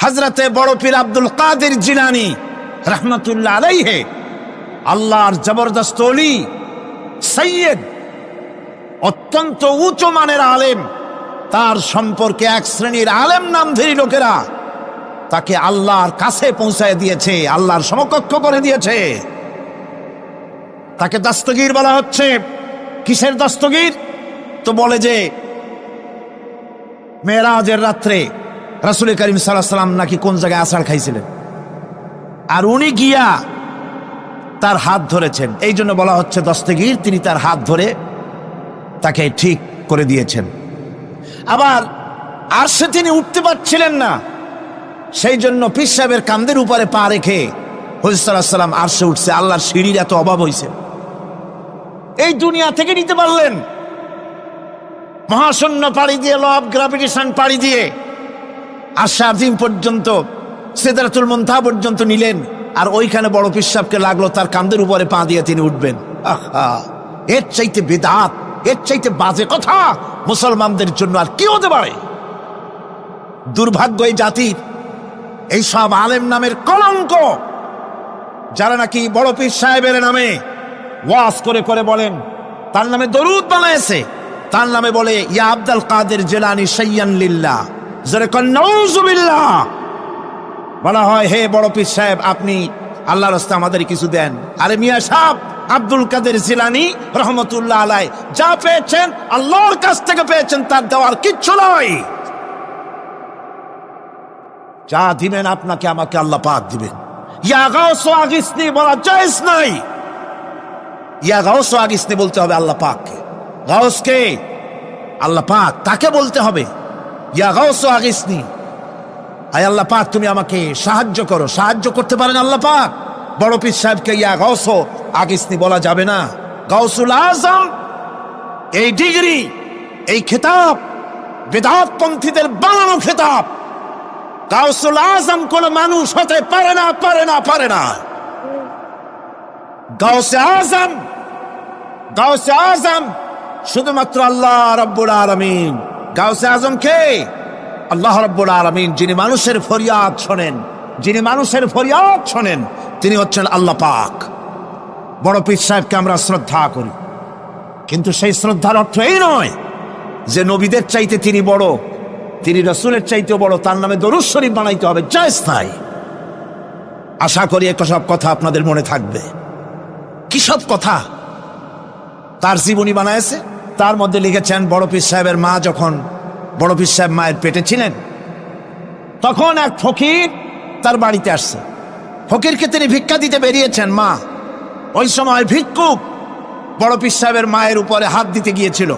হযরতে বড় পীর আব্দুল কাদের জিলানী রাহমাতুল্লাহ আলাইহি, আল্লাহর জবরদস্ত ওলি, সৈয়দ, অত্যন্ত উচ্চ মানের আলেম। তার সম্পর্কে এক শ্রেণীর আলেম নামধারী লোকেরা তাকে আল্লাহর কাছে পৌঁছায় দিয়েছে, আল্লাহর সমকক্ষ করে দিয়েছে। তাকে দস্তগীর বলা হচ্ছে। কিসের দস্তগীর? তো বলে যে মেরাজের রাত্রে রাসূল করিম সাল্লাল্লাহু আলাইহি ওয়াসাল্লাম নাকি কোন জায়গায় আছাড় খাইছিলেন, আর উনি গিয়া তার হাত ধরেছেন, এই জন্য বলা হচ্ছে দস্তগীর। তিনি তার হাত ধরে তাকে ঠিক করে দিয়েছেন। আবার আরশে তিনি উঠতে পারছিলেন না, সেই জন্য পীর সাহেবের কাঁধের উপরে পা রেখে হুজুর সাল্লাল্লাহু আলাইহি ওয়াসাল্লাম আরশে উঠছে। আল্লাহর সিঁড়ির এত অভাব হয়েছে, এই দুনিয়া থেকে নিতে পারলেন। মহাশূন্য পাড়ি দিয়ে, ল অফ গ্রাভিটেশন পাড়ি দিয়ে আরশে আজিম পর্যন্ত, সিদরাতুল মুনতাহা পর্যন্ত নিলেন। আর ওইখানে বড় পীর সাহেবকে লাগলো তার কাঁধের উপরে পা দিয়ে তিনি উঠবেন। আহা, এর চাইতে বিদআত, এর চাইতে বাজে কথা মুসলমানদের জন্য আর কি হতে পারে? দুর্ভাগ্য এই জাতির, এই সব আলেম নামের কলঙ্ক, যারা নাকি বড় পীর সাহেবের নামে ওয়াজ করে করে বলেন, তার নামে দরুদ বানায়েছে, তার নামে বলে ইয়া আব্দুল কাদের জিলানী শাইয়ান লিল্লাহ, যারা কন নাউযুবিল্লাহ। বলা হয় হে বড় পীর সাহেব, আপনি আল্লাহর রাস্তায় আমাদের কিছু দেন। আরে মিয়া সাহেব, আব্দুল কাদের জিলানী রহমতুল্লাহ আলাইহি যা পেয়েছেন আল্লাহর কাছ থেকে পেয়েছেন, তার দেওয়ার কিচ্ছু নয়। যা দিবেন আপনাকে আমাকে আল্লাহ পাক দিবেন। ইয়া গাউস আগিসনি বলা জায়েজ নাই। ইয়া গাউস আগিসনি বলতে হবে আল্লাহ পাককে। গাউসকে আল্লাহ পাক, তাকে বলতে হবে ইয়া গাউস আগিসনি, আয় আল্লাহ পাক তুমি আমাকে সাহায্য করো। সাহায্য করতে পারেন আল্লাহ পাক। বড় পীর সাহেবকে ইয়া গাউস আগিসনি বলা যাবে না। গাউসুল আজম, এই ডিগ্রি, এই খেতাব বিদআত পন্থীদের বানানো খেতাব। গাউসুল আজম কোন মানুষ হতে পারে না, পারে না, পারে না। গাউসে আজম, গাউসে আজম শুধুমাত্র আল্লাহ রাব্বুল আলামিন। গাউসে আজম কে? আল্লাহ রাব্বুল আলামিন, যিনি মানুষের ফরিয়াদ শোনেন, যিনি মানুষের ফরিয়াদ শোনেন, তিনি হচ্ছেন আল্লাহ পাক। বড় পীর সাহেবকে আমরা শ্রদ্ধা করি, কিন্তু সেই শ্রদ্ধার অর্থ এই নয় যে নবীদের চাইতে তিনি বড়, তিনি রাসূলের চাইতেও বড়, তার নামে দরুদ শরীফ বানাইতে হবে, জায়েজ নাই। আশা করি এসব কথা আপনাদের মনে থাকবে। কি সব কথা তার জীবনী বানায়েছে, তার মধ্যে লিখেছেন বড় পীর সাহেবের মা যখন, বড় পীর সাহেব মায়ের পেটে ছিলেন, তখন এক ফকির তার বাড়িতে আসছে। ফকিরকে তিনি ভিক্ষা দিতে বেরিয়েছেন। মা ওই সময় ভিক্ষুক বড় পীর সাহেবের মায়ের উপরে হাত দিতে গিয়েছিল।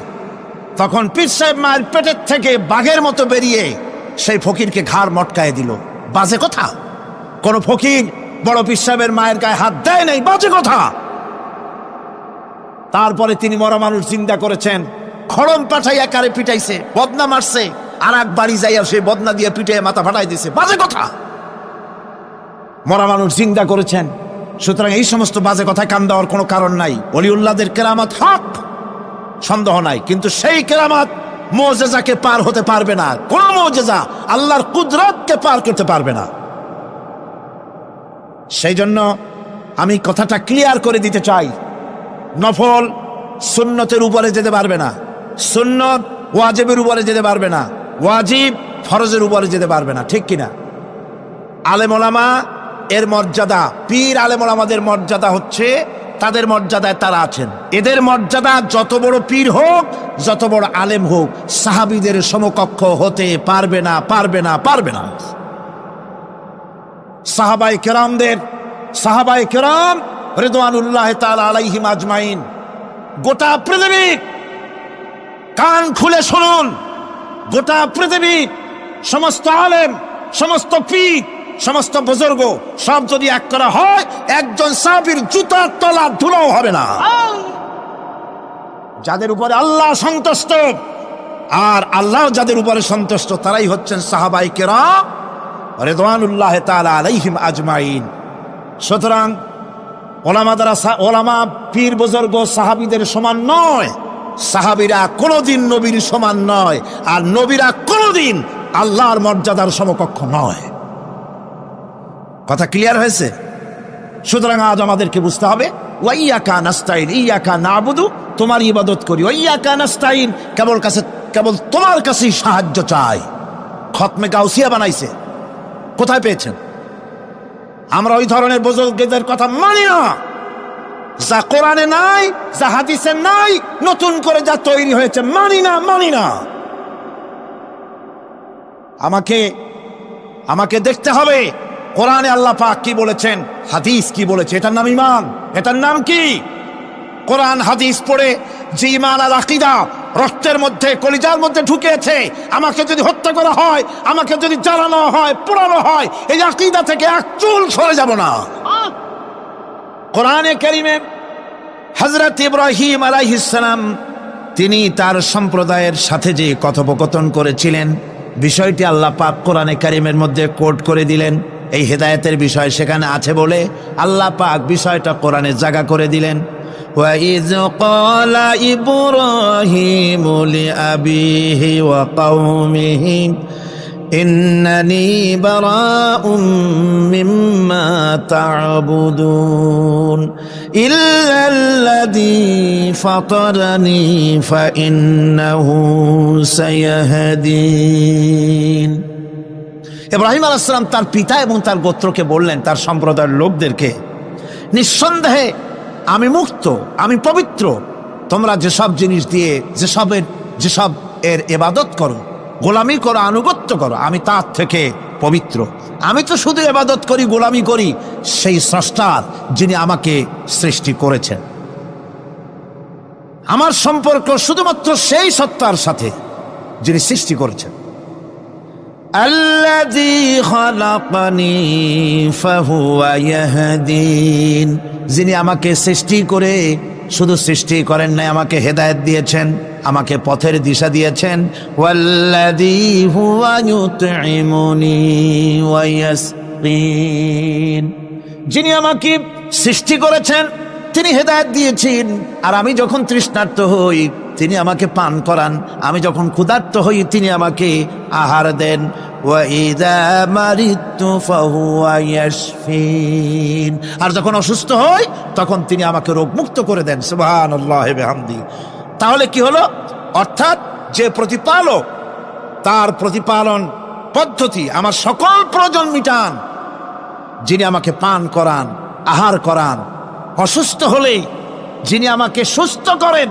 তখন পীর সাহেব মায়ের পেটের থেকে বাঘের মতো বেরিয়ে সেই ফকিরকে ঘাড় মটকায় দিল। বাজে কথা। কোন ফকির বড় পীর সাহেবের মায়ের গায়ে হাত দেয় নাই, বাজে কথা। তারপরে তিনি মরা মানুষ জিন্দা করেছেন, খড়ম পাঠাই একারে পিটাইছে, বদনা মারছে, আর এক বাড়ি যাইয়া সেই বদনা দিয়ে পিটে মাথা ফাটাই দিছে, বাজে কথা। মরা মানুষ জিন্দা করেছেন। সুতরাং এই সমস্ত বাজে কথায় কান দেওয়ার কোনো কারণ নাই। ওলিউল্লাহদের কেরামত হক, সন্দেহ নাই, কিন্তু সেই কেরামত মুজিজাকে পার হতে পারবে না। কোন মুজিজা আল্লাহর কুদরতকে পার করতে পারবে না। সেই জন্য আমি কথাটা ক্লিয়ার করে দিতে চাই, নফল সুন্নতের উপরে যেতে পারবে না, সুন্নত ওয়াজিবের উপরে যেতে পারবে না, ওয়াজিব ফরজের উপরে যেতে পারবে না, ঠিক কিনা? আলেম ওলামা এর মর্যাদা, পীর আলেম ওলামাদের মর্যাদা হচ্ছে তাদের মর্যাদায় তারা আছেন। এদের মর্যাদা যত বড় পীর হোক, যত বড় আলেম হোক, সাহাবীদের সমকক্ষ হতে পারবে না, পারবে না, পারবে না। সাহাবায়ে কেরাম রিদওয়ানুল্লাহ তাআলা আলাইহিম আজমাইন, গোটা পৃথিবী কান খুলে শুনুন, গোটা পৃথিবী সমস্ত আলেম, সমস্ত পীর, সমস্ত বুজুর্গ সব যদি এক করা হয়, একজন সাহাবীর জুতার তলা ধুলাও হবে না। যাদের উপরে আল্লাহ সন্তুষ্ট, আর আল্লাহ যাদের উপরে সন্তুষ্ট, তারাই হচ্ছেন সাহাবায়ে কেরাম রিদওয়ানুল্লাহ তাআলা আলাইহিম আজমাইন। সুতরাং ওলামা পীর বুজুর্গ সাহাবীদের সমান নয়, সাহাবীরা কোনোদিন নবীর সমান নয়, আর নবীরা কোনোদিন আল্লাহর মর্যাদার সমকক্ষ নয়। কথা ক্লিয়ার হয়েছে? সুতরাং আজ আমাদেরকে বুঝতে হবে ওয়াইয়াকা নাস্তাইন, ইয়াকা নাবুদু, তোমার ইবাদত করি, ওয়াইয়াকা নাস্তাইন, কেবল তোমার কাছেই সাহায্য চাই। খতমে গাউসিয়া বানাইছে, কোথায় পেয়েছেন? আমরা ওই ধরনের বুজুর্গদের কথা মানি না, যা কোরআনে নাই, যা হাদিসে নাই, নতুন করে যা তৈরি হয়েছে মানি না। আমাকে দেখতে হবে কোরআনে আল্লাহ পাক কি বলেছেন, হাদিস কি বলেছে। এটার নাম ঈমান। এটার নাম কি? কোরআন হাদিস পড়ে যে ঈমান আর আকীদা রক্তের মধ্যে, কলিজার মধ্যে ঢুকেছে, আমাকে যদি হত্যা করা হয়, আমাকে যদি জ্বালানো হয়, পোড়ানো হয়, এই আকীদা থেকে এক চুল সরে যাব না। কোরআনে কারীমে হযরত ইব্রাহিম আলাইহিস সালাম তিনি তার সম্প্রদায়ের সাথে যে কথোপকথন করেছিলেন, বিষয়টি আল্লাহ পাক কোরআনে কারীমের মধ্যে কোট করে দিলেন। এই হেদায়েতের বিষয় সেখানে আছে বলে আল্লাহ পাক বিষয়টা কোরআনে জায়গা করে দিলেন। وَإِذْ قَالَ إِبْرَاهِيمُ لِأَبِيهِ وَقَوْمِهِ إِنَّنِي بَرَاءٌ مِّمَّا تَعْبُدُونَ إِلَّا الَّذِي فَطَرَنِي فَإِنَّهُ سَيَهْدِينِ। ইব্রাহিম আলাইহিস সালাম তার পিতা এবং তার গোত্রকে বললেন, তার সম্প্রদায়ের লোকদেরকে, নিঃসন্দেহে আমি মুক্ত, আমি পবিত্র। তোমরা যেসব জিনিস দিয়ে যেসব এর ইবাদত করো, গোলামি করো, আনুগত্য করো, আমি তার থেকে পবিত্র। আমি তো শুধু ইবাদত করি, গোলামি করি সেই স্রষ্টার, যিনি আমাকে সৃষ্টি করেছেন। আমার সম্পর্ক শুধুমাত্র সেই সত্তার সাথে যিনি সৃষ্টি করেছেন। আল্লাযী খালাকানি ফাহুয়া ইয়াহদিন, যিনি আমাকে সৃষ্টি করে শুধু সৃষ্টি করেন নাই, আমাকে হেদায়েত দিয়েছেন, আমাকে পথের দিশা দিয়েছেন। ওয়াল্লাযী হুয়া ইউতঈমুনি ওয়া ইয়াসকিন, যিনি আমাকে সৃষ্টি করেছেন, তিনি হেদায়েত দিয়েছেন। আর আমি যখন তৃষ্ণার্ত হই তিনি আমাকে পান করান, আমি যখন ক্ষুধার্ত হই তিনি আমাকে আহার দেন। ওয়া ইযা মারিদতু ফাহুয়া ইয়াশফিন, আর যখন অসুস্থ হই তখন তিনি আমাকে রোগ মুক্ত করে দেন। সুবহানাল্লাহি ওয়া বিহামদি। তাহলে কি হলো? অর্থাৎ যে প্রতিপালক, তার প্রতিপালন পদ্ধতি আমার সকল প্রয়োজন মিটান, যিনি আমাকে পান করান, আহার করান, অসুস্থ হলেই যিনি আমাকে সুস্থ করেন।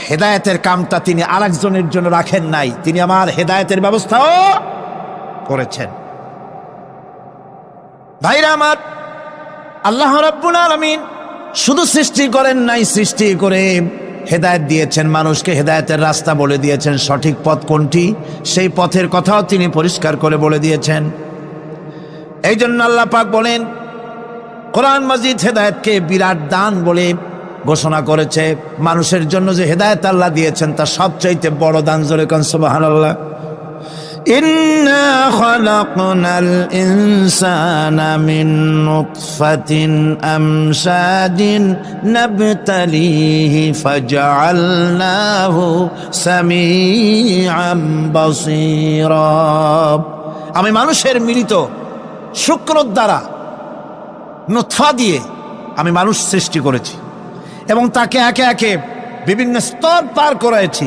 হেদায়েতের কামটা তিনি আরেকজনের জন্য রাখেন নাই, তিনি আমার হেদায়েতের ব্যবস্থাও করেছেন। ভাইরা আমার, আল্লাহ রাব্বুল আলামিন শুধু সৃষ্টি করেন নাই, সৃষ্টি করে হেদায়েত দিয়েছেন, মানুষকে হেদায়েতের রাস্তা বলে দিয়েছেন। সঠিক পথ কোনটি, সেই পথের কথাও তিনি পরিষ্কার করে বলে দিয়েছেন। এই জন্য আল্লাহ পাক বলেন, কোরআন মাজিদ হেদায়েতকে বিরাট দান বলে ঘোষণা করেছে। মানুষের জন্য যে হেদায়েত আল্লাহ দিয়েছেন তার সবচাইতে বড় দান, জোরে কোন সুবহানাল্লাহ। ইন্না খালাকনাল ইনসানা মিন নুতফাতিন আমশাজিন নাবতালিহি ফাজআলনাহু সামিআম বাসীরা। আমি মানুষের মিলিত শুক্র দ্বারা, নুতফা দিয়ে আমি মানুষ সৃষ্টি করেছি এবং তাকে একে একে বিভিন্ন স্তর পার করেছি।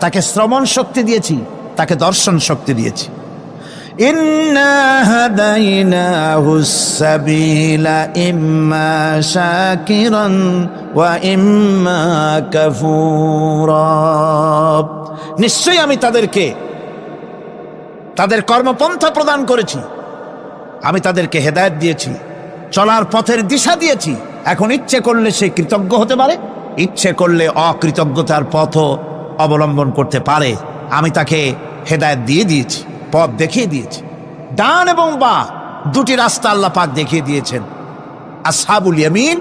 তাকে শ্রবণ শক্তি দিয়েছি, তাকে দর্শন শক্তি দিয়েছি। ইন্না হাদাইনাহুস সাবিলা ইম্মা শাকিরান ওয়া ইম্মা কাফুরা। নিশ্চয়ই আমি তাদেরকে তাদের কর্মপন্থা প্রদান করেছি, আমি তাদেরকে হেদায়েত দিয়েছি, চলার পথের দিশা দিয়েছি। এখন ইচ্ছে করলে সে কৃতজ্ঞ হতে পারে, ইচ্ছে করলে অকৃতজ্ঞতার পথও অবলম্বন করতে পারে। আমি তাকে হেদায়েত দিয়ে দিয়েছি, পথ দেখিয়ে দিয়েছি। ডান এবং বাঁ দুটি রাস্তা আল্লাহ পাক দেখিয়ে দিয়েছেন। আসহাবুল ইয়ামিন,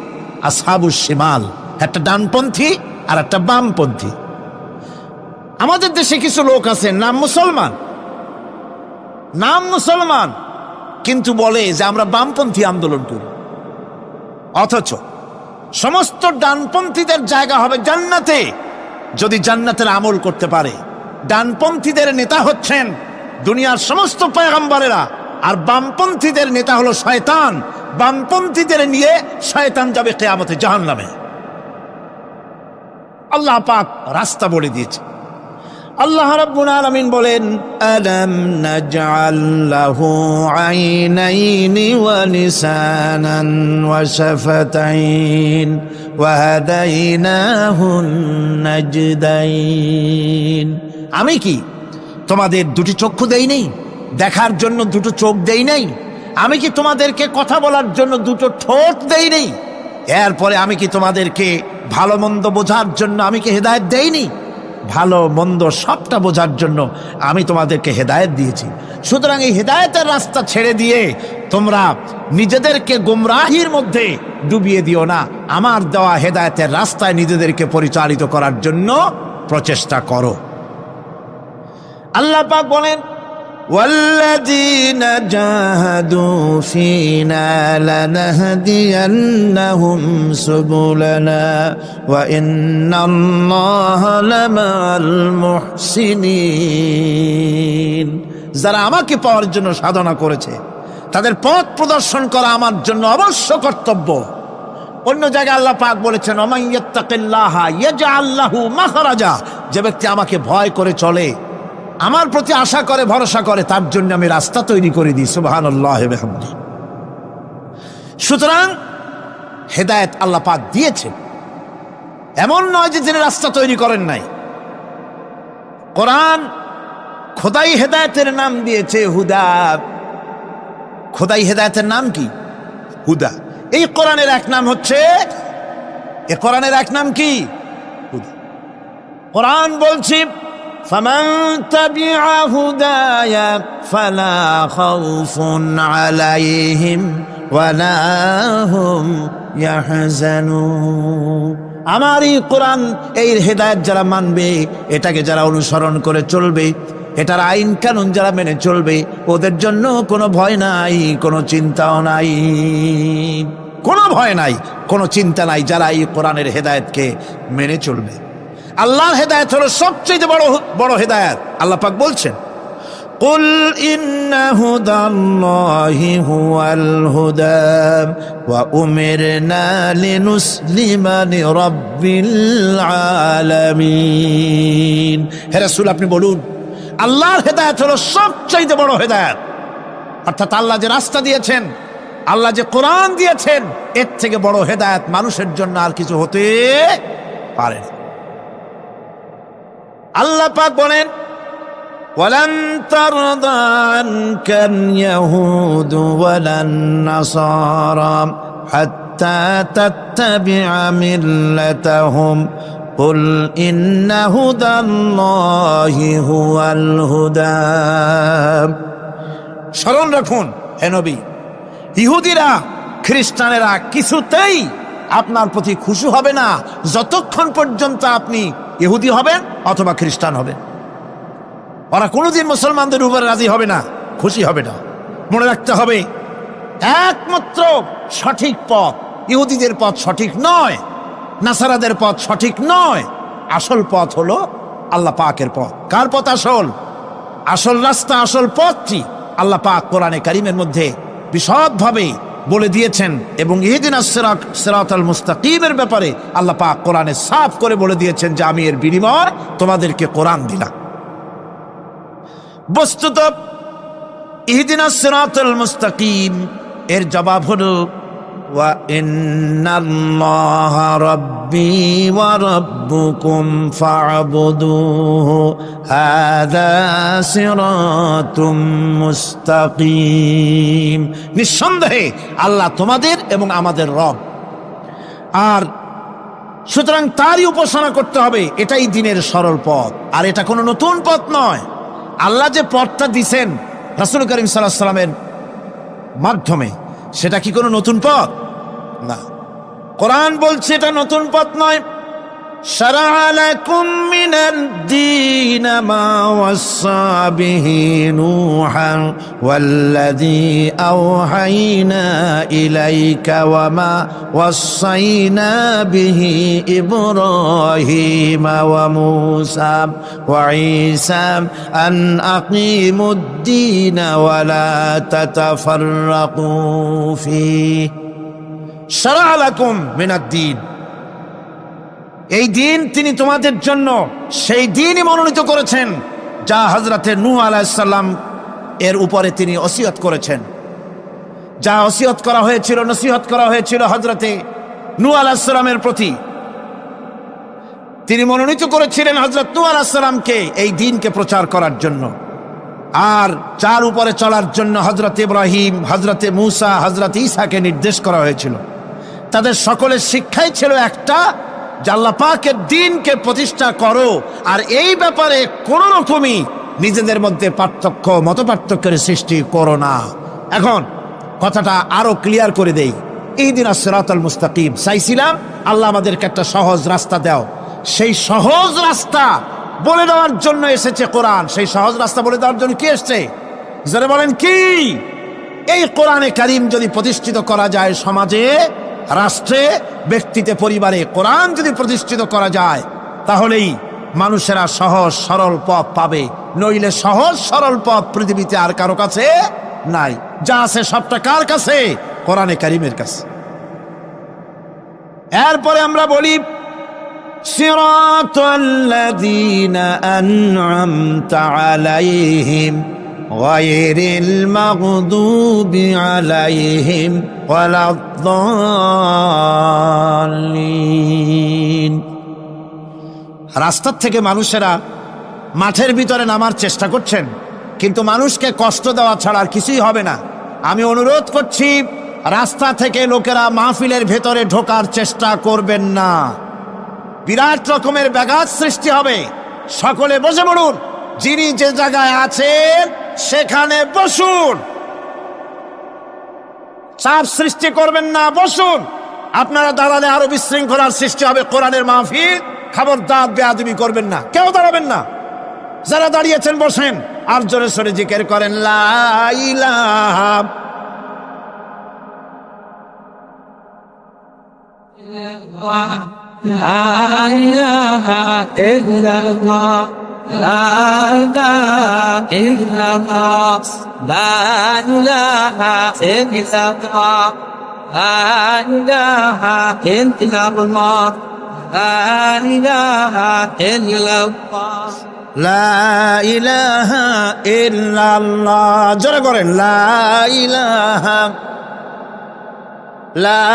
আসহাবুল শিমাল, একটা ডানপন্থী আর একটা বামপন্থী। আমাদের দেশে কিছু লোক আছে, নাম মুসলমান, কিন্তু বলে যে আমরা বামপন্থী আন্দোলন করি। অথচ সমস্ত ডানপন্থীদের জায়গা হবে জান্নাতে, যদি জান্নাতের আমল করতে পারে। ডানপন্থীদের নেতা হচ্ছেন দুনিয়ার সমস্ত পয়গম্বরেরা, আর বামপন্থীদের নেতা হলো শয়তান। বামপন্থীদের নিয়ে শয়তান যাবে কিয়ামতে জাহান্নামে। আল্লাহ পাক রাস্তা বলে দিয়েছে। আল্লাহ রাব্বুল আলামিন বলেন, আলাম নাজআল লাহু আইনাইনি ওয়া লিসানান ওয়া শাফাতাইন ওয়া হাদাইনাহুন নাজদাইন। আমি কি তোমাদের দুটি চক্ষু দেই নাই, দেখার জন্য দুটো চোখ দেই নাই? আমি কি তোমাদেরকে কথা বলার জন্য দুটো ঠোঁট দেই নাই? এরপরে আমি কি তোমাদেরকে ভালো মন্দ বোঝার জন্য আমি কি হেদায়েত দেইনি? ভালো মন্দ সবটা বোঝার জন্য আমি তোমাদেরকে হেদায়েত দিয়েছি। সুতরাং এই হেদায়েতের রাস্তা ছেড়ে দিয়ে তোমরা নিজেদেরকে গুমরাহির মধ্যে ডুবিয়ে দিও না। আমার দেওয়া হেদায়েতের রাস্তায় নিজেদেরকে পরিচালিত করার জন্য প্রচেষ্টা করো। আল্লাহ পাক বলেন, والذين جاهدوا فينا لنهدينهم سبلنا وإن الله لمع المحسنين। যারা আমাকে পাওয়ার জন্য সাধনা করেছে তাদের পথ প্রদর্শন করা আমার জন্য অবশ্য কর্তব্য। অন্য জায়গায় আল্লাহ পাক বলেছেন, ওমান ইয়াত্তাকিল্লাহা ইয়াজআল লাহু মাখরাজা। যে ব্যক্তি আমাকে ভয় করে চলে, আমার প্রতি আশা করে, ভরসা করে, তার জন্য আমি রাস্তা তৈরি করে দিই। সুবহানাল্লাহ ওয়া বিহামদিহি। সুতরাং হেদায়েত আল্লাহ পাক দিয়েছেন, এমন নয় যে তিনি রাস্তা তৈরি করেন নাই। কোরআন খোদাই হেদায়েতের নাম দিয়েছে হুদা। খোদাই হেদায়েতের নাম কি? হুদা। এই কোরআনের এক নাম হচ্ছে, এই কোরআনের এক নাম কি? হুদা। কোরআন বলছি, فمن تبع هداي فلا خوف عليهم ولا هم يحزنون। আমার এই কোরআন, এই হেদায়েত যারা মানবে, এটাকে যারা অনুসরণ করে চলবে, এটার আইন কানুন যারা মেনে চলবে, ওদের জন্য কোনো ভয় নাই, কোনো চিন্তাও নাই। কোনো ভয় নাই, কোনো চিন্তা নাই যারা এই কোরআনের হেদায়েতকে মেনে চলবে। আল্লাহর হেদায়েত হলো সবচেয়ে বড় হেদায়েত। আল্লাহ পাক বলছেন, কুল ইন্না হুদাল্লাহি হুয়াল হুদা ওয়া উমিরনা লিনুসলিমা লিরাব্বিল আলামিন। হে রাসূল, আপনি বলুন, আল্লাহর হেদায়েত হলো সবচেয়ে বড় হেদায়েত। অর্থাৎ আল্লাহ যে রাস্তা দিয়েছেন, আল্লাহ যে কোরআন দিয়েছেন, এর থেকে বড় হেদায়েত মানুষের জন্য আর কিছু হতে পারে না। আল্লাহ পাক বলেন, ওয়ালান তারদা আনকাল ইয়াহুদু ওয়ালান নাসারা হাত্তা তাত্তাবিআ মিল্লাতাহুম কুল ইন্না হুদাল্লাহি হুয়াল হুদা। স্মরণ রাখুন হে নবী, ইহুদিরা, খ্রিস্টানেরা কিছুতেই আপনার প্রতি খুশি হবে না যতক্ষণ পর্যন্ত আপনি ইহুদি হবেন অথবা খ্রিস্টান হবেন। ওরা কোনোদিন মুসলমানদের উপরে রাজি হবে না, খুশি হবে না। মনে রাখতে হবে, একমাত্র সঠিক পথ ইহুদিদের পথ সঠিক নয়, নাসারাদের পথ সঠিক নয়। আসল পথ হলো আল্লাহ পাকের পথ। কার পথ আসল? আসল রাস্তা, আসল পথটি আল্লাহ পাক কোরআনে কারিমের মধ্যে বিশদভাবে বলে দিয়েছেন। এবং ইহদিনাস সিরাতাল মুস্তাকিমের ব্যাপারে আল্লাহ পাক কোরআনে সাফ করে বলে দিয়েছেন যে আমি এর বিনিময় তোমাদেরকে কোরআন দিলাম। বস্তুত ইহদিনাস সিরাতাল মুস্তাকিম এর জবাব হলো ওয়া ইন্নাল্লাহা রাব্বি ওয়া রাব্বুকুম ফা'বুদুহু হাযা সিরাতুম মুস্তাকিম। নিঃসন্দেহে আল্লাহ তোমাদের এবং আমাদের রব, আর সুতরাং তারই উপাসনা করতে হবে। এটাই দ্বীনের সরল পথ, আর এটা কোনো নতুন পথ নয়। আল্লাহ যে পথটা দিছেন রাসূল করিম সাল্লাল্লাহু আলাইহি সাল্লামের মাধ্যমে, সেটা কি কোনো নতুন পথ? না। কোরআন বলছে এটা নতুন পথ নয়। شرع لكم من الدين ما وصى به نوحا والذي أوحينا إليك وما وصينا به إبراهيم وموسى وعيسى أن أقيموا الدين ولا تتفرقوا فيه شرع لكم من الدين এই দিন তিনি তোমাদের জন্য সেই দিনই মনোনীত করেছেন যা হযরতে নূহ আলাইহিস সালাম এর উপরে তিনি ওসিয়ত করেছেন, যা ওসিয়ত করা হয়েছিল, নসিহত করা হয়েছিল হযরতে নূহ আলাইহিস সালামের প্রতি। তিনি মনোনীত করেছিলেন হযরত নূহ আলাইহিস সালামকে এই দ্বীনকে প্রচার করার জন্য, আর যার উপরে চলার জন্য হযরত ইব্রাহিম, হযরতে মূসা, হযরত ঈসাকে নির্দেশ করা হয়েছিল। তাদের সকলের শিক্ষাই ছিল একটা, যে আল্লাহ পাকের দ্বীনকে প্রতিষ্ঠা করো, আর এই ব্যাপারে কোন রকমই নিজেদের মধ্যে পার্থক্য, মত পার্থক্যের সৃষ্টি করো না। এখন কথাটা আরো ক্লিয়ার করে দেই। ইহদিনাস সিরাতাল মুস্তাকিম চাইছিলাম, আল্লাহ আমাদেরকে একটা সহজ রাস্তা দাও। সেই সহজ রাস্তা বলে দেওয়ার জন্য এসেছে কোরআন। সেই সহজ রাস্তা বলে দেওয়ার জন্য কি এসছে? যারা বলেন কি, এই কোরআনে কারীম যদি প্রতিষ্ঠিত করা যায় সমাজে, রাষ্ট্রে, ব্যক্তিতে, পরিবারে, কোরআন যদি প্রতিষ্ঠিত করা যায়, তাহলেই মানুষেরা সহজ সরল পথ পাবে। নইলে সহজ সরল পথ পৃথিবীতে আর কারো কাছে নাই। যা আছে সবটা কার কাছে? কোরআনে কারীমের কাছে। এরপরে আমরা বলি সিরাতাল্লাযীনা আন'আমতা আলাইহিম গায়রিল মাগদুবি আলাইহিম ওয়ালাদ-দাল্লিন। রাস্তার থেকে মানুষেরা মাঠের ভিতরে নামার চেষ্টা করছেন, কিন্তু মানুষকে কষ্ট দেওয়া ছাড়া আর কিছুই হবে না। আমি অনুরোধ করছি, রাস্তা থেকে লোকেরা মাহফিলের ভেতরে ঢোকার চেষ্টা করবেন না। বিরাট রকমের ব্যাঘাত সৃষ্টি হবে। সকলে বসে পড়ুন, যিনি যে জায়গায় আছেন সেখানে বসুন, চাপ সৃষ্টি করবেন না, বসুন। আপনারা দাঁড়ালে আরো বিশৃঙ্খলার সৃষ্টি হবে কোরআনের মাহফিল। খবরদার বেয়াদবি করবেন না, কেউ দাঁড়াবেন না। যারা দাঁড়িয়েছেন বসেন, আর জোরে সোরে জিকির করেন লা ইলাহা لا إله إلا الله لا إله إلا الله لا إله إلا الله لا إله إلا الله لا إله إلا الله লা ইলাহা ইল্লাল্লাহ। জোরে করেন লা ইলাহা লা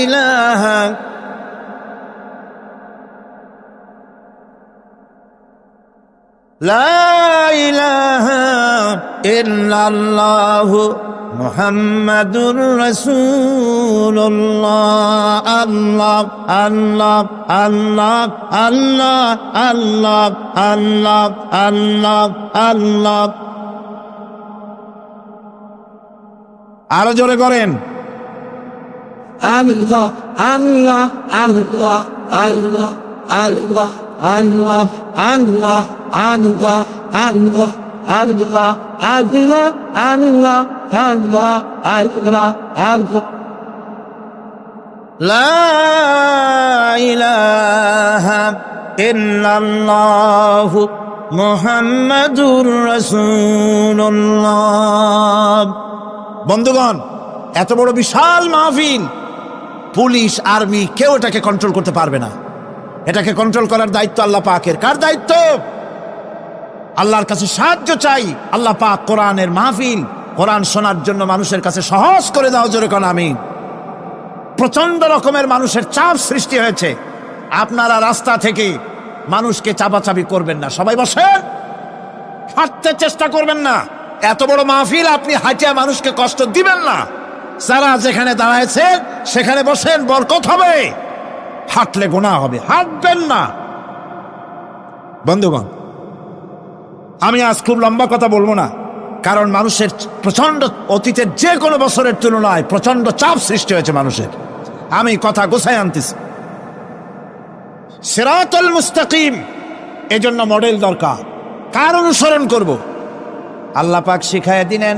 ইলাহা লা ইলাহা ইল্লাল্লাহু মুহাম্মাদুর রাসূলুল্লাহ। আল্লাহ আল্লাহ আল্লাহ আল্লাহ আল্লাহ আল্লাহ আল্লাহ আল্লাহ। আরো জোরে করেন Allah, Allah, Allah, Allah, Allah, Allah, Allah, Allah, Allah, Allah, Allah, Allah, Allah, Allah, Allah. লা ইলাহা ইল্লাল্লাহু মুহাম্মাদুর রাসূলুল্লাহ। বন্ধুগণ, এত বড় বিশাল মাহফিল, পুলিশ, আর্মি কেউ এটাকে কন্ট্রোল করতে পারবে না। এটাকে কন্ট্রোল করার দায়িত্ব আল্লাহ পাকের। কার দায়িত্ব? আল্লাহর কাছে সাহায্য চাই। আল্লাহ পাক কোরআনের মাহফিল, কোরআন শোনার জন্য মানুষের কাছে সহজ করে দাও। জোরে কোন আমিন। প্রচন্ড রকমের মানুষের চাপ সৃষ্টি হয়েছে। আপনারা রাস্তা থেকে মানুষকে চাপাচাপি করবেন না, সবাই বসেন, হাঁটতে চেষ্টা করবেন না। এত বড় মাহফিল, আপনি হাঁটিয়া মানুষকে কষ্ট দিবেন না। যারা যেখানে দাঁড়ায়ছেন সেখানে বসেন, বরকত হবে। হাঁটলে গুনাহ হবে, হাঁটবেন না। বন্ধুগণ, আমি আজ খুব লম্বা কথা বলবো না, কারণ মানুষের প্রচন্ড, অতীতের যে কোনো বছরের তুলনায় প্রচন্ড চাপ সৃষ্টি হয়েছে মানুষের। আমি কথা গোছায় আনতেছি। সিরাতুল মুস্তাকিম, এজন্য মডেল দরকার। কার অনুসরণ করব? আল্লাহ পাক শিখায়া দিলেন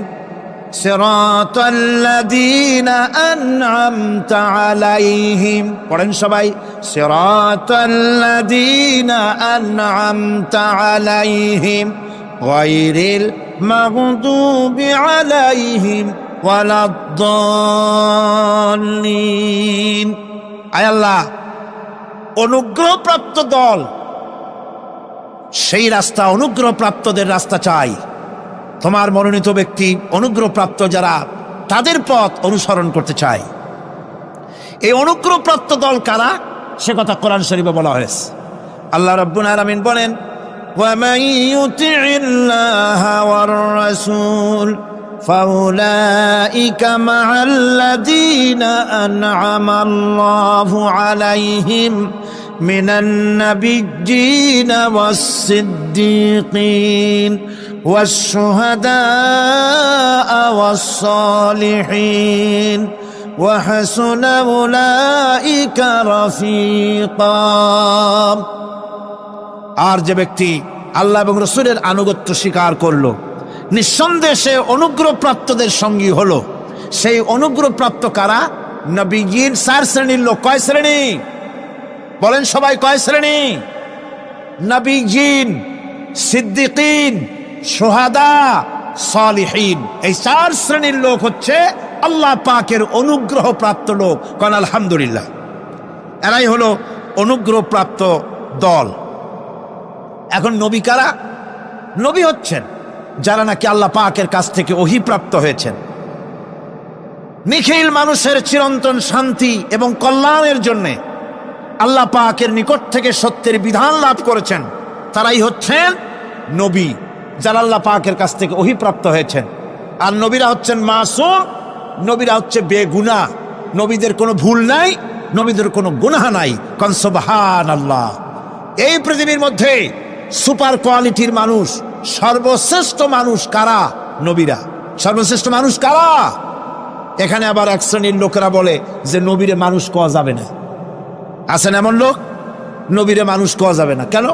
সিরাতাল্লাযীনা আন'আমতা আলাইহিম। পড়েন সবাই, সিরাতাল্লাযীনা আন'আমতা আলাইহিম গায়রিল মাগদুবি আলাইহিম ওয়ালাদ-দাল্লিন। আয় আল্লাহ, অনুগ্রহপ্রাপ্ত দল, সেই রাস্তা অনুগ্রহপ্রাপ্তদের রাস্তা চাই। তোমার মনোনীত ব্যক্তি অনুগ্রহপ্রাপ্ত যারা, তাদের পথ অনুসরণ করতে চাই। এই অনুগ্রহপ্রাপ্ত দল কারা, সে কথা কোরআন শরীফে বলা হয়েছে। আল্লাহ রাব্বুল আলামিন বলেন, ওয়ামান ইউতি'িল্লাহা ওয়ার রাসূল ফাউলাইকা মা'আল্লাযীনা আন'আমাল্লাহু আলাইহিম মিনান নাবিয়্যিনা ওয়াস-সিদ্দীকিন والشهداء والصالحين وحسن أولئك رفيقا। আর যে ব্যক্তি আল্লাহ এবং রাসূলের আনুগত্য স্বীকার করলো, নিঃসন্দেহে অনুগ্রহপ্রাপ্তদের সঙ্গী হলো। সেই অনুগ্রহপ্রাপ্ত কারা? নবীয়িন। 4 শ্রেণীর লোক। কয় শ্রেণী? বলেন সবাই, কয় শ্রেণী? নবীয়িন, সিদ্দিকিন, শুহাদা, সালিহিন। এই 4 শ্রেণীর লোক হচ্ছে আল্লাহ পাকের অনুগ্রহপ্রাপ্ত লোক। কারণ আলহামদুলিল্লাহ, এরাই হলো অনুগ্রহপ্রাপ্ত দল। এখন নবী কারা? নবী হচ্ছেন যারা নাকি আল্লাহ পাকের কাছ থেকে ওহীপ্রাপ্ত হয়েছেন, নিখিল মানুষের চিরন্তন শান্তি এবং কল্যাণের জন্যে আল্লাহ পাকের নিকট থেকে সত্যের বিধান লাভ করেছেন। তারাই হচ্ছেন নবী, যারা আল্লাহ পাকের কাছ থেকে ওহীপ্রাপ্ত হয়েছেন। আর নবীরা হচ্ছেন মাসুম, নবীরা হচ্ছে বেগুনাহ। নবীদের কোনো ভুল নাই, নবীদের কোনো গুনাহ নাই। কারণ সুবহানাল্লাহ, এই পৃথিবীর মধ্যে সুপার কোয়ালিটির মানুষ, সর্বশ্রেষ্ঠ মানুষ কারা? নবীরা। সর্বশ্রেষ্ঠ মানুষ কারা? এখানে আবার এক শ্রেণীর লোকেরা বলে যে নবীরে মানুষ কোয়া যাবে না। আছেন এমন লোক, নবীরে মানুষ কোয়া যাবে না। কেন?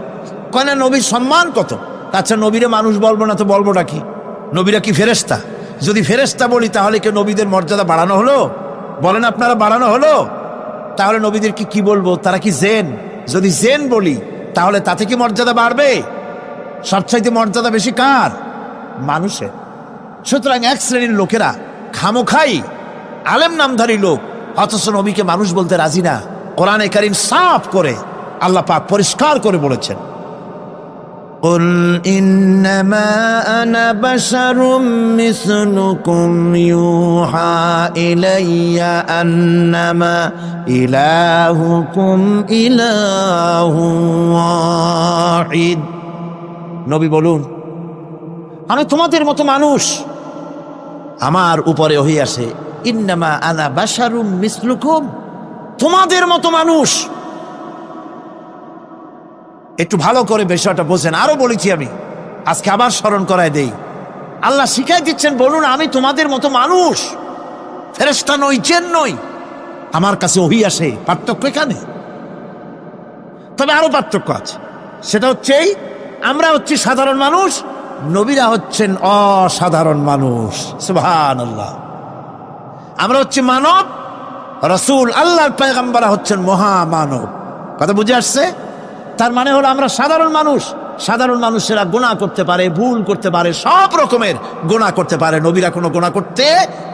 কেন? নবীর সম্মান কত। আচ্ছা, নবীরে মানুষ বলবো না তো বলবোটা কি? নবীরা কি ফেরেশতা? যদি ফেরেশতা বলি তাহলে কি নবীদের মর্যাদা বাড়ানো হলো? বলেন আপনারা, বাড়ানো হলো? তাহলে নবীদের কি বলবো? তারা কি জেন? যদি জেন বলি তাহলে তাতে কি মর্যাদা বাড়বে? সবচাইতে মর্যাদা বেশি কার? মানুষের। সুতরাং এক শ্রেণীর লোকেরা খামোখাই আলেম নামধারী লোক, অথচ নবীকে মানুষ বলতে রাজি না। কোরআনে কারীম সাফ করে আল্লাহ পাক পরিষ্কার করে বলেছেন, قل إنما أنا بشر مثلكم يوحى إلي أنما إلهكم إله واحد। নবী বলুন, আমি তোমাদের মতো মানুষ, আমার উপরে ওহী আসে। ইন্নামা আনা বাশারুম মিসলুকুম, তোমাদের মতো মানুষ। একটু ভালো করে বিষয়টা বোঝেন। আরো বলেছি আমি, আজকে আবার স্মরণ করায় দেই। আল্লাহ শিখাই দিচ্ছেন, বলুন আমি তোমাদের মতো মানুষ, ফেরেশতা নই, জিন নই, আমার কাছে ওহী আসে। পার্থক্য এখানে। তবে আরো পার্থক্য আছে, সেটা হচ্ছে আমরা হচ্ছি সাধারণ মানুষ, নবীরা হচ্ছেন অসাধারণ মানুষ। সুবহানাল্লাহ। আমরা হচ্ছে মানব, রাসূল আল্লাহর পয়গম্বর হচ্ছেন মহামানব। কথা বুঝে আসছে? তার মানে হলো আমরা সাধারণ মানুষ। সাধারণ মানুষেরা গুনাহ করতে পারে, ভুল করতে পারে, সব রকমের গুনাহ করতে পারে। নবীরা কোনো গুনাহ করতে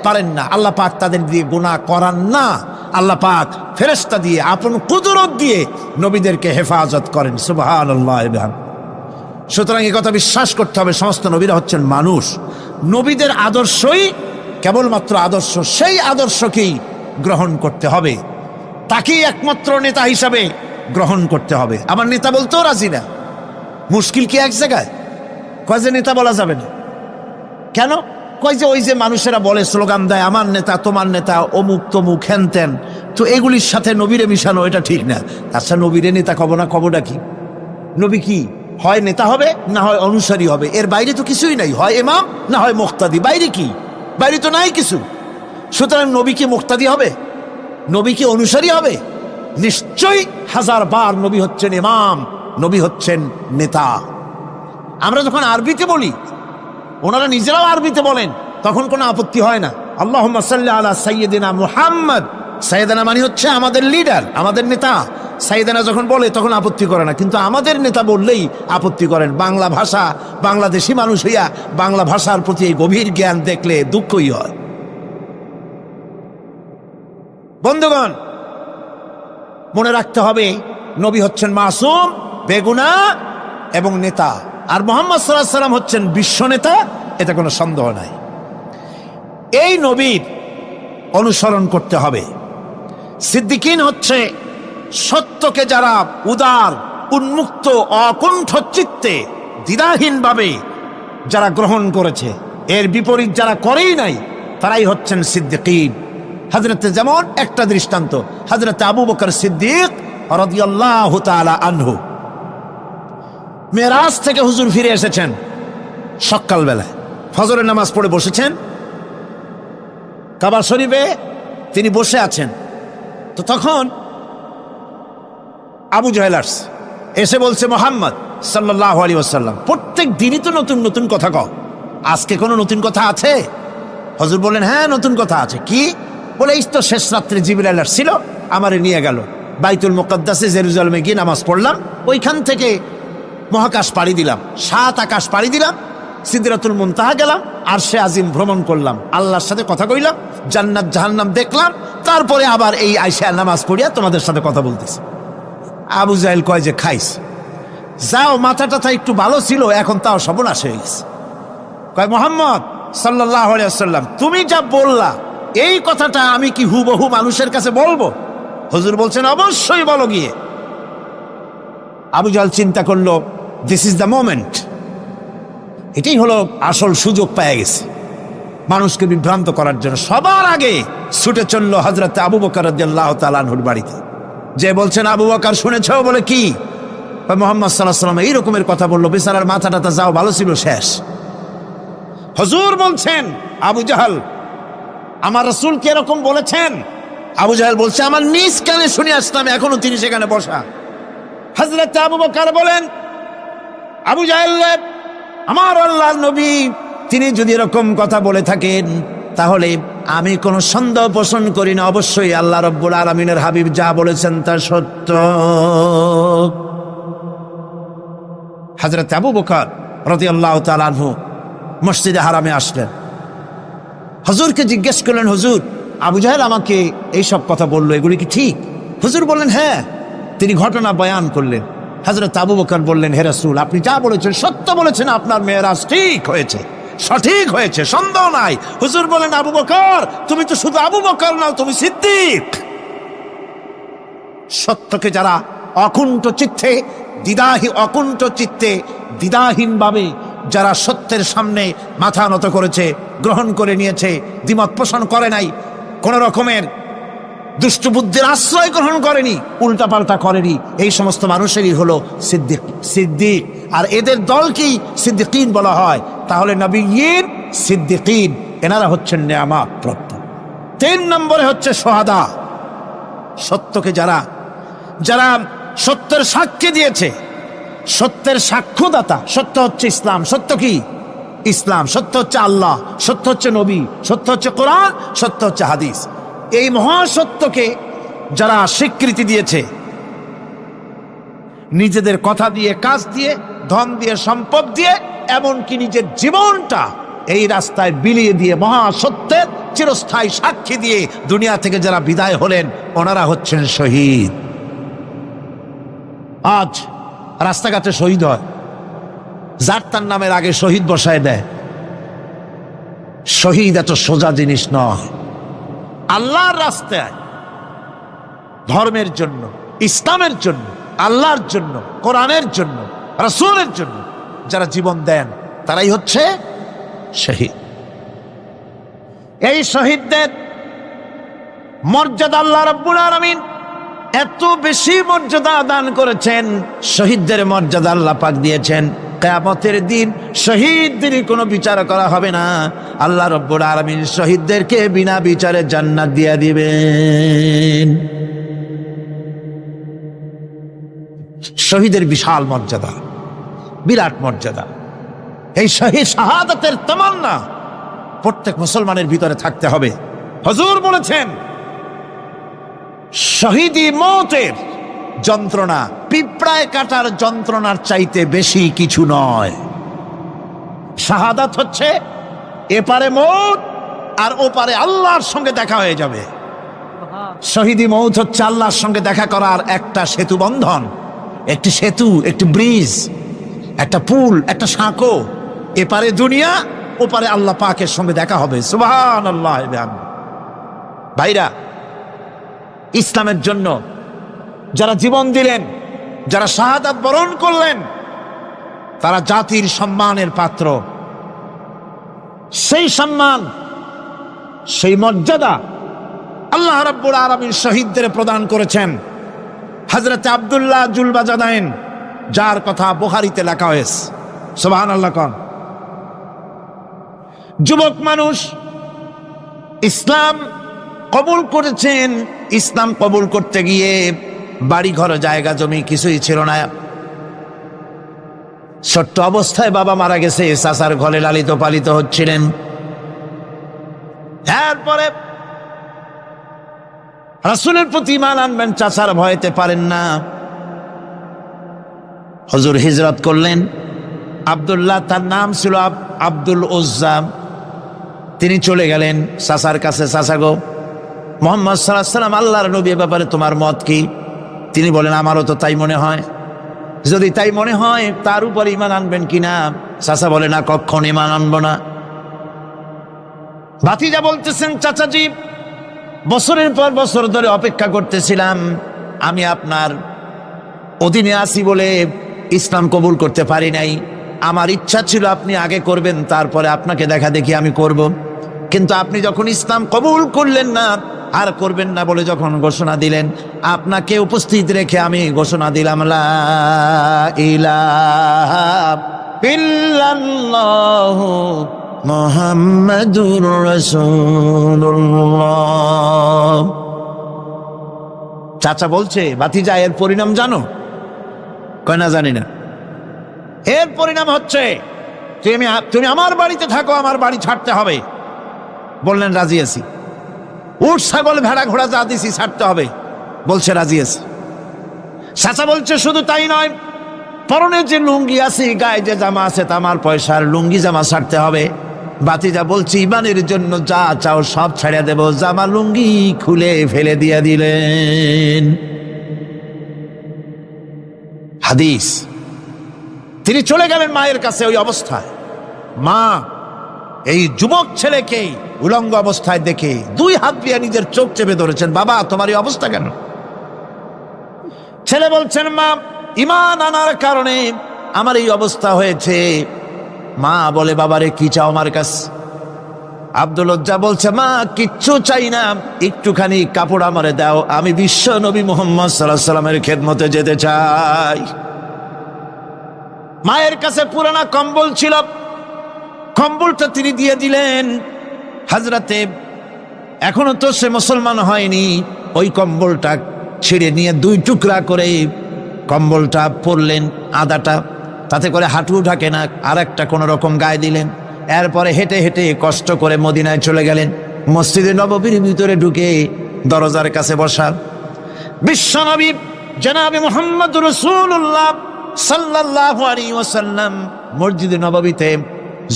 পারেন না। আল্লাহ পাক তাদের দিয়ে গুনাহ করান না। আল্লাহ পাক ফেরেশতা দিয়ে, আপন কুদরত দিয়ে নবীদেরকে হেফাজত করেন। সুবহানাল্লাহ। সুতরাং এই কথা বিশ্বাস করতে হবে, সমস্ত নবীরা হচ্ছেন মানুষ। নবীদের আদর্শই কেবলমাত্র আদর্শ, সেই আদর্শকেই গ্রহণ করতে হবে, তাকেই একমাত্র নেতা হিসাবে গ্রহণ করতে হবে। আমার নেতা বলতেও রাজি না। মুশকিল কি এক জায়গায়? কয় যে নেতা বলা যাবে না। কেন? কয় যে ওই যে মানুষেরা বলে, স্লোগান দেয়, আমার নেতা, তোমার নেতা, অমুক তমুক, হেন তেন, তো এগুলির সাথে নবীরে মিশানো এটা ঠিক না। আচ্ছা, নবীরে নেতা কব না, কবটা কি? নবী কি হয় নেতা হবে, না হয় অনুসারী হবে, এর বাইরে তো কিছুই নাই। হয় ইমাম, না হয় মুক্তাদি। বাইরে কি? বাইরে তো নাই কিছু। সুতরাং নবী কি মুক্তাদি হবে? নবী কি অনুসারী হবে? নিশ্চয়ই হাজারবার নবী হচ্ছেন ইমাম, নবী হচ্ছেন নেতা। আমরা যখন আরবিতে বলি, ওনারা নিজেরাও আরবিতে বলেন, তখন কোনো আপত্তি হয় না। আল্লাহুম্মা সাল্লি আলা সাইয়্যিদিনা মুহাম্মদ, সাইয়েদানা মানে হচ্ছে আমাদের লিডার, আমাদের নেতা। সাইয়েদানা যখন বলে তখন আপত্তি করে না, কিন্তু আমাদের নেতা বললেই আপত্তি করেন। বাংলা ভাষা, বাংলাদেশি মানুষ হইয়া বাংলা ভাষার প্রতি এই গভীর জ্ঞান দেখলে দুঃখই হয়। বন্ধুগণ, মনে রাখতে হবে নবী হচ্ছেন মাসুম, বেগুনা এবং নেতা, আর মুহাম্মদ সাল্লাল্লাহু আলাইহি ওয়াসাল্লাম হচ্ছেন বিশ্ব নেতা, এটা কোনো সন্দেহ নাই। এই নবীর অনুসরণ করতে হবে। সিদ্দিকিন হচ্ছে সত্যকে যারা উদার, উন্মুক্ত, অকুণ্ঠ চিত্তে, দ্বিধাহীনভাবে যারা গ্রহণ করেছে, এর বিপরীত যারা করেই নাই, তারাই হচ্ছেন সিদ্দিকিন। হযরতে, যেমন একটা দৃষ্টান্ত, হযরতে আবু বকর সিদ্দিক রাদিয়াল্লাহু তাআলা আনহু, মেরাজ থেকে হুজুর ফিরে এসেছেন সকালবেলায়, ফজরের নামাজ পড়ে বসেছেন কাবা শরীফে, তিনি বসে আছেন। তো তখন আবু জাহেল এসে বলছে, মুহাম্মদ সাল্লাল্লাহু আলাইহি ওয়াসাল্লাম, প্রত্যেক দিনই তো নতুন নতুন কথা কও, আজকে কোনো নতুন কথা আছে? হুজুর বললেন, হ্যাঁ নতুন কথা আছে। কি? বলে, এই তো শেষ রাত্রে জিবরাইল আসছিল, আমারে নিয়ে গেল বাইতুল মুকাদ্দাসে, জেরুজালেমে গিয়ে নামাজ পড়লাম, ওইখান থেকে মহাকাশ পাড়ি দিলাম, 7 আকাশ পাড়ি দিলাম, সিদরাতুল মুনতাহা গেলাম, আরশে আজিম ভ্রমণ করলাম, আল্লাহর সাথে কথা কইলাম, জান্নাত জাহান্নাম দেখলাম, তারপরে আবার এই আইসা নামাজ পড়িয়া তোমাদের সাথে কথা বলতেছি। আবু জাহেল কয় যে, খাইস যাও, মাথাটা একটু ভালো ছিল, এখন তাও সর্বনাশ হয়ে গেছে। কয়, মুহাম্মদ সাল্লাল্লাহু আলাইহি ওয়াসাল্লাম, তুমি যা বললা এই কথাটা আমি কি হুবহু মানুষের কাছে বলবো? হুজুর বলছেন, অবশ্যই বলো গিয়ে। আবু জাহেল চিন্তা করলো, দিস ইজ দ্য মোমেন্ট, এটাই হলো আসল সুযোগ পেয়ে গেছে মানুষকে বিভ্রান্ত করার জন্য। সবার আগে ছুটে চললো হযরত আবু বকর রাদিয়াল্লাহু তাআলা আনহুর বাড়িতে, যে বলছেন, আবু বকর শুনেছো? বলে, কি? মুহাম্মদ সাল্লাল্লাহু আলাইহি ওয়াসাল্লাম এই রকমের কথা বললো, বেচারার মাথাটা যাও ভালো ছিল, শেষ। হুজুর বলছেন, আবু জাহেল, আমার রাসূল কি এরকম বলেছেন? আবু জাহেল বলছে, আমার নিজ কানে শুনে আসলাম, এখনো তিনি সেখানে বসা। হযরত আবু বকর বলেন, আবু জাহেল, আমার আল্লাহর নবী তিনি যদি এরকম কথা বলে থাকেন, তাহলে আমি কোনো সন্দেহ পোষণ করি না, অবশ্যই আল্লাহ রাব্বুল আলামিনের হাবিব যা বলেছেন তা সত্য। হযরত আবু বকর রাদিয়াল্লাহু তাআলা আনহু মসজিদে হারামে আসলেন, হুজুরকে জিজ্ঞেস করলেন, হুজুর, আবু জাহেল আমাকে এই সব কথা বললো, এগুলি কি ঠিক? হুজুর বললেন, হ্যাঁ। তিনি ঘটনা বয়ান করলেন। হযরত আবু বকর বললেন, হে রাসূল, আপনি যা বলেছেন সত্য বলেছেন, আপনার মেরাজ ঠিক হয়েছে, সঠিক হয়েছে, সন্দেহ নাই। হুজুর বলেন, আবু বকর, তুমি তো শুধু আবু বকর নাও, তুমি সিদ্দিক। সত্যকে যারা অকুণ্ঠ চিত্তে, অকুণ্ঠ চিত্তে, দ্বিধাহীন ভাবে যারা সত্যের সামনে মাথা নত করেছে, গ্রহণ করে নিয়েছে, দ্বিমত পোষণ করে নাই, কোন রকমের দুষ্ট বুদ্ধির আশ্রয় গ্রহণ করেনি, উল্টাপাল্টা করেনি, এই সমস্ত মানুষেরই হলো সিদ্দিক। আর এদের দলকেই সিদ্দিকিন বলা হয়। তাহলে নবিয়্যিন, সিদ্দিকিন, এনারা হচ্ছেন নেয়ামত প্রাপ্ত। 3 নম্বরে হচ্ছে শুহাদা, সত্যকে যারা সত্যের সাক্ষী দিয়েছে, সত্যের সাক্ষ্যদাতা। সত্য হচ্ছে ইসলাম। সত্য কি? ইসলাম। সত্য হচ্ছে আল্লাহ, সত্য হচ্ছে নবী, সত্য হচ্ছে কোরআন, সত্য হচ্ছে হাদিস। এই মহাসত্যকে যারা স্বীকৃতি দিয়েছে, নিজেদের কথা দিয়ে, কাজ দিয়ে, ধন দিয়ে, সম্পদ দিয়ে, এমনকি নিজের জীবনটা এই রাস্তায় বিলিয়ে দিয়ে মহাসত্যের চিরস্থায়ী সাক্ষী দিয়ে দুনিয়া থেকে যারা বিদায় হলেন, ওনারা হচ্ছেন শহীদ। আজ রাস্তাঘাটে শহীদ হয়, যার তার নামের আগে শহীদ বসায় দেয়। শহীদ এত সোজা জিনিস নয়। আল্লাহর রাস্তায়, ধর্মের জন্য, ইসলামের জন্য, আল্লাহর জন্য, কোরআনের জন্য, রাসূলের জন্য যারা জীবন দেন, তারাই হচ্ছে শহীদ। এই শহীদদের মর্যাদা আল্লাহ রাব্বুল আলামিন এত বেশি মর্যাদা দান করেছেন। শহীদদের মর্যাদা আল্লাহ পাক দিয়েছেন, কিয়ামতের দিন শহীদদের কোনো বিচার করা হবে না। আল্লাহ রাব্বুল আলামিন শহীদদেরকে বিনা বিচারে জান্নাত দিয়ে দিবেন। শহীদের বিশাল মর্যাদা, বিরাট মর্যাদা। এই শহীদ শাহাদাতের তামান্না প্রত্যেক মুসলমানের ভিতরে থাকতে হবে। হুজুর বলেছেন, শহীদি মওতের যন্ত্রণা পিঁপড়ায় কাটার যন্ত্রণার চাইতে বেশি কিছু নয়। শাহাদাত হচ্ছে এপারে মওত আর ওপারে আল্লাহর সঙ্গে দেখা হয়ে যাবে। শহীদি মওত হচ্ছে আল্লাহর সঙ্গে দেখা করার একটা সেতু বন্ধন, একটি সেতু, একটি ব্রিজ, একটা পুল, একটা সাঁকো। এপারে দুনিয়া, ওপারে আল্লাহ পাকের সঙ্গে দেখা হবে। সুবহানাল্লাহ। ভাইরা, ইসলামের জন্য যারা জীবন দিলেন, যারা শাহাদাত বরণ করলেন, তারা জাতির সম্মানের পাত্র। সেই সম্মান, সেই মর্যাদা আল্লাহ রাব্বুল আলামিন শহীদদের প্রদান করেছেন। হযরত আব্দুল্লাহ জুলবাজাদাইন, যার কথা বুখারীতে লেখা হয়েছে। সুবহানাল্লাহ। কোন যুবক মানুষ ইসলাম কবুল করেছেন। ইসলাম কবুল করতে গিয়ে বাড়ি ঘর জায়গা জমি কিছুই ছিল না। ছোট্ট অবস্থায় বাবা মারা গেছে, চাচার ঘরে লালিত পালিত হচ্ছিলেন। এরপরে রাসূলের প্রতি ঈমান আনবেন, চাচার ভয়তে পারেন না। হুজুর হিজরত করলেন। আব্দুল্লাহ, তার নাম ছিল আব্দুল উজ্জা। তিনি চলে গেলেন চাচার কাছে। চাচা গো, মুহাম্মদ সাল্লাল্লাহু আলাইহি ওয়াসাল্লাম আল্লাহর নবী, ব্যাপারে তোমার মত কি? তিনি বলেন, আমারও তো তাই মনে হয়। যদি তাই মনে হয় তার উপর ঈমান আনবেন কিনা? চাচা বলে, না, কখনো ঈমান আনবো না। ভাতিজা বলতেছেন, চাচাজি, বছরের পর বছর ধরে অপেক্ষা করতেছিলাম, আমি আপনার অধীনে আছি বলে ইসলাম কবুল করতে পারি নাই। আমার ইচ্ছা ছিল আপনি আগে করবেন, তারপরে আপনাকে দেখা দেখি আমি করব। কিন্তু আপনি যখন ইসলাম কবুল করলেন না আর করবেন না বলে যখন ঘোষণা দিলেন, আপনাকে উপস্থিত রেখে আমি ঘোষণা দিলাম, লা ইলাহা ইল্লাল্লাহু মুহাম্মাদুর রাসূলুল্লাহ। চাচা বলছে, ভাতিজা, এর পরিণাম জানো? কয়, না, জানি না। এর পরিণাম হচ্ছে তুমি আমার বাড়িতে থাকো, আমার বাড়ি ছাড়তে হবে। বললেন, রাজি আছি। উট ছাগল ভেড়া ঘোড়া যা দিছি ছাড়তে হবে। বলছে, রাজি আছি। চাচা বলছে, শুধু তাই নয়, পরনে যে লুঙ্গি আছে, গায়ে যে জামা আছে, তা আমার পয়সার লুঙ্গি জামা ছাড়তে হবে। ভাতিজা বলছে, ইমানের জন্য যা চাও সব ছাড়িয়ে দেব। জামা লুঙ্গি খুলে ফেলে দিয়ে দিলেন। হাদিস। তিনি চলে গেলেন মায়ের কাছে ওই অবস্থায়। মা এই যুবক ছেলেকে উলঙ্গ অবস্থায় দেখে 2 হাত দিয়ে নিজের চোখ চেপে ধরেছেন। বাবা, তোমার এই অবস্থা কেন? ছেলে বলছেন, মা, ঈমান আনার কারণে আমার এই অবস্থা হয়েছে। মা বলে, বাবারে, কি চাও আমার কাছে? আব্দুল উজ্জা বলছে, মা, কিচ্ছু চাই না, একটুখানি কাপড় আমারে দাও, আমি বিশ্ব নবী মুহাম্মদ সাল্লাল্লাহু আলাইহি ওয়াসাল্লামের খেদমতে যেতে চাই। মায়ের কাছে পুরানা কম্বল ছিল, কম্বলটা তিনি দিয়ে দিলেন। হযরতে, এখনো তো সে মুসলমান হয়নি, ওই কম্বলটা ছিঁড়ে নিয়ে 2 টুকরা করে কম্বলটা পরলেন, আদাটা, তাতে করে হাঁটু ঢাকে না, আর একটা কোনো রকম গায়ে দিলেন। এরপরে হেঁটে হেঁটে কষ্ট করে মদিনায় চলে গেলেন। মসজিদে নববীর ভিতরে ঢুকে দরজার কাছে বসা বিশ্বনবী জনাবে মুহাম্মদ রাসূলুল্লাহ সাল্লাল্লাহু আলাইহি ওয়াসাল্লাম মসজিদে নববীতে,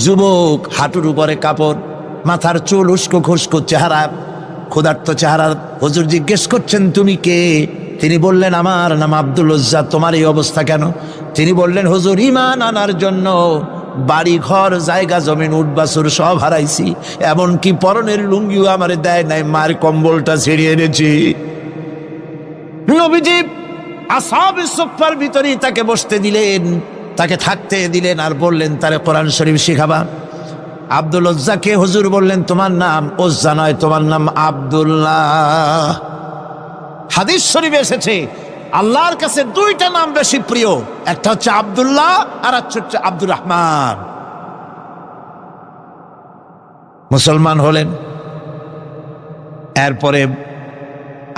যুবক, হাঁটুর উপরে কাপড়, মাথার চুল উস্কো খুস্কো চেহারা, ক্ষুধার্ত চেহারা। হুজুর জিজ্ঞেস করছেন, তুমি কে? তিনি বললেন, আমার নাম আব্দুল উজ্জা। তোমার এই অবস্থা কেন? তিনি বললেন, হুজুর, ঈমান আনার জন্য বাড়ি ঘর জায়গা জমিন উট বাছুর সব হারাইছি, এমনকি পরনের লুঙ্গিও আমারে দেয় নাই, মার কম্বলটা ছিঁড়িয়ে এনেছি। নবীজি আসহাবে সুফফার ভিতরেই তাকে বসতে দিলেন, তাকে থাকতে দিলেন, আর বললেন, তারে কোরআন শরীফ শিখাবা। আব্দুল উজ্জাকে হুজুর বললেন, তোমার নাম উজ্জা নয়, তোমার নাম আব্দুল্লাহ। হাদিস শরীফে এসেছে, আল্লাহর কাছে 2টা নাম বেশি প্রিয়, একটা হচ্ছে আব্দুল্লাহ আর একটা হচ্ছে আব্দুর রহমান। মুসলমান হলেন। এরপরে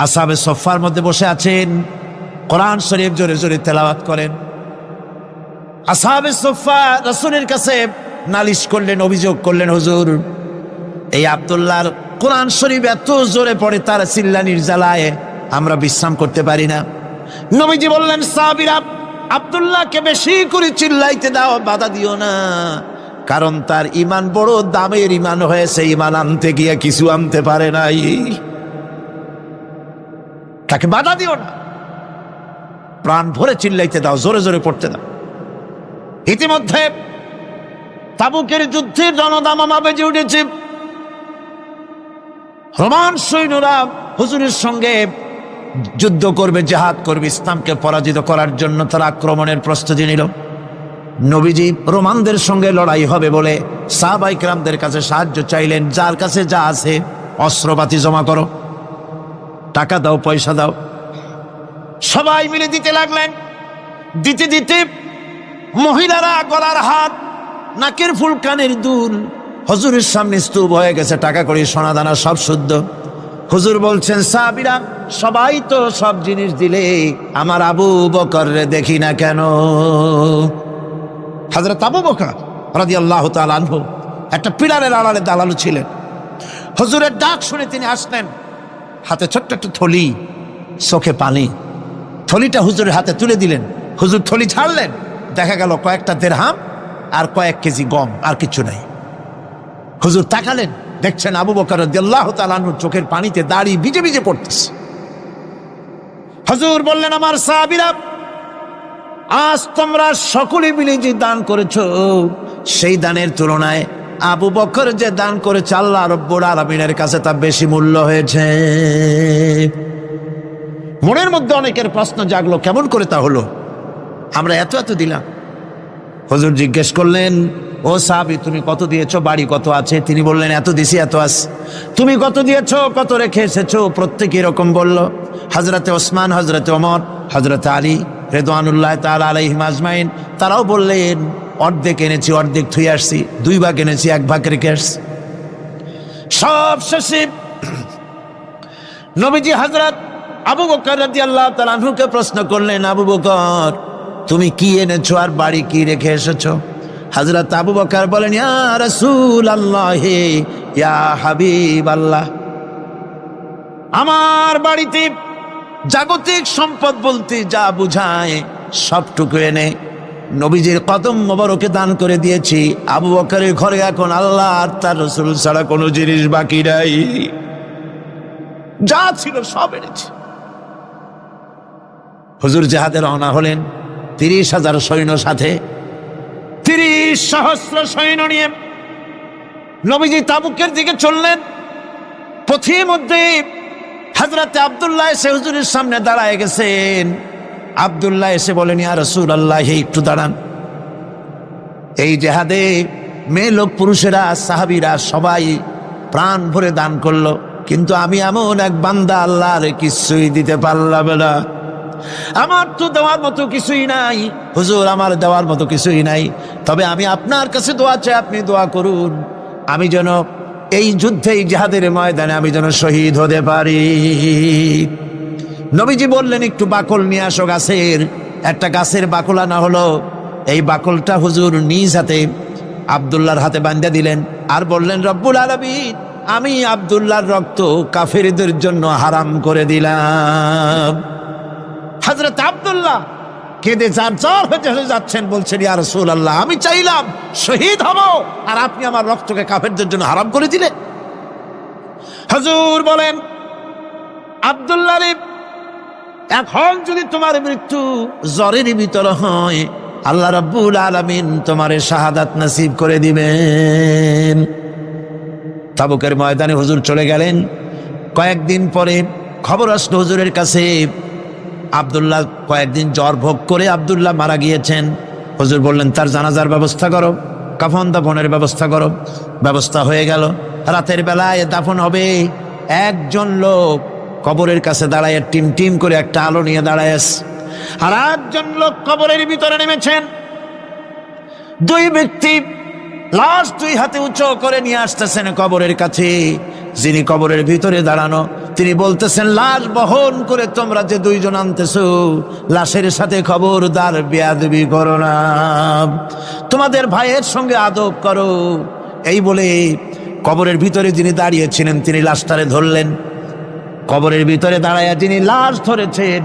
আসহাবে সুফফার মধ্যে বসে আছেন, কোরআন শরীফ জোরে জোরে তেলাওয়াত করেন। আসহাবে সুফফা রাসূলের কাছে নালিশ করলেন, অভিযোগ করলেন, হুজুর এই আব্দুল্লাহর কোরআন শরীফ এত জোরে পড়ে, তার চিল্লানির জ্বালায় আমরা বিশ্রাম করতে পারি না। নবীজি বললেন, সাহাবীরা আব্দুল্লাহকে বেশি করে চিল্লাইতে দাও, বাধা দিও না, কারণ তার ঈমান বড় দামের ঈমান হয়েছে, ঈমান আনতে গিয়ে কিছু আনতে পারে নাই, তাকে বাধা দিও না, প্রাণ ভরে চিল্লাইতে দাও, জোরে জোরে পড়তে দাও। ইতিমধ্যে তাবুকের যুদ্ধের জনদামামা বেজে উঠেছে। রোমান সৈন্যরা হুজুরের সঙ্গে যুদ্ধ করবে, জিহাদ করবে, ইসলামকে পরাজিত করার জন্য তারা আক্রমণের প্রস্তুতি নিল। নবীজি রোমানদের সঙ্গে লড়াই হবে বলে সাহাবায়ে কেরামদের কাছে সাহায্য চাইলেন, যার কাছে যা আছে অস্ত্রপাতি জমা করো, টাকা দাও, পয়সা দাও। সবাই মিলে দিতে লাগলেন। দিতে দিতে মহিলারা গলার হাত, নাকের ফুল, কানের দুল হুজুরের সামনে স্তূপ হয়ে গেছে, টাকা কড়ি, সোনা দানা সব শুদ্ধ। হুজুর বলছেন, সাহাবীরা সবাই তো সব জিনিস দিলে, আমার আবু বকররে দেখি না কেন? হযরত আবু বকর রাদিয়াল্লাহু তাআলা আনহু একটা পিলারের আড়ালে দাঁড়ানো ছিলেন। হুজুরের ডাক শুনে তিনি আসলেন, হাতে ছোট্ট একটা থলি, চোখে পানি। থলিটা হুজুরের হাতে তুলে দিলেন। হুজুর থলি ছাড়লেন, দেখা গেল কয়েকটা দিরহাম আর কয়েক কেজি গম, আর কিছু নাই। হুজুর তাকালেন, দেখছেন আবু বকর রাদিয়াল্লাহু তাআলা আনহু চোখের পানিতে দাড়ি ভিজে ভিজে পড়তেছে। হুজুর বললেন, আমার সাহাবীরা আজ তোমরা সকলে মিলে যে দান করেছো, সেই দানের তুলনায় আবু বকর যে দান করেছে আল্লাহ রাব্বুল আলামিনের কাছে তা বেশি মূল্য হয়েছে। মনের মধ্যে অনেকের প্রশ্ন জাগলো, কেমন করে তা হলো? আমরা এত এত দিলাম। হুজুর জিজ্ঞেস করলেন, ও সাহাবী তুমি কত দিয়েছো, বাড়ি কত আছে? তিনি বললেন, এত দিছি, এত আছে। তুমি কত দিয়েছো, কত রেখে এসেছো? প্রত্যেকে এরকম বলল। হযরতে ওসমান, হযরতে ওমর, হযরতে আলী রিদওয়ানুল্লাহ তাআলা আলাইহিম আজমাইন, তারাও বললেন, অর্ধেক এনেছি, অর্ধেক থুই আসছি, 2 ভাগ এনেছি, 1 ভাগ রেখে আসছি। সব শেষে নবীজি হযরত আবু বকর রাদিয়াল্লাহু তাআলা আনহুকে প্রশ্ন করলেন, আবু বকর তুমি কি এনেছো আর বাড়ি কি রেখে এসেছো? হযরত আবু বকর বলেন, ইয়া রাসূলুল্লাহ, ইয়া হাবিবাল্লাহ, আমার বাড়িতে জাগতিক সম্পদ বলতে যা বুঝায় সবটুকু এনে নবীজির কদম মোবারকে দান করে দিয়েছি। আবু বকরের ঘরে এখন আল্লাহ আর তার রাসূল ছাড়া কোনো জিনিস বাকি নাই, যা ছিল সব এনেছি। হুজুর জিহাদে রওনা হলেন 30,000 সৈন্য সাথে, 30,000 সৈন্য নিয়ে নবীজি তাবুকের দিকে চললেন। পথের মধ্যে হযরতে আব্দুল্লাহ এসে হুজুরের সামনে দাঁড়ায় গেছেন। আব্দুল্লাহ এসে বলেন, ইয়া রাসূলুল্লাহ, একটু দাঁড়ান। এই জিহাদে মেয়ে লোক, পুরুষেরা, সাহাবীরা সবাই প্রাণ ভরে দান করলো, কিন্তু আমি এমন এক বান্দা, আল্লাহর কিছুই দিতে পারলাম না। আমার তো দেওয়ার মতো কিছুই নাই হুজুর, আমার দেওয়ার মতো কিছুই নাই। তবে আমি আপনার কাছে দোয়া চাই, আপনি দোয়া করুন, আমি যেন এই যুদ্ধে, এই জিহাদের ময়দানে আমি যেন শহীদ হতে পারি। নবীজি বললেন, একটু বাকল নিয়ে আসো গাছের। একটা গাছের বাকল আনা হলো। এই বাকলটা হুজুর নিজ হাতে আব্দুল্লাহর হাতে বাঁধা দিলেন, আর বললেন, রব্বুল আলামিন, আমি আব্দুল্লাহর রক্ত কাফেরদের জন্য হারাম করে দিলাম। হযরত আব্দুল্লাহ কেঁদে জারজার হয়ে যাচ্ছেন, বলছেন, ইয়া রাসূলুল্লাহ, আমি চাইলাম শহীদ হব, আর আপনি আমার রক্তকে কাফেরদের জন্য হারাম করে দিলেন। হুজুর বলেন, আব্দুল্লাহ রে, এখন যদি তোমার মৃত্যু জ্বরের ভিতরে হয়, আল্লাহ রাব্বুল আলামিন তোমারে শাহাদাত নসিব করে দিবেন। তাবুকের ময়দানে হুজুর চলে গেলেন। কয়েকদিন পরে খবর আসলো হুজুরের কাছে, আব্দুল্লাহ কয়েকদিন জ্বর ভোগ করে আব্দুল্লাহ মারা গিয়েছেন। হুজুর বললেন, তার জানাজার ব্যবস্থা করো, কাফন দাফনের ব্যবস্থা করো। ব্যবস্থা হয়ে গেল। রাতের বেলায় দাফন হবে। একজন লোক কবরের কাছে দাঁড়ায় টিম টিম করে একটা আলো নিয়ে দাঁড়ায়, আর একজন লোক কবরের ভিতরে নেমেছেন। 2 ব্যক্তি লাশ 2 হাতে উঁচু করে নিয়ে আসতেছেন কবরের কাছে। যিনি কবরের ভিতরে দাঁড়ানো, তিনি বলতেছেন, লাশ বহন করে তোমরা যে দুইজন আনতেছো, লাশের সাথে খবরদার বেয়াদবি করো না, তোমাদের ভাইয়ের সঙ্গে আদব করো। এই বলে কবরের ভিতরে যিনি দাঁড়িয়েছিলেন তিনি লাশটারে ধরলেন। কবরের ভিতরে দাঁড়াইয়া যিনি লাশ ধরেছেন,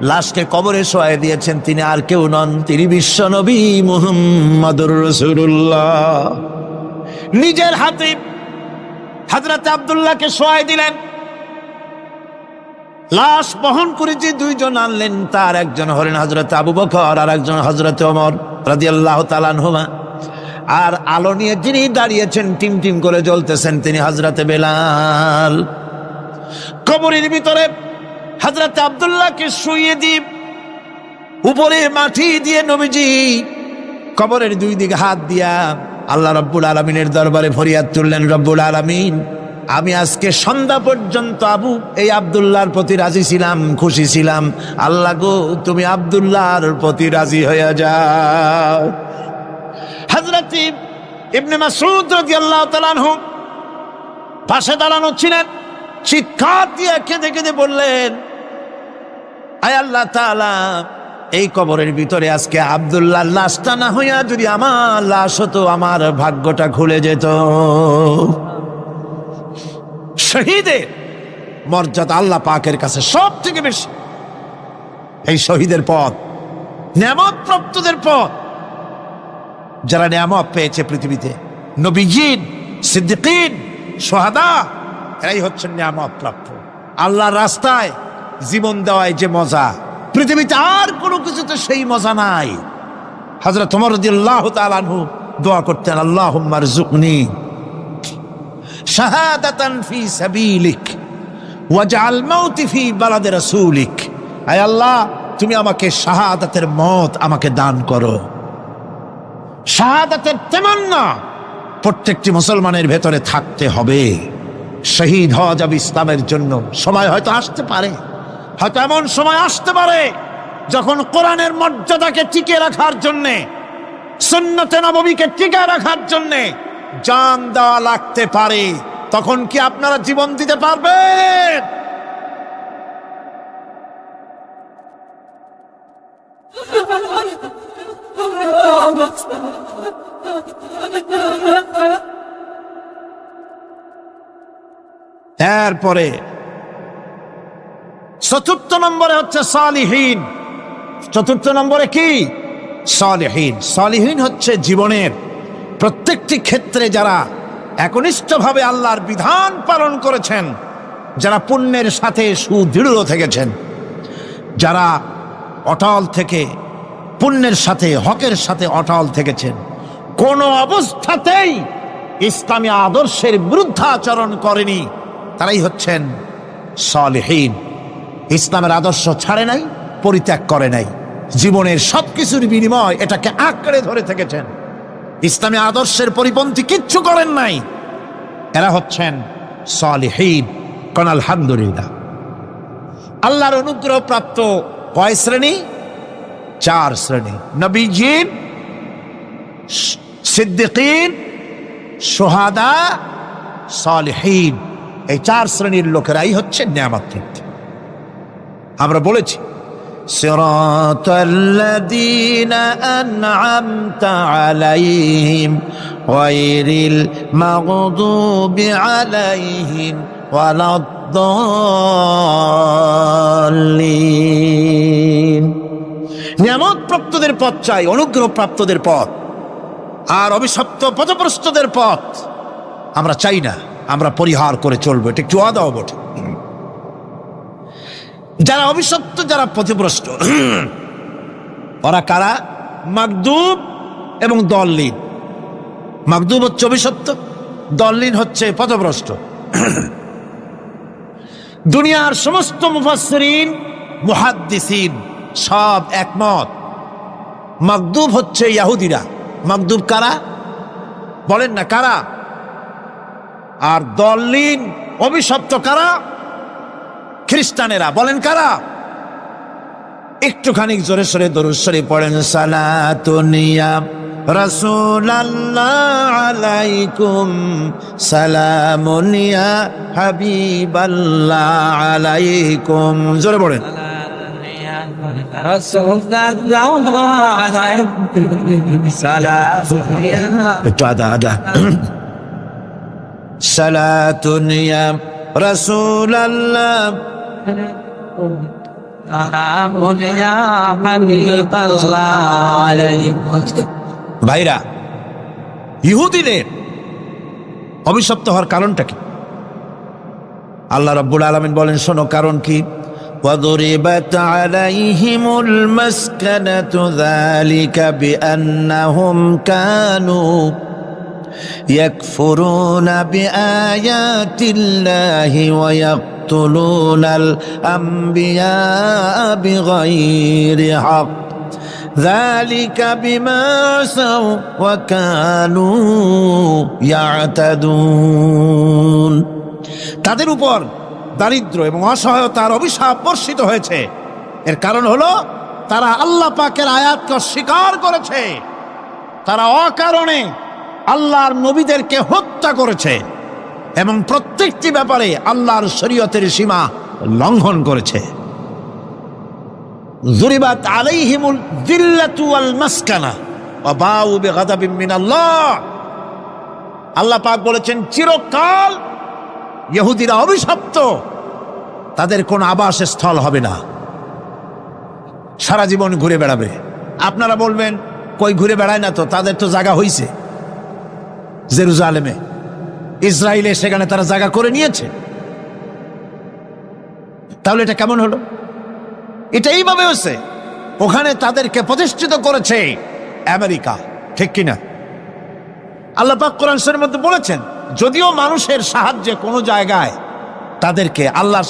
লাশকে কবরে শোয়াই দিয়েছেন, তিনি আর কেউ নন, তিনি বিশ্ব নবী মুহাম্মদুর রাসূলুল্লাহ। নিজের হাতে হযরত আব্দুল্লাহকে শোয়াই দিলেন। লাশ বহন করে যে দুইজন আনলেন, তার একজন হলেন হযরত আবু বকর আর একজন হযরত ওমর রাদিয়াল্লাহু তাআলা আনহুমা। আর আলো নিয়ে যিনি দাঁড়িয়েছেন, টিম টিম করে জ্বলতেছেন, তিনি হযরত বেলাল। কবরের ভিতরে হযরত আব্দুল্লাহকে শুইয়ে দিয়ে উপরে মাটি দিয়ে নবীজি কবরের দুই দিকে হাত দিয়া আল্লাহ রাব্বুল আলামিনের দরবারে ফরিয়াদ তুললেন, রব্বুল আলামিন, আমি আজকে সন্ধ্যা পর্যন্ত এই আব্দুল্লাহর প্রতি রাজি ছিলাম, খুশি ছিলাম, আল্লাহ গো তুমি আব্দুল্লাহর প্রতি রাজি হয়ে যাও। হযরত ইবনে মাসউদ রাদিয়াল্লাহু তাআলা আনহু পাশে দাঁড়ানো ছিলেন, চিৎকার দিয়ে কেঁদে কেঁদে বললেন, আয় আল্লাহ তাআলা, এই কবরের ভিতরে আজকে আব্দুল্লাহর লাশটা না হইয়া যদি আমার লাশ হতো, আমার ভাগ্যটা খুলে যেত। শহীদের মর্যাদা আল্লাহ পাকের কাছে সব থেকে বেশি। এই শহীদের পথ নিয়ামত প্রাপ্তদের পথ। যারা নিয়ামত পেয়েছে পৃথিবীতে, নবীয়িন, সিদ্দিকিন, শুহাদা, এরাই হচ্ছেন নিয়ামত প্রাপ্ত। আল্লাহর রাস্তায় জীবন দেওয়ায় যে মজা, পৃথিবীতে আর কোনো কিছুতে সেই মজা নাই। হযরত ওমর রাদিয়াল্লাহু তাআলা আনহু দোয়া করতেন, আল্লাহুম্মা রযুকনি শাহাদাতান ফি সাবিলিক ওয়াজআল মাউতি ফি বালাদি রাসূলিক। আয় আল্লাহ, তুমি আমাকে শাহাদাতের মত আমাকে দান করো। শাহাদাতের তামান্না প্রত্যেকটি মুসলমানের ভেতরে থাকতে হবে। শহীদ হওয়া যাবে ইসলামের জন্য। সময় হয়তো আসতে পারে, হয়তো এমন সময় আসতে পারে যখন কোরআনের মর্যাদাকে টিকে রাখার জন্যে, সুন্নতে নববীকে টিকে রাখার জন্যে জান দেওয়া লাগতে পারে। তখন কি আপনারা জীবন দিতে পারবেন? এরপরে চতুর্থ নম্বরে হচ্ছে সালিহিন। চতুর্থ নম্বরে কি? সালিহিন। সালিহিন হচ্ছে জীবনের প্রত্যেকটি ক্ষেত্রে যারা একনিষ্ঠভাবে আল্লাহর বিধান পালন করেছেন, যারা পুণ্যের সাথে সুদৃঢ় থেকেছেন, যারা অটল থেকে পুণ্যের সাথে হকের সাথে অটল থেকেছেন, কোন অবস্থাতেই ইসলামী আদর্শের বিরুদ্ধাচরণ করেনি, তারাই হচ্ছেন সালিহিন। ইসলামের আদর্শ ছাড়ে নাই, পরিত্যাগ করে নাই, জীবনের সবকিছুর বিনিময় এটাকে আঁকড়ে ধরে থেকেছেন, ইসলামী আদর্শের পরিপন্থী কিচ্ছু করেন নাই। এরা হচ্ছেন সালিহিন। কোন আলহামদুলিল্লাহ। আল্লাহর অনুগ্রহ প্রাপ্ত কয় শ্রেণী? 4 শ্রেণী। নবীয়িন, সিদ্দিকিন, শুহাদা, সালিহিন। এই 4 শ্রেণীর লোকেরাই হচ্ছে নিয়ামত প্রাপ্ত। আমরা বলেছি, সিরাতাল্লাযীনা আন'আমতা আলাইহিম গায়রিল মাগদুবি আলাইহিম ওয়ালাদ-দাল্লিন। নিয়ামত প্রাপ্তদের পথ চাই, অনুগ্রহ প্রাপ্তদের পথ। আর অভিশপ্ত পথভ্রষ্টদের পথ আমরা চাই না, আমরা পরিহার করে চলবো। এটা একটু আদাও বটে। যারা অভিশপ্ত, যারা পথভ্রষ্ট, ওরা কারা? মাগদুব এবং দল্লিন। মাগদুব হচ্ছে অভিশপ্ত, দল্লিন হচ্ছে পথভ্রষ্ট। দুনিয়ার সমস্ত মুফাসসিরিন, মুহাদ্দিসিন সব একমত, মাগদুব হচ্ছে ইহুদিরা। মাগদুব কারা? বলেন না কারা? আর দল্লিন, অভিশপ্ত কারা? খ্রিস্টানেরা। বলেন কারা? একটুখানি জোরে সোরে দরুদ শরীফ পড়েন। সালাতুন ইয়া রাসূলাল্লাহ আলাইকুম সালামুন ইয়া হাবিবাল্লাহ আলাইকুম। জোরে বলেন। একটু আদা সালাতুন ইয়া রাসূলাল্লাহ। ভাইরা, ইহুদিদের অভিশপ্ত হওয়ার কারণটা কি? আল্লাহ রাব্বুল আলামিন বলেন, শোনো কারণ কি। وضربت عليهم المسكنة ذلك بأنهم كانوا يكفرون بآيات الله ويقتلون الأنبياء بغير حق ذلك بما عصوا وكانوا يعتدون। তাদের উপর দারিদ্র এবং অসহায়তার অভিশাপ বর্ষিত হয়েছে। এর কারণ হলো তারা আল্লাহ পাকের আয়াতকে অস্বীকার করেছে, তারা অকারণে আল্লাহর নবীদেরকে হত্যা করেছে এবং প্রত্যেকটি ব্যাপারে আল্লাহর শরীয়তের সীমা লঙ্ঘন করেছে। যুরিবাত আলাইহিমুল যিল্লাতু ওয়াল মাসকানা ওয়া বাউ বিগাদাবিন মিনাল্লাহ। আল্লাহ পাক বলেছেন, চিরকাল ইহুদিরা অভিশপ্ত, তাদের কোন আবাসস্থল হবে না, সারা জীবন ঘুরে বেড়াবে। আপনারা বলবেন, কই ঘুরে বেড়ায় না তো, তাদের তো জায়গা হইছে জেরুজালেমে, ইসরায়েলে, সেখানে তারা জায়গা করে নিয়েছে। তাহলে এটা কেমন হলো? এটা এইভাবে হচ্ছে, ওখানে তাদেরকে প্রতিষ্ঠিত করেছে আমেরিকা, ঠিক কিনা? আল্লাহ পাক কোরআন শরীফের মধ্যে বলেছেন, যদিও মানুষের সাহায্যে কোনো জায়গায় তাদেরকে আল্লাহর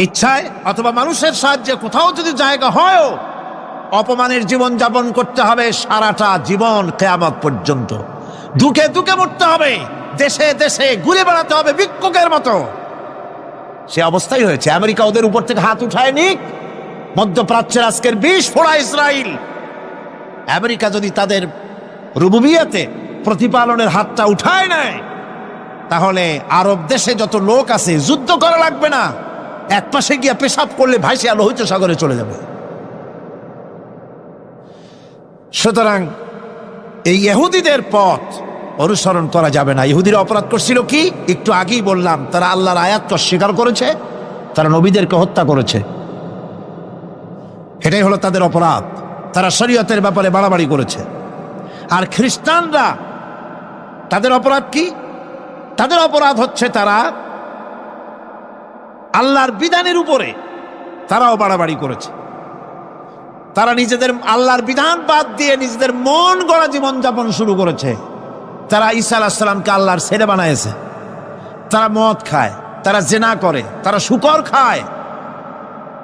ইচ্ছায় অথবা মানুষের সাহায্যে কোথাও যদি জায়গা হয়, অপমানের জীবন যাপন করতে হবে সারাটা জীবন, কিয়ামত পর্যন্ত দুঃখে দুঃখে মরতে হবে, দেশে দেশে ঘুরে বেড়াতে হবে ভিক্ষুকের মতো। সে অবস্থাই হয়েছে। আমেরিকা ওদের উপর থেকে হাত উঠায় নিক, মধ্যপ্রাচ্যের আজকের ২০ ফোড়া ইসরায়েল, আমেরিকা যদি তাদের রুবুবিয়াতে প্রতিপালনের হাতটা উঠায় নেয়, তাহলে আরব দেশে যত লোক আছে যুদ্ধ করা লাগবে না, এক পাশে গিয়ে পেশাব করলে ভাইসে লোহিত সাগরে চলে যাবে। সুতরাং এই ইহুদিদের পথ অনুসরণ করা যাবে না। ইহুদিরা অপরাধ করছিল কি? একটু আগেই বললাম, তারা আল্লাহর আয়াতকে অস্বীকার করেছে, তারা নবীদেরকে হত্যা করেছে, এটাই হলো তাদের অপরাধ। তারা শরীয়তের ব্যাপারে বাড়াবাড়ি করেছে। আর খ্রিস্টানরা, তাদের অপরাধ কি? তাদের অপরাধ হচ্ছে তারা আল্লাহর বিধানের উপরে তারাও বাড়াবাড়ি করেছে। তারা নিজেদের আল্লাহর বিধান বাদ দিয়ে নিজেদের মন গড়া জীবনযাপন শুরু করেছে। তারা ঈসা আলাইহিস সালামকে আল্লাহর ছেলে বানাইছে। তারা মদ খায়, তারা জেনা করে, তারা শুকর খায়।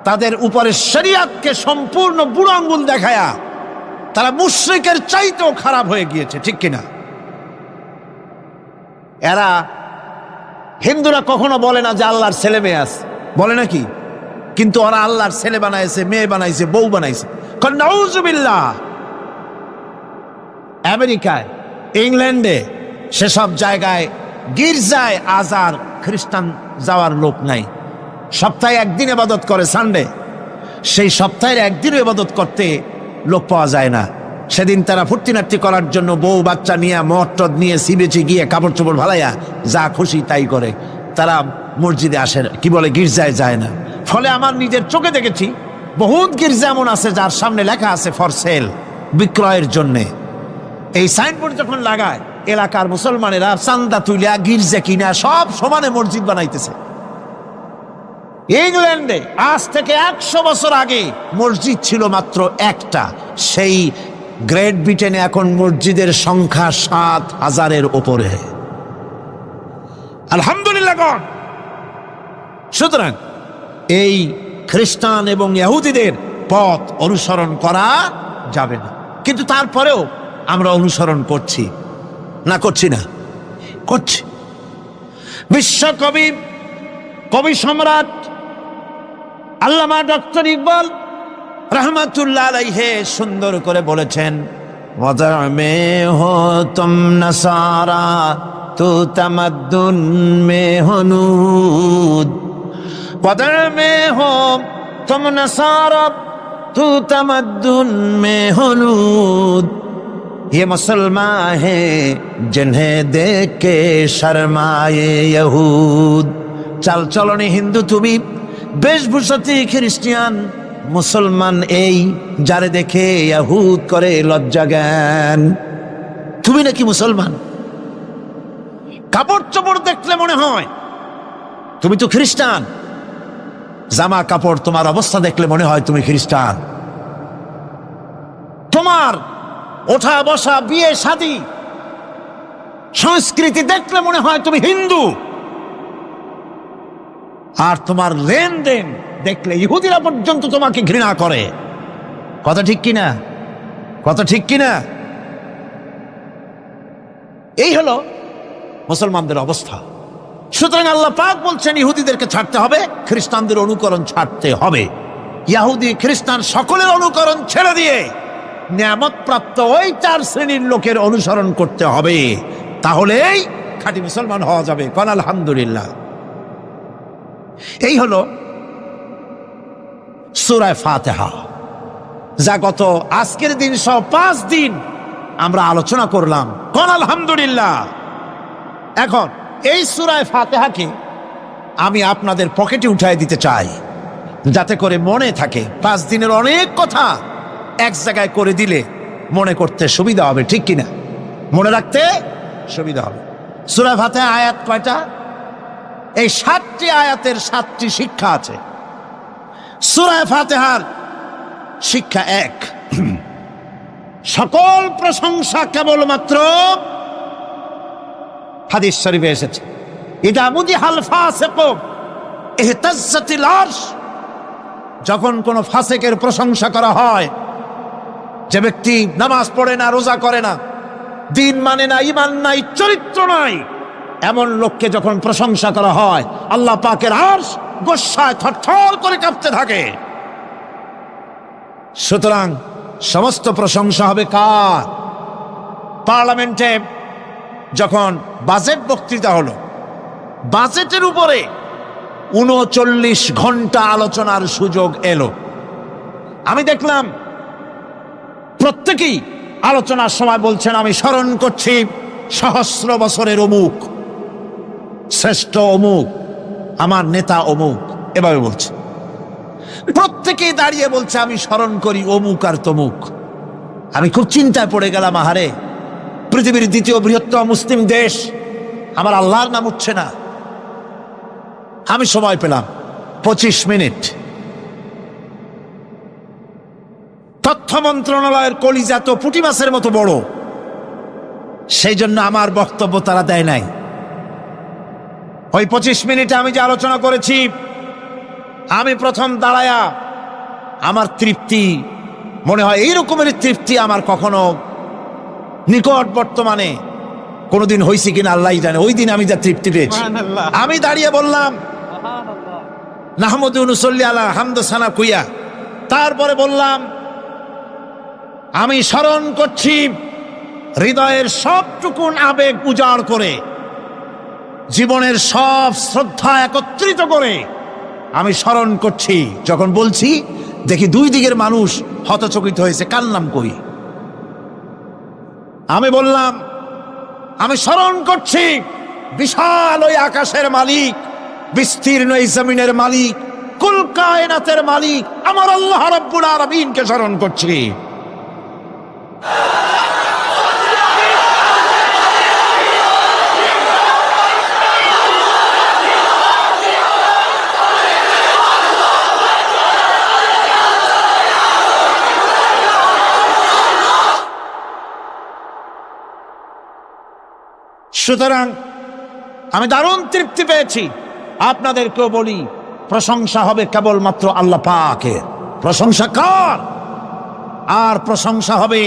তাদের উপরে শরীয়তকে সম্পূর্ণ বুড়ো আঙ্গুল দেখায়া তারা মুশরিকের চাইতেও খারাপ হয়ে গিয়েছে, ঠিক কিনা? এরা, হিন্দুরা কখনো বলে না যে আল্লাহর ছেলে মেয়ে আছে, বলে নাকি? কিন্তু ওরা আল্লাহর ছেলে বানাইছে, মেয়ে বানাইছে, বউ বানাইছে। নাউজুবিল্লাহ। আমেরিকায়, ইংল্যান্ডে, সেসব জায়গায় গির্জায় আজ আর খ্রিস্টান যাওয়ার লোক নাই। সপ্তাহে একদিন ইবাদত করে, সানডে। সেই সপ্তাহের একদিনও ইবাদত করতে লোক পাওয়া যায় না। সেদিন তারা ফুর্তিনাট্টি করার জন্য বউ বাচ্চা নিয়ে, মদ টদ নিয়ে, সিবেচি গিয়ে কাপড় চোপড় ভালাইয়া যা খুশি তাই করে। তারা মসজিদে আসে, কি বলে, গির্জায় যায় না। ফলে আমার নিজের চোখে দেখেছি বহুত গির্জা এমন আছে যার সামনে লেখা আছে ফর সেল, বিক্রয়ের জন্যে। এই সাইনবোর্ড যখন লাগায়, এলাকার মুসলমানেরা চান্দা তুলিয়া গির্জা কিনা সব সমানে মসজিদ বানাইতেছে। ইংল্যান্ডে আজ থেকে ১০০ বছর আগে মসজিদ ছিল মাত্র একটা। সেই গ্রেট ব্রিটেনে এখন মসজিদের সংখ্যা ৭,০০০-এর উপরে। আলহামদুলিল্লাহ। সুতরাং এই খ্রিস্টান এবং ইহুদিদের পথ অনুসরণ করা যাবে না। কিন্তু তারপরেও আমরা অনুসরণ করছি না? করছি না? করছি। বিশ্বকবি, কবি সম্রাট আল্লামা ডক্টর ইকবাল রহমাতুল্লাহ আলাইহি সুন্দর করে বলেছেন, वज़अ में हो तुम नसारा तो तमद्दुन में हो नूद। वज़अ में हो तुम नसारा तो तमद्दुन में हो नूद। ये मुसलमान है जिन्हें देख के शर्माए यहूद। চাল চলনে হিন্দু তুমি, বেশভূষাতে খ্রিস্টান, মুসলমান এই যারে দেখে ইয়াহুদ করে লজ্জা জ্ঞান। তুমি নাকি মুসলমান? কাপড় চোপড় দেখলে মনে হয় তুমি তো খ্রিস্টান। জামা কাপড় তোমার অবস্থা দেখলে মনে হয় তুমি খ্রিস্টান। তোমার ওঠা বসা বিয়ে শাদী সংস্কৃতি দেখলে মনে হয় তুমি হিন্দু। আর তোমার লেনদেন দেখলে ইহুদিরা পর্যন্ত তোমাকে ঘৃণা করে। কথা ঠিক কিনা? কথা ঠিক কিনা? এই হলো মুসলমানদের অবস্থা। সুতরাং আল্লাহ পাক বলছেন ইহুদিদেরকে ছাড়তে হবে, খ্রিস্টানদের অনুকরণ ছাড়তে হবে। ইহুদি খ্রিস্টান সকলের অনুকরণ ছেড়ে দিয়ে নিয়ামত প্রাপ্ত ওই 4 শ্রেণীর লোকের অনুসরণ করতে হবে, তাহলেই খাঁটি মুসলমান হওয়া যাবে। কোন আলহামদুলিল্লাহ। এই হলো সূরা ফাতিহা, যা গত আজকের দিন সহ 5 দিন আমরা আলোচনা করলাম। কোন আলহামদুলিল্লাহ। এখন এই সূরা ফাতিহাকে আমি আপনাদের পকেটে উঠায় দিতে চাই, যাতে করে মনে থাকে। 5 দিনের অনেক কথা এক জায়গায় করে দিলে মনে করতে সুবিধা হবে, ঠিক কিনা? মনে রাখতে সুবিধা হবে। সূরা ফাতিহা আয়াত কয়টা? এই 7টি আয়াতের 7টি শিক্ষা আছে। সূরা ফাতিহার শিক্ষা 1, সকল প্রশংসা কেবলমাত্র, হাদিস শরীফে এসেছে, ইদা মুদিহাল ফাসিকু ইহতাজ্জাতিল আরশ। যখন কোন ফাসিকের প্রশংসা করা হয়, যে ব্যক্তি নামাজ পড়ে না, রোজা করে না, দিন মানে না, ঈমান নাই, চরিত্র নাই, এমন লোককে যখন প্রশংসা করা হয়, আল্লাহ পাকের আরশ গোসায় থরথর করে কাঁপতে থাকে। সুতরাং সমস্ত প্রশংসা হবে কার? পার্লামেন্টে যখন বাজেট বক্তৃতা হলো, বাজেটের উপরে 39 ঘন্টা আলোচনার সুযোগ এলো। আমি দেখলাম প্রত্যেকেই আলোচনার সময় বলছেন, আমি স্মরণ করছি সহস্র বছরের অমুক, শ্রেষ্ঠ অমুক, আমার নেতা অমুক, এভাবে বলছে। প্রত্যেকেই দাঁড়িয়ে বলছে, আমি স্মরণ করি অমুক আর তমুক। আমি খুব চিন্তায় পড়ে গেলাম, আহারে, পৃথিবীর 2য় বৃহত্তম মুসলিম দেশ, আমার আল্লাহর নাম উঠছে না। আমি সময় পেলাম 25 মিনিট। তথ্য মন্ত্রণালয়ের কলিজা তো পুঁটি মাছের মতো বড়, সেই জন্য আমার বক্তব্য তারা দেয় নাই। ওই 25 মিনিটে আমি যে আলোচনা করেছি, আমি প্রথম দাঁড়ায়া আমার তৃপ্তি, মনে হয় এই রকমের তৃপ্তি আমার কখনো নিকট বর্তমানে কোনোদিন হয়েছে কিনা আল্লাহই জানে। ওই দিন আমি যা তৃপ্তি পেয়েছি, আমি দাঁড়িয়ে বললাম নাহমাদু নুসাল্লি আলা হামদ সানা কুইয়া। তারপরে বললাম, আমি স্মরণ করছি হৃদয়ের সবটুকুন আবেগ উজাড় করে, জীবনের সব শ্রদ্ধা একত্রিত করে আমি স্মরণ করছি। যখন বলছি, দেখি 2 দিকের মানুষ হতচকিত হয়েছে, কান্নাম কই। আমি বললাম, আমি স্মরণ করছি বিশাল ওই আকাশের মালিক, বিস্তীর্ণ এই জমিনের মালিক, কুল কায়নাতের মালিক আমার আল্লাহ রাব্বুল আলামিনকে স্মরণ করছি। সুতরাং আমি দারুণ তৃপ্তি পেয়েছি। আপনাদেরকেও বলি, প্রশংসা হবে কেবলমাত্র আল্লাহ পাকের। প্রশংসা কার? আর প্রশংসা হবে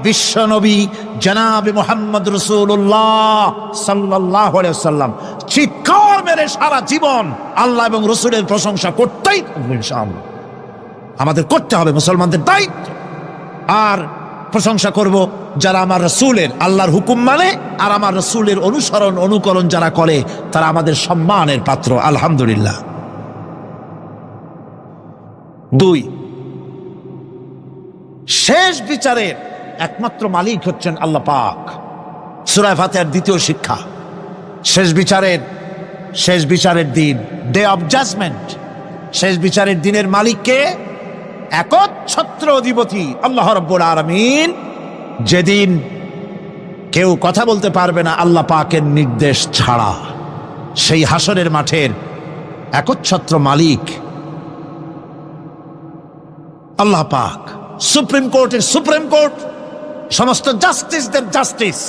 বিশ্ব নবী জনাবে মুহাম্মদ রাসূলুল্লাহ সাল্লাল্লাহু আলাইহি ওয়াসাল্লাম। চিৎকার মেরে সারা জীবন আল্লাহ এবং রাসূলের প্রশংসা করতেই থাকবে ইনশাআল্লাহ। আমাদের করতে হবে, মুসলমানদের দায়িত্ব। আর প্রশংসা করব যারা আমার রসুলের আল্লাহর হুকুম মানে আর আমার রসুলের অনুসরণ অনুকরণ যারা করে তারা আমাদের সম্মানের পাত্র, আলহামদুলিল্লাহ। 2, শেষ বিচারের একমাত্র মালিক হচ্ছেন আল্লাহ পাক। সূরা ফাতিহার 2য় শিক্ষা, শেষ বিচারের দিন, ডে অফ জাজমেন্ট, শেষ বিচারের দিনের মালিককে একচ্ছত্র অধিপতি আল্লাহ রাব্বুল আলামিন। যেদিন কেউ কথা বলতে পারবে না আল্লাহ পাকের নির্দেশ ছাড়া, সেই হাসরের মাঠের একচ্ছত্র মালিক আল্লাহ পাক। সুপ্রিম কোর্টের সুপ্রিম কোর্ট, সমস্ত জাস্টিসদের জাস্টিস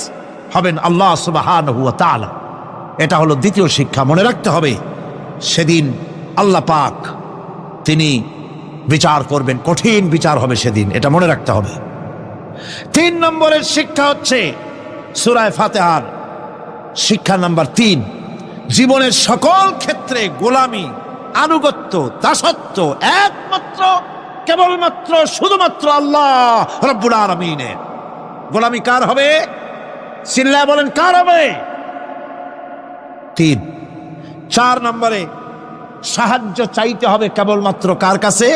হবেন আল্লাহ সুবহানাহু ওয়া তাআলা। এটা হলো 2য় শিক্ষা, মনে রাখতে হবে। সেদিন আল্লাহ পাক তিনি বিচার করবেন, কঠিন বিচার হবে সেদিন, এটা মনে রাখতে হবে। 3 নম্বরের শিক্ষা হচ্ছে সূরা ফাতিহার শিক্ষা নাম্বার 3, জীবনের সকল ক্ষেত্রে গোলামি, আনুগত্য, দাসত্ব একমাত্র কেবলমাত্র শুধুমাত্র আল্লাহ রাব্বুল আলামিনের। গোলামি কার হবে? চিল্লায় বলেন, কার হবে? 3। 4 নম্বরে সাহায্য চাইতে হবে কেবলমাত্র কার কাছে?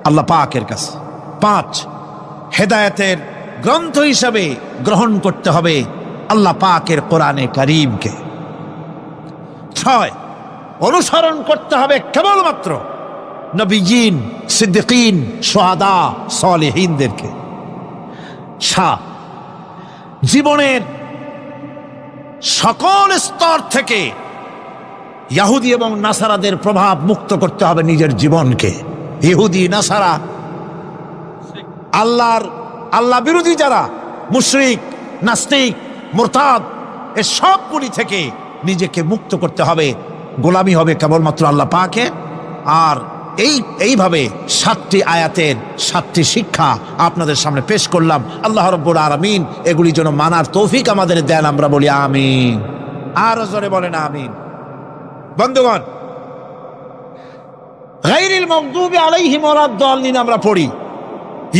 আল্লাহ পাকের কাছে। 5, হেদায়েতের গ্রন্থ হিসাবে গ্রহণ করতে হবে আল্লাহ পাকের কোরআনে কারীমকে। 6, অনুসরণ করতে হবে কেবলমাত্র নবীজিন, সিদ্দিকিন, শুহাদা, সালেহিনদেরকে। 7, জীবনের সকল স্তর থেকে ইহুদি এবং নাসারাদের প্রভাব মুক্ত করতে হবে নিজের জীবনকে। ইহুদি, নাসারা, আল্লাহ বিরোধী যারা মুশরিক, নাস্তিক, মুরতাদ, এ সবগুলি থেকে নিজেকে মুক্ত করতে হবে। গোলামি হবে কেবলমাত্র আল্লাহ পাকে। আর এইভাবে 7টি আয়াতের 7টি শিক্ষা আপনাদের সামনে পেশ করলাম। আল্লাহ রাব্বুল আলামিন এগুলি যেন মানার তৌফিক আমাদের দেন, আমরা বলি আমিন। আরো জোরে বলেন আমিন। বন্ধুগণ, গায়রিল মাগদুবি আলাইহিম ওয়ালাদ-দাল্লিন আমরা পড়ি,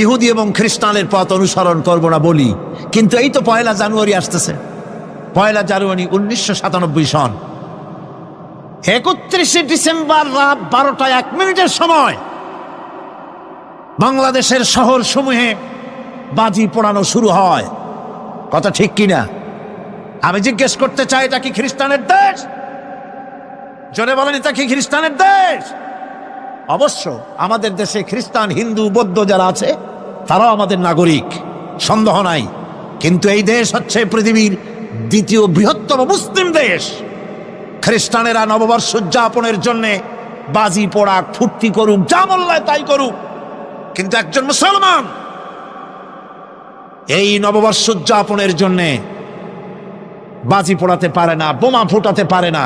ইহুদি এবং খ্রিস্টানের পথ অনুসরণ করব না বলি, কিন্তু এই তো 1 জানুয়ারি আসতেছে। 1 জানুয়ারি 1997 সন, 31 ডিসেম্বর রাত 12টা 1 মিনিটের সময় বাংলাদেশের শহর সমূহে বাজি পোড়ানো শুরু হয়। কথা ঠিক কিনা? আমি জিজ্ঞেস করতে চাই, এটা কি খ্রিস্টানের দেশ? জোরে বলেন, এটা কি খ্রিস্টানের দেশ? অবশ্য আমাদের দেশে খ্রিস্টান, হিন্দু, বৌদ্ধ যারা আছে তারাও আমাদের নাগরিক, সন্দেহ নাই। কিন্তু এই দেশ হচ্ছে পৃথিবীর 2য় বৃহত্তম মুসলিম দেশ। খ্রিস্টানেরা নববর্ষ উদযাপনের জন্য বাজি পোড়াক, ফুর্তি করুক, যা মোল্লায় তাই করুক, কিন্তু একজন মুসলমান এই নববর্ষ উদযাপনের জন্য বাজি পোড়াতে পারে না, বোমা ফুটাতে পারে না,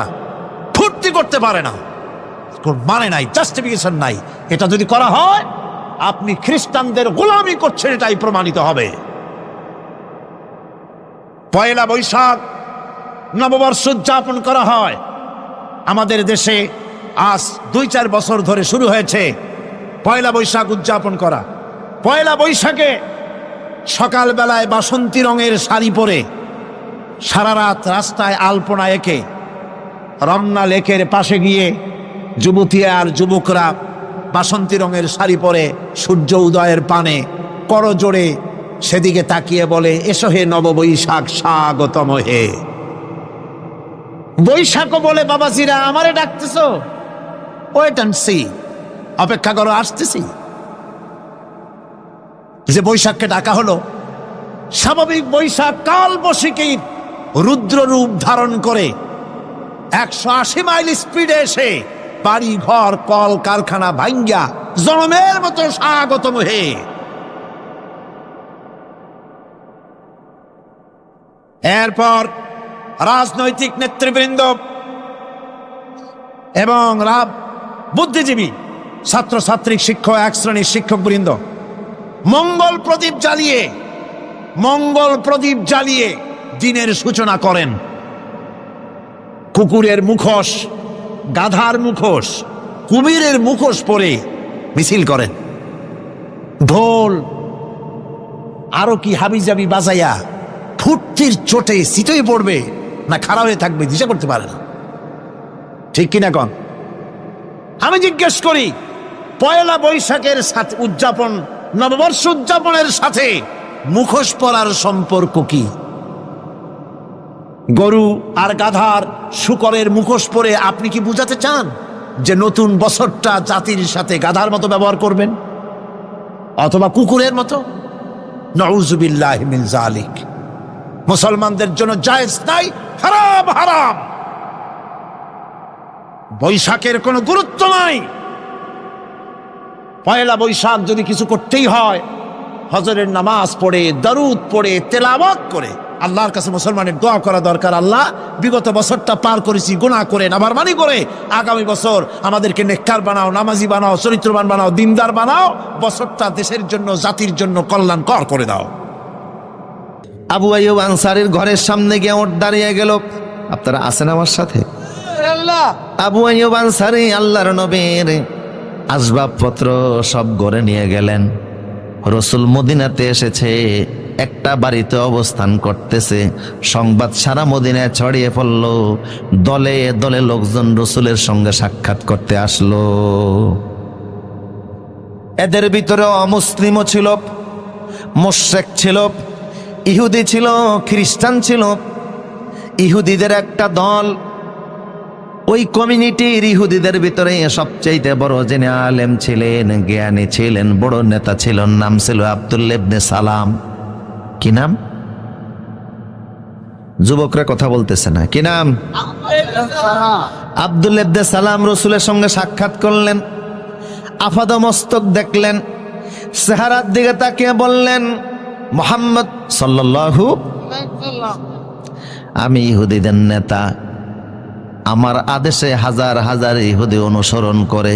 ফুর্তি করতে পারে না। মানে নাই, জাস্টিফিকেশন নাই। এটা যদি করা হয় আপনি খ্রিস্টানদের গোলামি করছেন, এটাই প্রমাণিত হবে। 1 বৈশাখ নববর্ষ উদযাপন করা হয় আমাদের দেশে। আজ 2-4 বছর ধরে শুরু হয়েছে 1 বৈশাখ উদযাপন করা। 1 বৈশাখে সকালবেলায় বাসন্তী রঙের শাড়ি পরে সারা রাত রাস্তায় আলপনা এঁকে রমনা লেকের পাশে গিয়ে যুবতী আর যুবকরা বাসন্তী রঙের শাড়ি পরে সূর্য উদয়ের পানে করজোড়ে সেদিকে তাকিয়ে বলে, এসো হে নববৈশাখ, স্বাগতম হে। বৈশাখও বলে, বাবাজিরা আমারে ডাকতেছো? ওয়েট এন্ড সি, অপেক্ষা করো, আসতেছি। যে বৈশাখকে ডাকা হলো, স্বাভাবিক বৈশাখ কাল বৈশাখীর রুদ্র রূপ ধারণ করে 180 মাইল স্পিডে এসে বাড়ি ঘর কল কারখানা ভাঙ্গা জনমের মতো স্বাগতম হে। এরপর রাজনৈতিক নেতৃবৃন্দ এবং বুদ্ধিজীবী, ছাত্রছাত্রী, শিক্ষক, 1 শ্রেণীর শিক্ষকবৃন্দ মঙ্গল প্রদীপ জ্বালিয়ে দিনের সূচনা করেন। কুকুরের মুখোশ, গাধার মুখোশ, কুমিরের মুখোশ পরে মিছিল করেন। ঢোল, আরো কি হাবিজাবি বাজাইয়া ফুর্তির চোটে সিটই পড়বে না খারাপ হয়ে থাকবে দিশা করতে পারে না। ঠিক কিনা কন? আমি জিজ্ঞেস করি, পয়লা বৈশাখের সাথে উদযাপন, নববর্ষ উদযাপনের সাথে মুখোশ পরার সম্পর্ক কি? গরু আর গাধার শূকরের মুখোশ পরে আপনি কি বুঝাতে চান যে নতুন বছরটা জাতির সাথে গাধার মতো ব্যবহার করবেন অথবা কুকুরের মতো? নাউযুবিল্লাহি মিন যালিক। মুসলমানদের জন্য জায়েজ নাই, হারাম হারাম। বৈশাখের কোনো গুরুত্ব নাই। পয়লা বৈশাখ যদি কিছু করতেই হয়, হজরের নামাজ পড়ে, দরুদ পড়ে, তেলাওয়াত করে আল্লাহর কাছে মুসলমানের দোয়া করা দরকার। আল্লাহ, বিগত বছরটা পার করেছি গুনাহ করে, নাফরমানি করে, আগামী বছর আমাদেরকে নেককার বানাও, নামাজি বানাও, চরিত্রবান বানাও, দিনদার বানাও, বছরটা দেশের জন্য, জাতির জন্য কল্যাণকর করে দাও। আবু আইয়ুব আনসারীর ঘরের সামনে গিয়ে ওঠ দাঁড়িয়ে গেল। আপনারা আছেন আমার সাথে? আবু আইয়ুব আনসারী আল্লাহর নবীর আসবাবপত্র সব ঘরে নিয়ে গেলেন। রসুল মদিনাতে এসেছে, একটা বাড়িতে অবস্থান করতেছে। সংবাদ সারা মদিনায় ছড়িয়ে পড়ল। দলে দলে লোকজন রসুলের সঙ্গে সাক্ষাৎ করতে আসলো। এদের ভিতরে অমুসলিমও ছিল, মুশরিক ছিল, ইহুদি ছিল, খ্রিস্টান ছিল। ইহুদিদের একটা দল, ওই কমিউনিটির ইহুদিদের ভিতরে সবচেয়ে বড় যিনি আলেম ছিলেন, জ্ঞানী ছিলেন, বড় নেতা ছিলেন, নাম ছিল আব্দুল্লাহ ইবনে সালাম। কি নাম? যুবকরা কথা বলতেছে না, কি নাম? আব্দুল্লাহ ইবনে সালাম রসুলের সঙ্গে সাক্ষাৎ করলেন। আপাদমস্তক দেখলেন, চেহারার দিকে তাকিয়ে বললেন, মুহাম্মদ সাল্লাল্লাহু, আমি ইহুদিদের নেতা, আমার আদেশে হাজার হাজার ইহুদি অনুসরণ করে।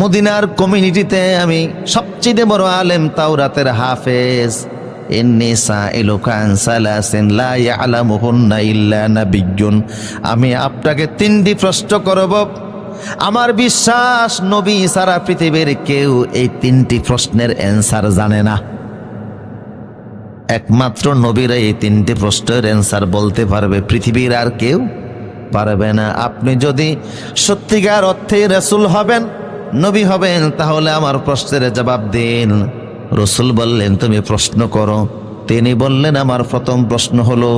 মদিনার কমিউনিটিতে আমি সবচেয়ে বড় আলেম, তাওরাতের হাফেজ। ইন্নী সাইলুকা আন সালাসিন লা ইয়ালামুহুন্না ইল্লা নাবিয়্যুন। আমি আপনাকে তিনটি প্রশ্ন করব, আমার বিশ্বাস নবী সারা পৃথিবীর কেউ এই তিনটি প্রশ্নের অ্যান্সার জানে না। একমাত্র নবীরা এই তিনটি প্রশ্নের অ্যান্সার বলতে পারবে, পৃথিবীর আর কেউ পারবে না। আপনি যদি সত্যিকার অর্থে রাসূল হবেন, নবী হবেন, তাহলে আমার প্রশ্নের জবাব দিন। রাসূল বললেন, তুমি প্রশ্ন করো। তিনি বললেন, আমার প্রথম প্রশ্ন হলো,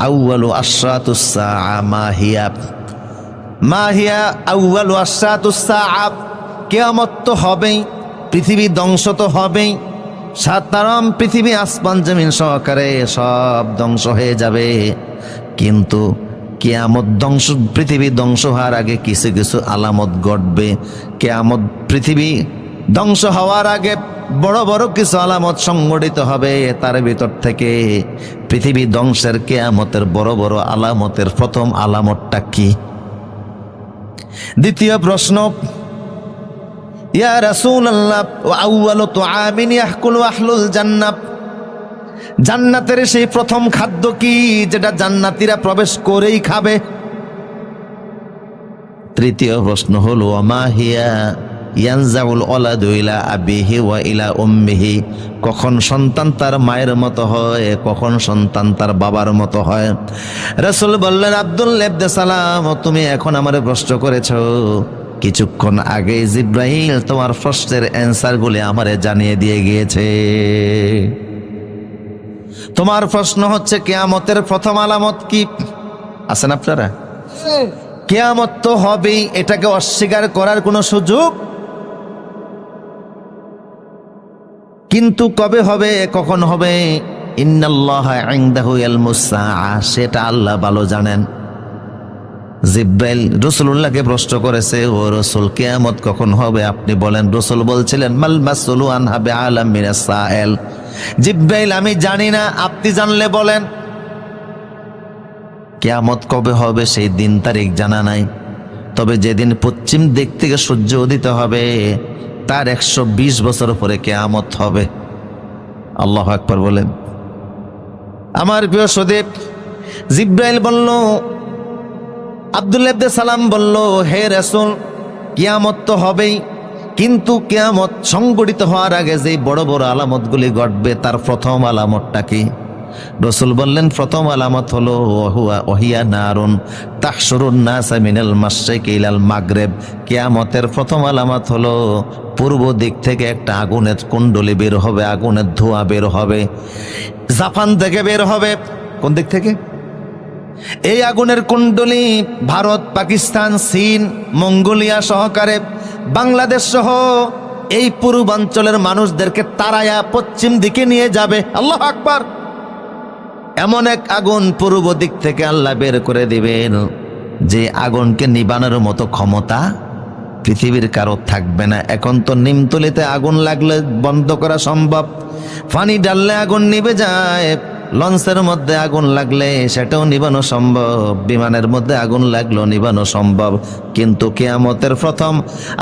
আউয়ালু আশরাতুস সাআ মা হিয়া? মা হিয়া আউয়ালু আশরাতুস সাআ? কিয়ামত তো হবেই, পৃথিবী ধ্বংস তো হবেই, সাধারণ পৃথিবী আসমান জমিন সহকারে সব ধ্বংস হয়ে যাবে। কিন্তু কিয়ামত ধ্বংস, পৃথিবী ধ্বংস হওয়ার আগে কিছু কিছু আলামত ঘটবে। কিয়ামত, পৃথিবী ধ্বংস হওয়ার আগে বড় বড় কিছু আলামত সংঘটিত হবে। তার ভিতর থেকে পৃথিবী ধ্বংসের, কিয়ামতের বড় বড় আলামতের প্রথম আলামতটা কি? দ্বিতীয় প্রশ্ন, ইয়া রাসূলুল্লাহ, আউয়ালু তুআমিন ইয়াকুলু আহলুল জান্নাহ? জান্নাতের সেই প্রথম খাদ্য কি, যেটা জান্নাতীরা প্রবেশ করেই খাবে? তৃতীয় প্রশ্ন হলো, মা হিয়া ইয়ানজাউল ওয়ালাদু ইলা আবিহি ওয়া ইলা উম্মিহি? কখন সন্তান তার মায়ের মতো হয়, কখন সন্তান তার বাবার মতো হয়? রাসূল বললেন, আব্দুল্লাহ ইবনে সালাম, তুমি এখন আমারে প্রশ্ন করেছো, কিছুক্ষণ আগে জিব্রাইল তোমার প্রশ্নের অ্যান্সারগুলি আমারে জানিয়ে দিয়ে গিয়েছে। তোমার প্রশ্ন হচ্ছে কিয়ামতের প্রথম আলামত কি? আছেন আপনারা? কিয়ামত তো হবেই, এটাকে অস্বীকার করার কোনো সুযোগ, কিন্তু কবে হবে, কখন হবে? ইন্নাল্লাহা ইনদাহু ইলমুস সাআ, সেটা আল্লাহ ভালো জানেন। জিব্রাইল রাসূলুল্লাহকে প্রশ্ন করেছে, ও রাসূল, কিয়ামত কখন হবে আপনি বলেন। রাসূল বলছিলেন, মাল মাসউলু আনহা বিআলাম মিনাস সাইল। জিব্রাইল, আমি জানি না, আপনি জানলে বলেন। কিয়ামত কবে হবে সেই দিন তারিখ জানা নাই, তবে যেদিন পশ্চিম দিক থেকে সূর্য উদিত হবে তার 120 বছর পরে কিয়ামত হবে। আল্লাহু আকবার বলেন। আমার প্রিয় সুদীপ, জিব্রাইল বলল, আব্দুল্লাহ ইবনে সালাম বলল, হে রাসূল, কিয়ামত তো হবেই, কিন্তু কিয়ামত সংগঠিত হওয়ার আগে যে বড় বড় আলামতগুলি ঘটবে তার প্রথম আলামতটা কি? রসুল বললেন প্রথম আলামত হলো ওহিয়া নারুন তাহশুরুন নাস মিনাল মাশরিকি ইলাল মাগরিব। কিয়ামতের প্রথম আলামত হলো পূর্ব দিক থেকে একটা আগুনের কুণ্ডলী বের হবে, আগুনের ধোঁয়া বের হবে, জাপান থেকে বের হবে। কোন দিক থেকে? এই আগুনের কুণ্ডলী ভারত, পাকিস্তান, চীন, মঙ্গোলিয়া সহকারে বাংলাদেশ সহ এই পূর্বাঞ্চলের মানুষদেরকে তাড়ায়া পশ্চিম দিকে নিয়ে যাবে। আল্লাহু আকবার। এমন এক আগুন পূর্ব দিক থেকে আল্লাহ বের করে দিবেন যে আগুনকে নিবানোর মতো ক্ষমতা পৃথিবীর কারো থাকবে না। এখন তো নিমতলিতে আগুন লাগলে বন্ধ করা সম্ভব, পানি ডাললে আগুন নিভে যায়, লঞ্চের মধ্যে আগুন লাগলে সেটাও নিবানো সম্ভব, বিমানের মধ্যে আগুন লাগলেও নিবানো সম্ভব। কিন্তু কিয়ামতের প্রথম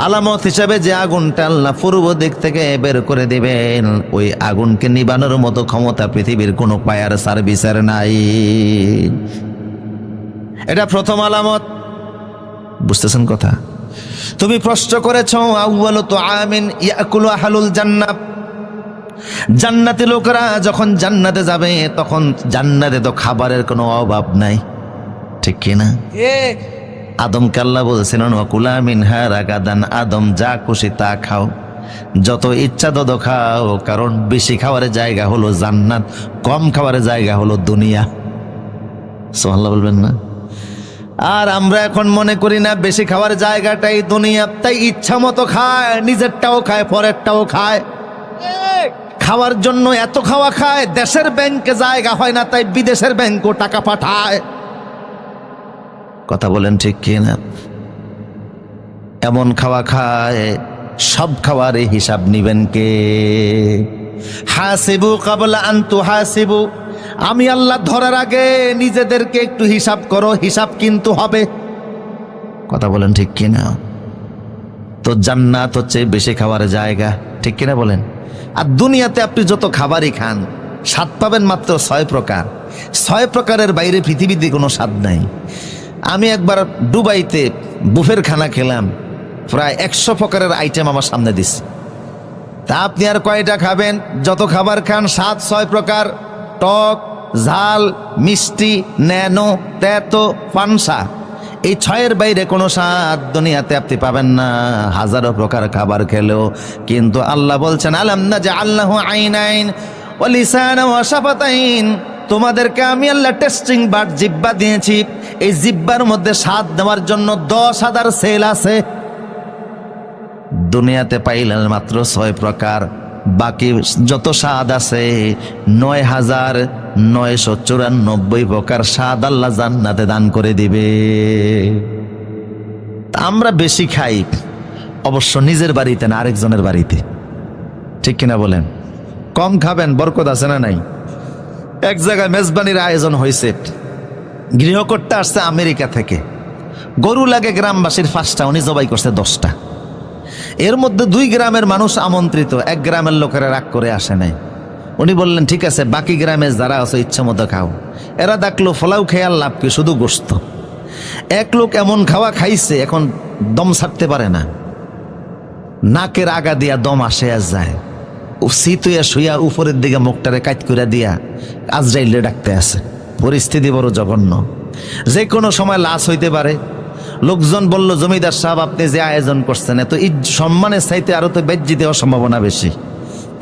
আলামত হিসাবে যে আগুনটা আল্লাহ পূর্ব দিক থেকে বের করে দিবেন, ওই আগুনকে নিবানোর মতো ক্ষমতা পৃথিবীর কোনো ফায়ার সার্ভিসের নাই। এটা প্রথম আলামত। বুঝতেছেন কথা? তুমি প্রশ্ন করেছো আউয়ালু তুআমিন ইয়াকুলু আহলুল জান্নাহ, জান্নাতি লোকেরা যখন জান্নাতে যাবে তখন জান্নাতে তো খাবারের কোনো অভাব নাই, ঠিক কিনা? আদমকে আল্লাহ বলছিলেন ওয়াকুলা মিনহা রাগাদান, আদম যা খুশি তা খাও, যত ইচ্ছা তত খাও, কারণ বেশি খাওয়ার জায়গা হলো জান্নাত, কম খাওয়ার জায়গা হলো দুনিয়া। সুবহানাল্লাহ বলবেন না? আর আমরা এখন মনে করি না বেশি খাওয়ার জায়গাটাই দুনিয়া, তাই ইচ্ছা মতো খায়, নিজেরটাও খায়, পরেরটাও খায়। খাওয়ার জন্য এত খাওয়া খায়, দেশের ব্যাংকে জায়গা হয় না, তাই বিদেশের ব্যাংকও টাকা পাঠায়। কথা বলেন ঠিক কি না? এমন খাওয়া খায়, সব খাওয়ার হিসাব নিবেন কে? হাসিবু কাবলা আন তুহাসিবু, আমি আল্লাহ ধরার আগে নিজেদেরকে একটু হিসাব করো, হিসাব কিন্তু হবে। কথা বলেন ঠিক কিনা? তো জান্নাত হচ্ছে বেশি খাওয়ার জায়গা, ঠিক কিনা বলেন? আর দুনিয়াতে আপনি যত খাবারই খান স্বাদ পাবেন মাত্র 6 প্রকার। 6 প্রকারের বাইরে পৃথিবীতে কোনো স্বাদ নাই। আমি একবার দুবাইতে বুফের খানা খেলাম, প্রায় 100 প্রকারের আইটেম আমার সামনে দিছে। তা আপনি আর কয়টা খাবেন? যত খাবার খান স্বাদ 6 প্রকার, টক, ঝাল, মিষ্টি, ন্যানো, তেতো, পানসা। এই 6-এর বাইরে কোনো স্বাদ দুনিয়াতে আপনি পাবেন না, হাজারো প্রকার খাবার খেলেও। কিন্তু আল্লাহ বলছেন আলাম নাজআল্লাহু আইনাইন ওয়া লিসানান ওয়া শাফাতাইন, তোমাদেরকে আমি আল্লাহ টেস্টিং বাট জিহ্বা দিয়েছি, এই জিহ্বার মধ্যে স্বাদ দেওয়ার জন্য 10,000 সেল আছে। দুনিয়াতে পাইলেন মাত্র 6 প্রকার, বাকি যত স্বাদ আছে 9,994 প্রকার স্বাদ আল্লাহ জান্নাতে দান করে দিবে। আমরা বেশি খাই অবশ্য নিজের বাড়িতে না, আরেকজনের বাড়িতে, ঠিক কিনা বলেন? কম খাবেন, বরকত আছে না নাই? এক জায়গায় মেজবানির আয়োজন হয়েছে, গৃহকর্তা আসছে আমেরিকা থেকে, গরু লাগে গ্রামবাসীর 5টা, উনি জবাই করছে 10টা। এর মধ্যে 2 গ্রামের মানুষ আমন্ত্রিত, 1 গ্রামের লোকেরা রাগ করে আসে নাই। উনি বললেন ঠিক আছে, বাকি গ্রামে যারা আছে ইচ্ছা মতো খাও। এরা ডাকলো, ফলাও খেয়াল লাভ কি, শুধু গোস্ত। এক লোক এমন খাওয়া খাইছে এখন দম ছাড়তে পারে না, নাকের আগা দিয়া দম আসে আর যায়, শীতুয়া শুয়া উপরের দিকে মুখটারে কাট করে দিয়া আজরাইলে ডাকতে আছে। পরিস্থিতি বড় জঘন্য, যে কোনো সময় লাশ হইতে পারে। লোকজন বলল জমিদার সাহেব আপনি যে আয়োজন করছেন এত সম্মানের চাইতে আরো তো বেজ্জি দেওয়ার সম্ভাবনা বেশি।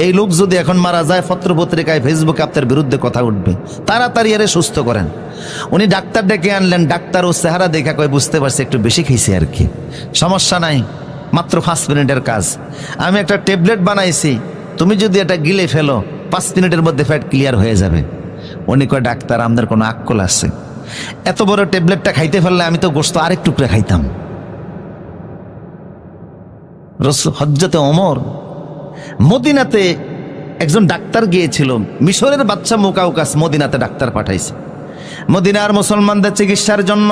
এই লোক যদি এখন মারা যায় পত্র পত্রিকায় ফেসবুকে আপনার বিরুদ্ধে কথা উঠবে, তাড়াতাড়ি এরে সুস্থ করেন। উনি ডাক্তার ডেকে আনলেন, ডাক্তার ও চেহারা দেখা কয় বুঝতে পারছি একটু বেশি খেয়েছি আর কি, সমস্যা নাই, মাত্র 5 মিনিটের কাজ। আমি একটা ট্যাবলেট বানাইছি, তুমি যদি এটা গিলে ফেলো 5 মিনিটের মধ্যে ফ্যাট ক্লিয়ার হয়ে যাবে। উনি কয় ডাক্তার আমাদের কোনো আক্কল আছে? এত বড় ট্যাবলেটটা খাইতে ফেললে আমি তো গোশত আরেক টুকরা খাইতাম। হযরতে ওমর মদিনাতে একজন ডাক্তার গিয়েছিল, মিশরের বাদশা মুকাউকাস মদিনাতে ডাক্তার পাঠাইছে মদিনার মুসলমানদের চিকিৎসার জন্য।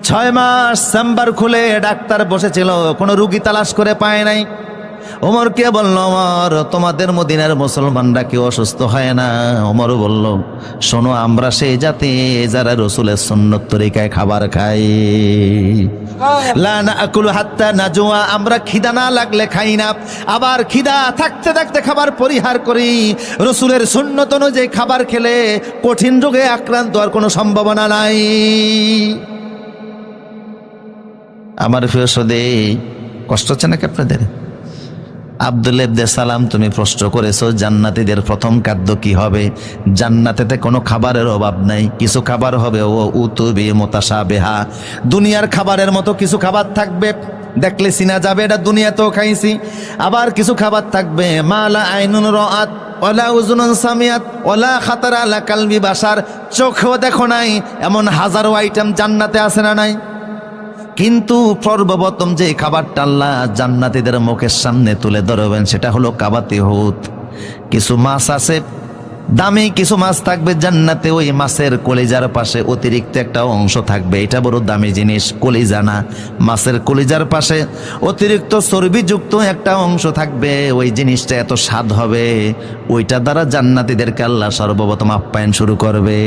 6 মাস চেম্বার খুলে ডাক্তার বসেছিল, কোনো রুগী তালাশ করে পায় নাই। ওমরকে বলল, ওমর তোমাদের মদিনার মুসলমানরা কেউ অসুস্থ হয় না? ওমর বলল, শোনো, আমরা সেই জাতি যারা রসুলের সুন্নত তরিকায় খাবার খাই। লা নাকুলু হাত্তা নাজুয়া, আমরা খিদা না লাগলে খাই না, আবার খিদা থাকতে থাকতে খাবার পরিহার করি। রসুলের সুন্নত অনুযায়ী খাবার খেলে কঠিন রোগে আক্রান্ত হওয়ার কোনো সম্ভাবনা নাই। আমার প্রিয় সদে, কষ্ট হচ্ছে নাকি আপনাদের? আব্দুল্লাহ ইবনে সালাম, তুমি প্রশ্ন করেছো জান্নাতীদের প্রথম খাদ্য কি হবে? জান্নাতেতে কোনো খাবারের অভাব নাই, কিছু খাবার হবে ও উতুবি মুতাশাবিহা, দুনিয়ার খাবারের মতো কিছু খাবার থাকবে, দেখলে চিনা যাবে এটা দুনিয়াতেও খাইছি। আবার কিছু খাবার থাকবে মালা আইনুন রাআত ওয়ালা উযুনুন সামিআত ওয়ালা খাতারা আলা কালবি বাশার, চোখেও দেখো নাই এমন হাজারো আইটেম জান্নাতে আছে না নাই? কিন্তু সর্বপ্রথম যে খাবারটা আল্লাহ জান্নাতীদের মুখের সামনে তুলে ধরবেন সেটা হলো কাবাতে হুত। কিছু মাছ আছে, দামি কিছু মাছ থাকবে জান্নাতে, ওই মাছের কলিজার পাশে অতিরিক্ত একটা অংশ থাকবে, এটা বড় দামি জিনিস, কলিজা না, মাছের কলিজার পাশে অতিরিক্ত চর্বিযুক্ত একটা অংশ থাকবে, ওই জিনিসটা এত স্বাদ হবে, ওইটা দ্বারা জান্নাতীদেরকে আল্লাহ সর্বপ্রথম আপ্যায়ন শুরু করবে।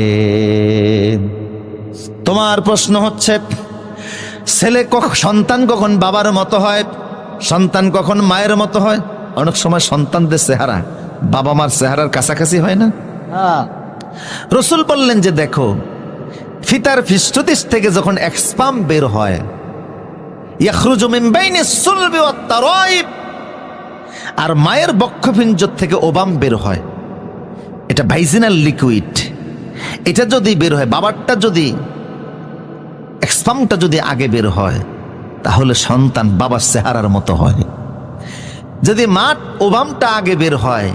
তোমার প্রশ্ন হচ্ছে, সন্তান কখন বাবার মতো হয়, সন্তান কখন মায়ের মতো হয়? অনেক সময় সন্তানদের চেহারা বাবা মার চেহারার কাছাকাছি হয় না? রসুল বললেন যে দেখো, ফিতার ফিস্টদিশ থেকে যখন এক স্পাম বের হয়, ইয়াখরুজু মিন বাইনিস সুলবি ওয়াত তারাইব, আর মায়ের বক্ষপিঞ্জর থেকে ওবাম বের হয়, এটা ভাইজিনাল লিকুইড, এটা যদি বের হয়, বাবারটা যদি স্পামটা যদি আগে বের হয় তাহলে সন্তান বাবার চেহারার মতো হয়, যদি মা ওবামটা আগে বের হয়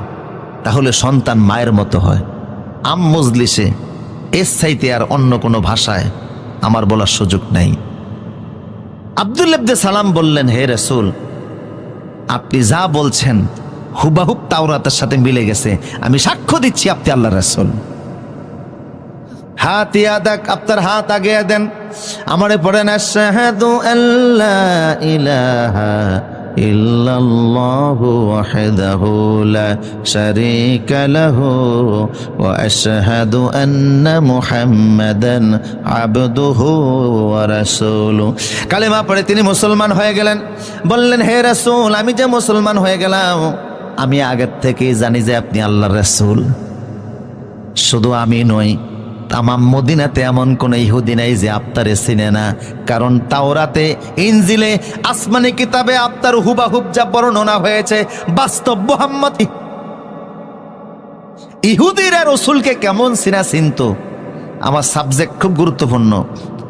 তাহলে সন্তান মায়ের মতো হয়। আম মজলিসে এর চাইতে আর অন্য কোনো ভাষায় আমার বলার সুযোগ নাই। আব্দুল্লাহ ইবনে সালাম বললেন, হে রাসূল, আপনি যা বলছেন হুবাহুব তাওরাতের সাথে মিলে গেছে, আমি সাক্ষ্য দিচ্ছি আপনি আল্লাহর রাসূল। হাত ইয়াদাক, আপনার হাত আগে দেন, আমারে পড়েন, আশহাদু আল্লা ইলাহা ইল্লাল্লাহু ওয়াহদাহু লা শারীকা লাহু ওয়া আশহাদু আন্না মুহাম্মাদান আবদুহু ওয়া রাসূলুহু। কালেমা পড়ে তিনি মুসলমান হয়ে গেলেন। বললেন, হে রাসূল, আমি যে মুসলমান হয়ে গেলাম, আমি আগের থেকেই জানি যে আপনি আল্লাহর রাসূল। শুধু আমি নই, তামাম মদিনাতে এমন কোন ইহুদি নাই যে আপনারে চিনে না, কারণ তাওরাতে, ইনজিলে, আসমানি কিতাবে আপনার হুবাহুব যা বর্ণনা হয়েছে বাস্তব মুহাম্মদ। ইহুদিরা রাসূলকে কেমন চিনতো, আমার সাবজেক্ট খুব গুরুত্বপূর্ণ,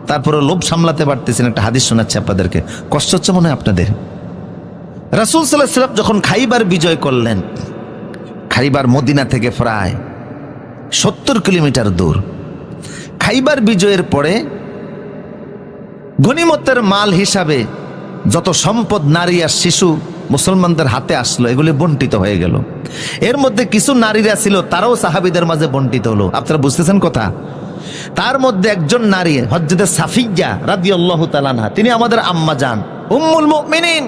তারপরে লোভ সামলাতে পারতেছেন। একটা হাদিস শোনাচ্ছি আপনাদেরকে, কষ্ট হচ্ছে মনে হয় আপনাদের। রাসূল সাল্লাল্লাহু আলাইহি ওয়াসাল্লাম যখন খাইবার বিজয় করলেন, খাইবার মদিনা থেকে প্রায় 70 কিলোমিটার দূর। খাইবার বিজয়ের পরে গনিমতের মাল হিসাবে যত সম্পদ, নারী আর শিশু মুসলমানদের হাতে আসলো, এগুলি বন্টিত হয়ে গেল। এর মধ্যে কিছু নারীরা ছিল, তারাও সাহাবীদের মাঝে বন্টিত হলো। আপনারা বুঝতেছেন কথা? তার মধ্যে একজন নারী হযরতে সাফিয়া রাদিয়াল্লাহু তাআলা আনহা, তিনি আমাদের আম্মা জান উম্মুল মুমিনিন,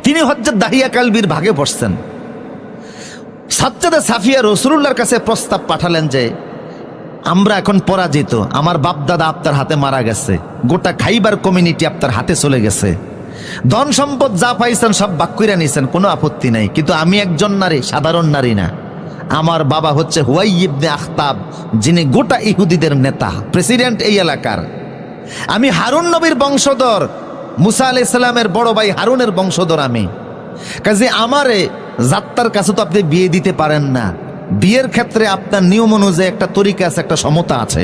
তিনি হযরত দাহিয়া কালবির ভাগে পড়ছেন। সাজ্জাদা সাফিয়া রাসূলুল্লাহর কাছে প্রস্তাব পাঠালেন যে আমরা এখন পরাজিত, আমার বাপ দাদা আপনার হাতে মারা গেছে, গোটা খাইবার কমিউনিটি আপনার হাতে চলে গেছে, ধন সম্পদ যা পাইছেন সব ভাগ কইরা নিছেন, কোনো আপত্তি নাই, কিন্তু আমি একজন নারী, সাধারণ নারী না, আমার বাবা হচ্ছে হুয়াই ইবনে আখতাব, যিনি গোটা ইহুদিদের নেতা, প্রেসিডেন্ট এই এলাকার। আমি হারুন নবীর বংশধর, মুসা আলাইহিস সালামের বড় ভাই হারুনের বংশধর আমি, কাজে আমারে জাত্তার কাছে তো আপনি বিয়ে দিতে পারেন না। বিয়ের ক্ষেত্রে আপনার নিয়ম অনুযায়ী একটা তরিকা আছে, একটা সমতা আছে,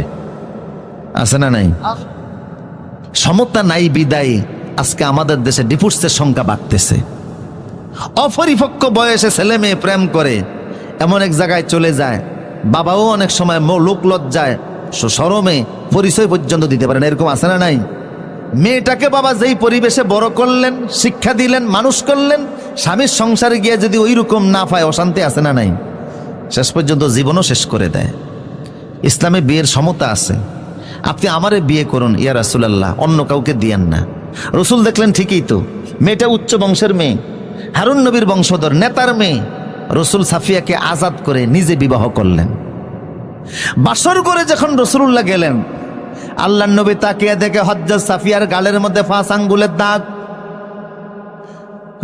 আছে না নাই? সমতা নাই বিদায় আজকে আমাদের দেশে ডিভোর্সের সংখ্যা বাড়তেছে। অপরিপক্ক বয়সে ছেলে মেয়ে প্রেম করে এমন এক জায়গায় চলে যায়, বাবাও অনেক সময় লোক লজ্জায় শরমে পরিচয় পর্যন্ত দিতে পারেন, এরকম আছে না নাই? মেয়েটাকে বাবা যেই পরিবেশে বড় করলেন, শিক্ষা দিলেন, মানুষ করলেন, স্বামীর সংসারে গিয়ে যদি ওই রকম না পায়, অশান্তি আছে না নাই? শেষ পর্যন্ত জীবনও শেষ করে দেয়। ইসলামে বিয়ের সমতা আছে। আপনি আমারে বিয়ে করুন ইয়া রাসূলুল্লাহ, অন্য কাউকে দিয়েন না। রসুল দেখলেন ঠিকই তো, মেয়েটা উচ্চ বংশের মেয়ে, হারুন নবীর বংশধর নেতার মেয়ে রসুল সাফিয়াকে আজাদ করে নিজে বিবাহ করলেন। বাসর করে যখন রসুলুল্লাহ গেলেন, আল্লাহ নবী তাকিয়ে দেখে হযরত সাফিয়ার গালের মধ্যে 5 আঙ্গুলের দাগ।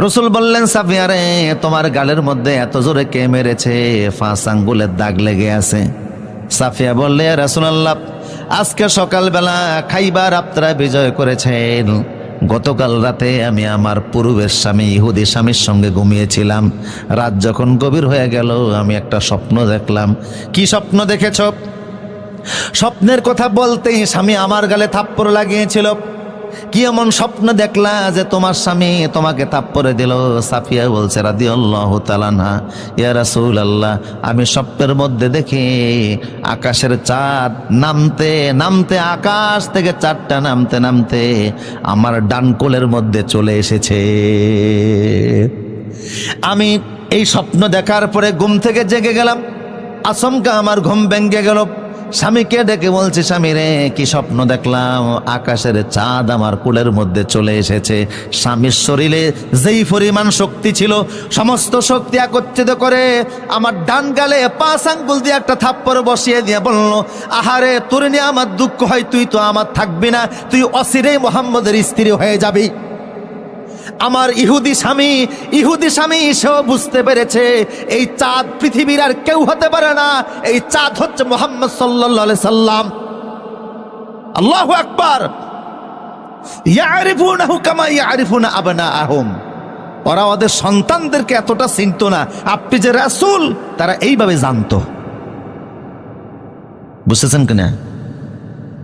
রসুল বললেন, সাফিয়া রে, তোমার গালের মধ্যে এত জোরে কে মেরেছে? 5 আঙ্গুলের দাগ লেগে আছে। সাফিয়া বললে, রাসূলুল্লাহ, আজকে সকালবেলা খাইবার আপনারা বিজয় করেছেন। গতকাল রাতে আমি আমার পূর্বের স্বামী ইহুদি স্বামীর সঙ্গে ঘুমিয়েছিলাম। রাত যখন গভীর হয়ে গেল, আমি একটা স্বপ্ন দেখলাম। কি স্বপ্ন দেখেছ? স্বপ্নের কথা বলতেই স্বামী আমার গালে থাপ্পড় লাগিয়েছিল। কি এমন স্বপ্ন দেখলা যে তোমার স্বামী তোমাকে থাপ্পড়ে দিল? সাফিয়া বলছে রাদিয়াল্লাহু তাআলা আনহা, ইয়া রাসূলুল্লাহ, আমি স্বপ্নের মধ্যে দেখি আকাশের চাঁদ নামতে নামতে, আকাশ থেকে চাঁদটা নামতে নামতে আমার ডান কোলের মধ্যে চলে এসেছে। আমি এই স্বপ্ন দেখার পরে ঘুম থেকে জেগে গেলাম। আচমকা আমার ঘুম ভেঙে গেল। স্বামীকে ডেকে বলছে, স্বামী রে, কি স্বপ্ন দেখলাম? আকাশের চাঁদ আমার কোলের মধ্যে চলে এসেছে। স্বামীর শরীরে যেই পরিমাণ শক্তি ছিল, সমস্ত শক্তি একত্রিত করে আমার ডান গালে 5 আঙ্গুল দিয়ে একটা থাপ্পড় বসিয়ে দিয়ে বলল, আহারে, তোর নিয়ে আমার দুঃখ হয়, তুই তো আমার থাকবি না, তুই অচিরেই মুহাম্মদের স্ত্রী হয়ে যাবি। আমার ইহুদি স্বামী সেও বুঝতে পেরেছে এই চাঁদ পৃথিবীর আর কেউ হতে পারে না, এই চাঁদ হচ্ছে মুহাম্মদ সাল্লাল্লাহু আলাইহি সাল্লাম। আল্লাহু আকবার। ইয়ারিফুনাহু কামা ইয়ারিফুনা আবনাআহুম। ওরা ওদের সন্তানদেরকে এতটা চিনতো না, আপনি যে রাসূল তারা এইভাবে জানতো। বুঝতেছেন কিনা?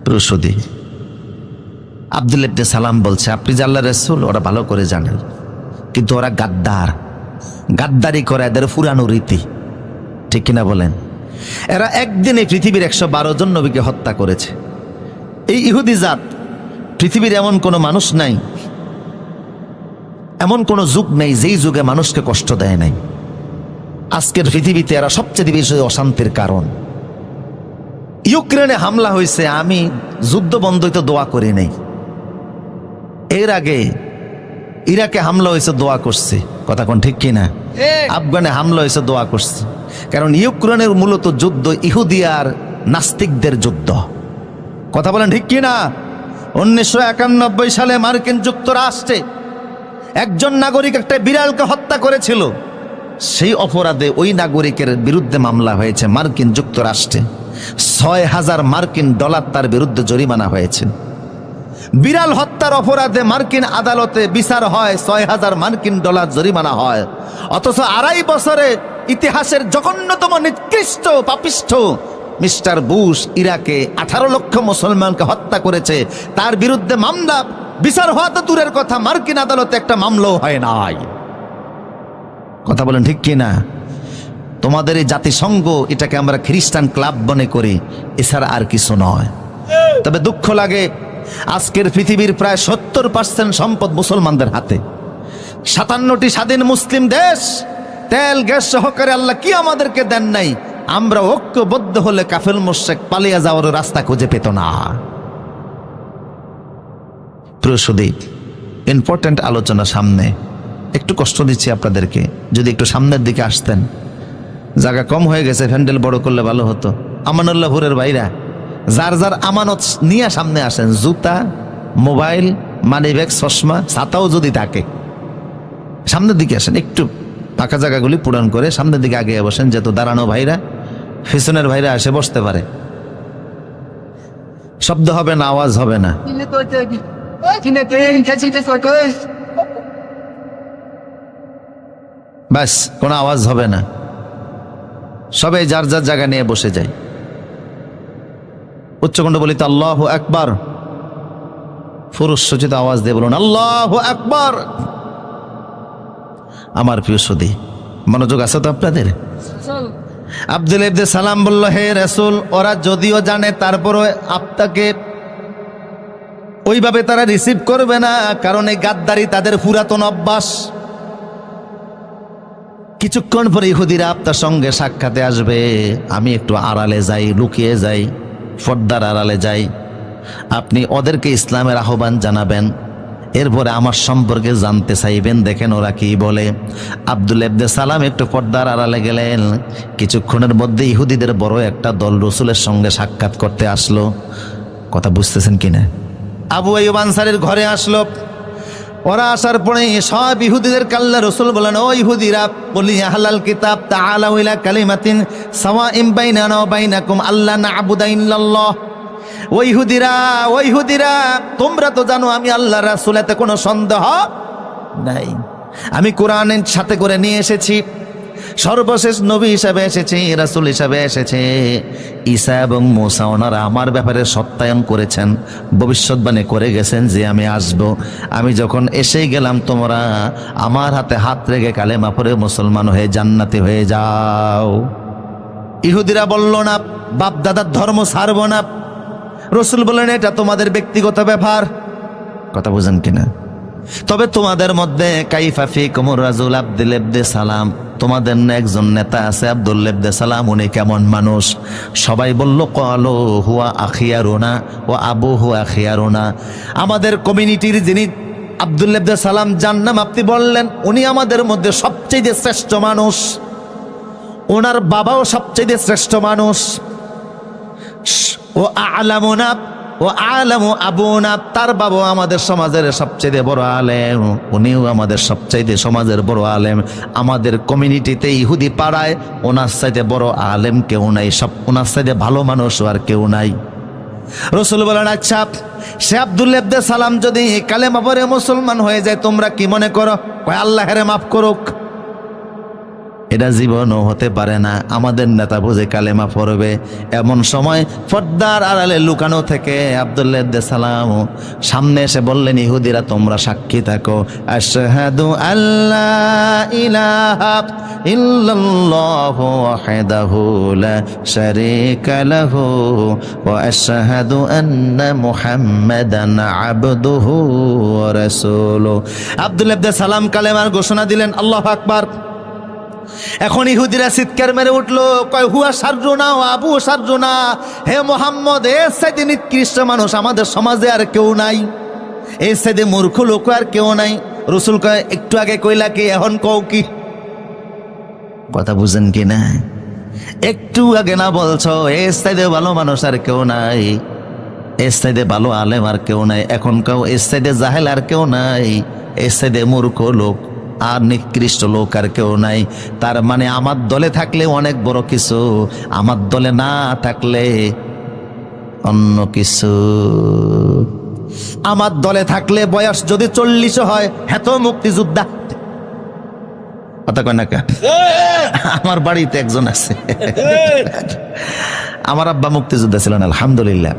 প্রসূতি আব্দুল্লাহ ইবনে সালাম বলছে, আপনি যে আল্লাহর রাসূল ওরা ভালো করে জানেন, কিন্তু ওরা গাদ্দারি করে, এদের পুরানো রীতি, ঠিক কিনা বলেন? এরা একদিনে পৃথিবীর 112 জন নবীকে হত্যা করেছে। এই ইহুদি জাত, পৃথিবীর এমন কোনো মানুষ নাই, এমন কোনো যুগ নেই যেই যুগে মানুষকে কষ্ট দেয় নাই। আজকের পৃথিবীতে এরা সবচেয়ে বেশি অশান্তির কারণ। ইউক্রেনে হামলা হয়েছে, আমি যুদ্ধ বন্ধ হইতে দোয়া করি নাই। এর আগে ইরাকে হামলা হয়েছে, দোয়া করছে। কথা কোন ঠিক কিনা? আফগানে হামলা হয়েছে, দোয়া করছে। কারণ ইউক্রেনের মূলত যুদ্ধ ইহুদি আর নাস্তিকদের যুদ্ধ। কথা বলেন ঠিক কিনা? 1991 সালে মার্কিন যুক্তরাষ্ট্রে একজন নাগরিক একটা বিড়ালকে হত্যা করেছিল। সেই অপরাধে ওই নাগরিকের বিরুদ্ধে মামলা হয়েছে মার্কিন যুক্তরাষ্ট্রে। $6,000 মার্কিন তার বিরুদ্ধে জরিমানা হয়েছে। বিড়াল হত্যার অপরাধে মার্কিন আদালতে বিচার হয়, $6,000 মার্কিন জরিমানা হয়। অথচ 2.5 বছরে ইতিহাসের জঘন্যতম নিকৃষ্ট পাপিষ্ঠ মিস্টার বুশ ইরাকে 18 লক্ষ মুসলমানকে হত্যা করেছে। তার বিরুদ্ধে মামলা, বিচার হওয়া তো দূরের কথা, মার্কিন আদালতে একটা মামলাও হয় নাই। কথা বলেন ঠিক কিনা? তোমাদের এই জাতিসংঘ, এটাকে আমরা খ্রিস্টান ক্লাব মনে করি, এছাড়া আর কিছু নয়। তবে দুঃখ লাগে, আজকের পৃথিবীর প্রায় 70% সম্পদ মুসলমানদের হাতে। 57টি স্বাধীন মুসলিম দেশ, তেল গ্যাস সহকারে আল্লাহ কি আমাদেরকে দেন নাই? আমরা ঐক্যবদ্ধ হলে কাফের মুশরিক পালিয়ে যাওয়ার রাস্তা খুঁজে পেত না। প্রসূতি ইম্পর্টেন্ট আলোচনা সামনে, একটু কষ্ট দিচ্ছি আপনাদেরকে, যদি একটু সামনের দিকে আসতেন। জায়গা কম হয়ে গেছে, হ্যান্ডেল বড় করলে ভালো হতো। আমানুল্লাহপুরের ভাইরা, যার যার আমানত নিয়ে সামনে আসেন, জুতা, মোবাইল, মানিব্যাগ, চশমা, ছাতাও যদি থাকে, সামনের দিকে আসেন। একটু ফাঁকা জায়গাগুলি পূরণ করে সামনের দিকে আগে বসেন, যেহেতু দাঁড়ানো ভাইরা, পিছনের ভাইরা এসে বসতে পারে। শব্দ হবে না, আওয়াজ হবে না। ব্যাস, কোনো আওয়াজ হবে না। সবাই যার যার জায়গা নিয়ে বসে যায়। উচ্চকণ্ঠ বলিত আল্লাহু আকবার। পুরুষ সচিত আওয়াজ দিয়ে বলুন আল্লাহু আকবার। আমার প্রিয় সুধী, মনোযোগ আছে তো আপনাদের? আব্দুল্লাহ ইবনে সালাম বলল, হে রাসূল, ওরা যদিও জানে তারপরও আপনাকে ওইভাবে তারা রিসিভ করবে না, কারণ এই গাদ্দারি তাদের পুরাতন অভ্যাস। কিছুক্ষণ পরে ইহুদিরা আপনার সঙ্গে সাক্ষাতে আসবে। আমি একটু আড়ালে যাই, লুকিয়ে যাই, পর্দার আড়ালে যাই। আপনি ওদেরকে ইসলামের আহ্বান জানাবেন, এরপরে আমার সম্পর্কে জানতে চাইবেন, দেখেন ওরা কি বলে। আব্দুল্লাহ ইবনে সালাম একটু পর্দার আড়ালে গেলেন। কিছুক্ষণের মধ্যে ইহুদিদের বড় একটা দল রসুলের সঙ্গে সাক্ষাৎ করতে আসলো। কথা বুঝতেছেন কিনা? আবু আইয়ুব আনসারীর ঘরে আসলো। ওরা আসার পরে সব ইহুদিদের কাল্লা রসুল বলেন, ও ইহুদিরা, বলি আহলাল কিতাব তাআলাউ ইলা কালিমাতিন সাওয়াইন বাইনানা ওয়া বাইনাকুম আল্লা না'বুদা ইল্লাল্লাহ। ওই ইহুদিরা, তোমরা তো জানো আমি আল্লাহর রাসূল, এতে কোনো সন্দেহ নাই। আমি কোরআনের সাথে করে নিয়ে এসেছি, সর্বশেষ নবী হিসাবে এসেছে, রাসূল হিসাবে এসেছে। ঈসা এবং মূসা ওনারা আমার ব্যাপারে সত্যায়ন করেছেন, ভবিষ্যৎবাণী করে গেছেন যে আমি আসব। আমি যখন এসে গেলাম, তোমরা আমার হাতে হাত রেখে কালেমা পড়ে মুসলমান হয়ে জান্নাতি হয়ে যাও। ইহুদিরা বলল না, বাপ দাদার ধর্ম ছাড়ব না। রসুল বলেন, এটা তোমাদের ব্যক্তিগত ব্যাপার। কথা বুঝেন কিনা? তবে তোমাদের মধ্যে কাইফা ফিকুমুর রাজুল আব্দুল্লাহ ইবনে সালাম, তোমাদের না একজন নেতা আছে আব্দুল্লাহ ইবনে সালাম, উনি কেমন মানুষ? সবাই বলল, ক্বালু হুয়া আখিয়ারুনা ওয়া আবুহু আখিয়ারুনা। আমাদের কমিউনিটির যিনি আব্দুল্লাহ ইবনে সালাম যার নাম আপনি বললেন, উনি আমাদের মধ্যে সবচেয়ে শ্রেষ্ঠ মানুষ, ওনার বাবাও সবচেয়ে শ্রেষ্ঠ মানুষ। ও আলামুনা ও আলামু আবুনা, তার বাবা আমাদের সমাজের সবচেয়ে বড় আলেম, উনিও আমাদের সবচেয়ে সমাজের বড় আলেম। আমাদের কমিউনিটিতে ইহুদি পাড়ায় ওনার চাইতে বড় আলেম কেউ নাই, সব ওনার চাইতে ভালো মানুষ আর কেউ নাই। রসুল বলেন, আচ্ছা, সে আব্দুল্লাহ ইবনে সালাম যদি কালেমা পড়ে মুসলমান হয়ে যায়, তোমরা কি মনে করো? কয়, আল্লাহ হেরে মাফ করুক। এটা জীবনও হতে পারে না, আমাদের নেতা বুঝে কালেমা পড়বে। এমন সময় পর্দার আড়ালে লুকানো থেকে আব্দুল্লাহ ইবনে সালাম সামনে এসে বললেন, ইহুদিরা তোমরা সাক্ষী থাকো, আশহাদু আল্লা ইলাহা ইল্লাল্লাহু ওয়াহদাহু লা শারীকা লাহু ওয়া আশহাদু আন্না মুহাম্মাদান আবদুহু ওয়া রাসূলুহু। আব্দুল্লাহ ইবনে সালাম কালেমার ঘোষণা দিলেন, আল্লাহু আকবার। এখন ইহুদিরা চিৎকার মেরে উঠলো, কয়, হুয়া শাররুনা ওয়া আবু শাররুনা, হে মুহাম্মদ, এর চাইতে নিকৃষ্ট মানুষ আমাদের সমাজে আর কেউ নাই, এর চাইতে মূর্খ লোক আর কেউ নাই। রসুল কয়, একটু আগে কইলা কি, এখন কও কি? কথা বুঝেন কি না? একটু আগে না বলছো এর চাইতে ভালো মানুষ আর কেউ নাই, এর চাইতে ভালো আলেম আর কেউ নাই, এখন কও এর চাইতে জাহেল আর কেউ নাই, এর চাইতে মূর্খ লোক আর নিকৃষ্ট লোক আর কেউ নাই। তার মানে আমার দলে থাকলে অনেক বড় কিছু, আমার দলে না থাকলে অন্য কিছু। আমার দলে থাকলে বয়স যদি 40 হয়, হেত মুক্তিযোদ্ধা। কথা কয় না কা? আমার বাড়িতে একজন আছে, আমার আব্বা মুক্তিযোদ্ধা ছিলেন, আলহামদুলিল্লাহ।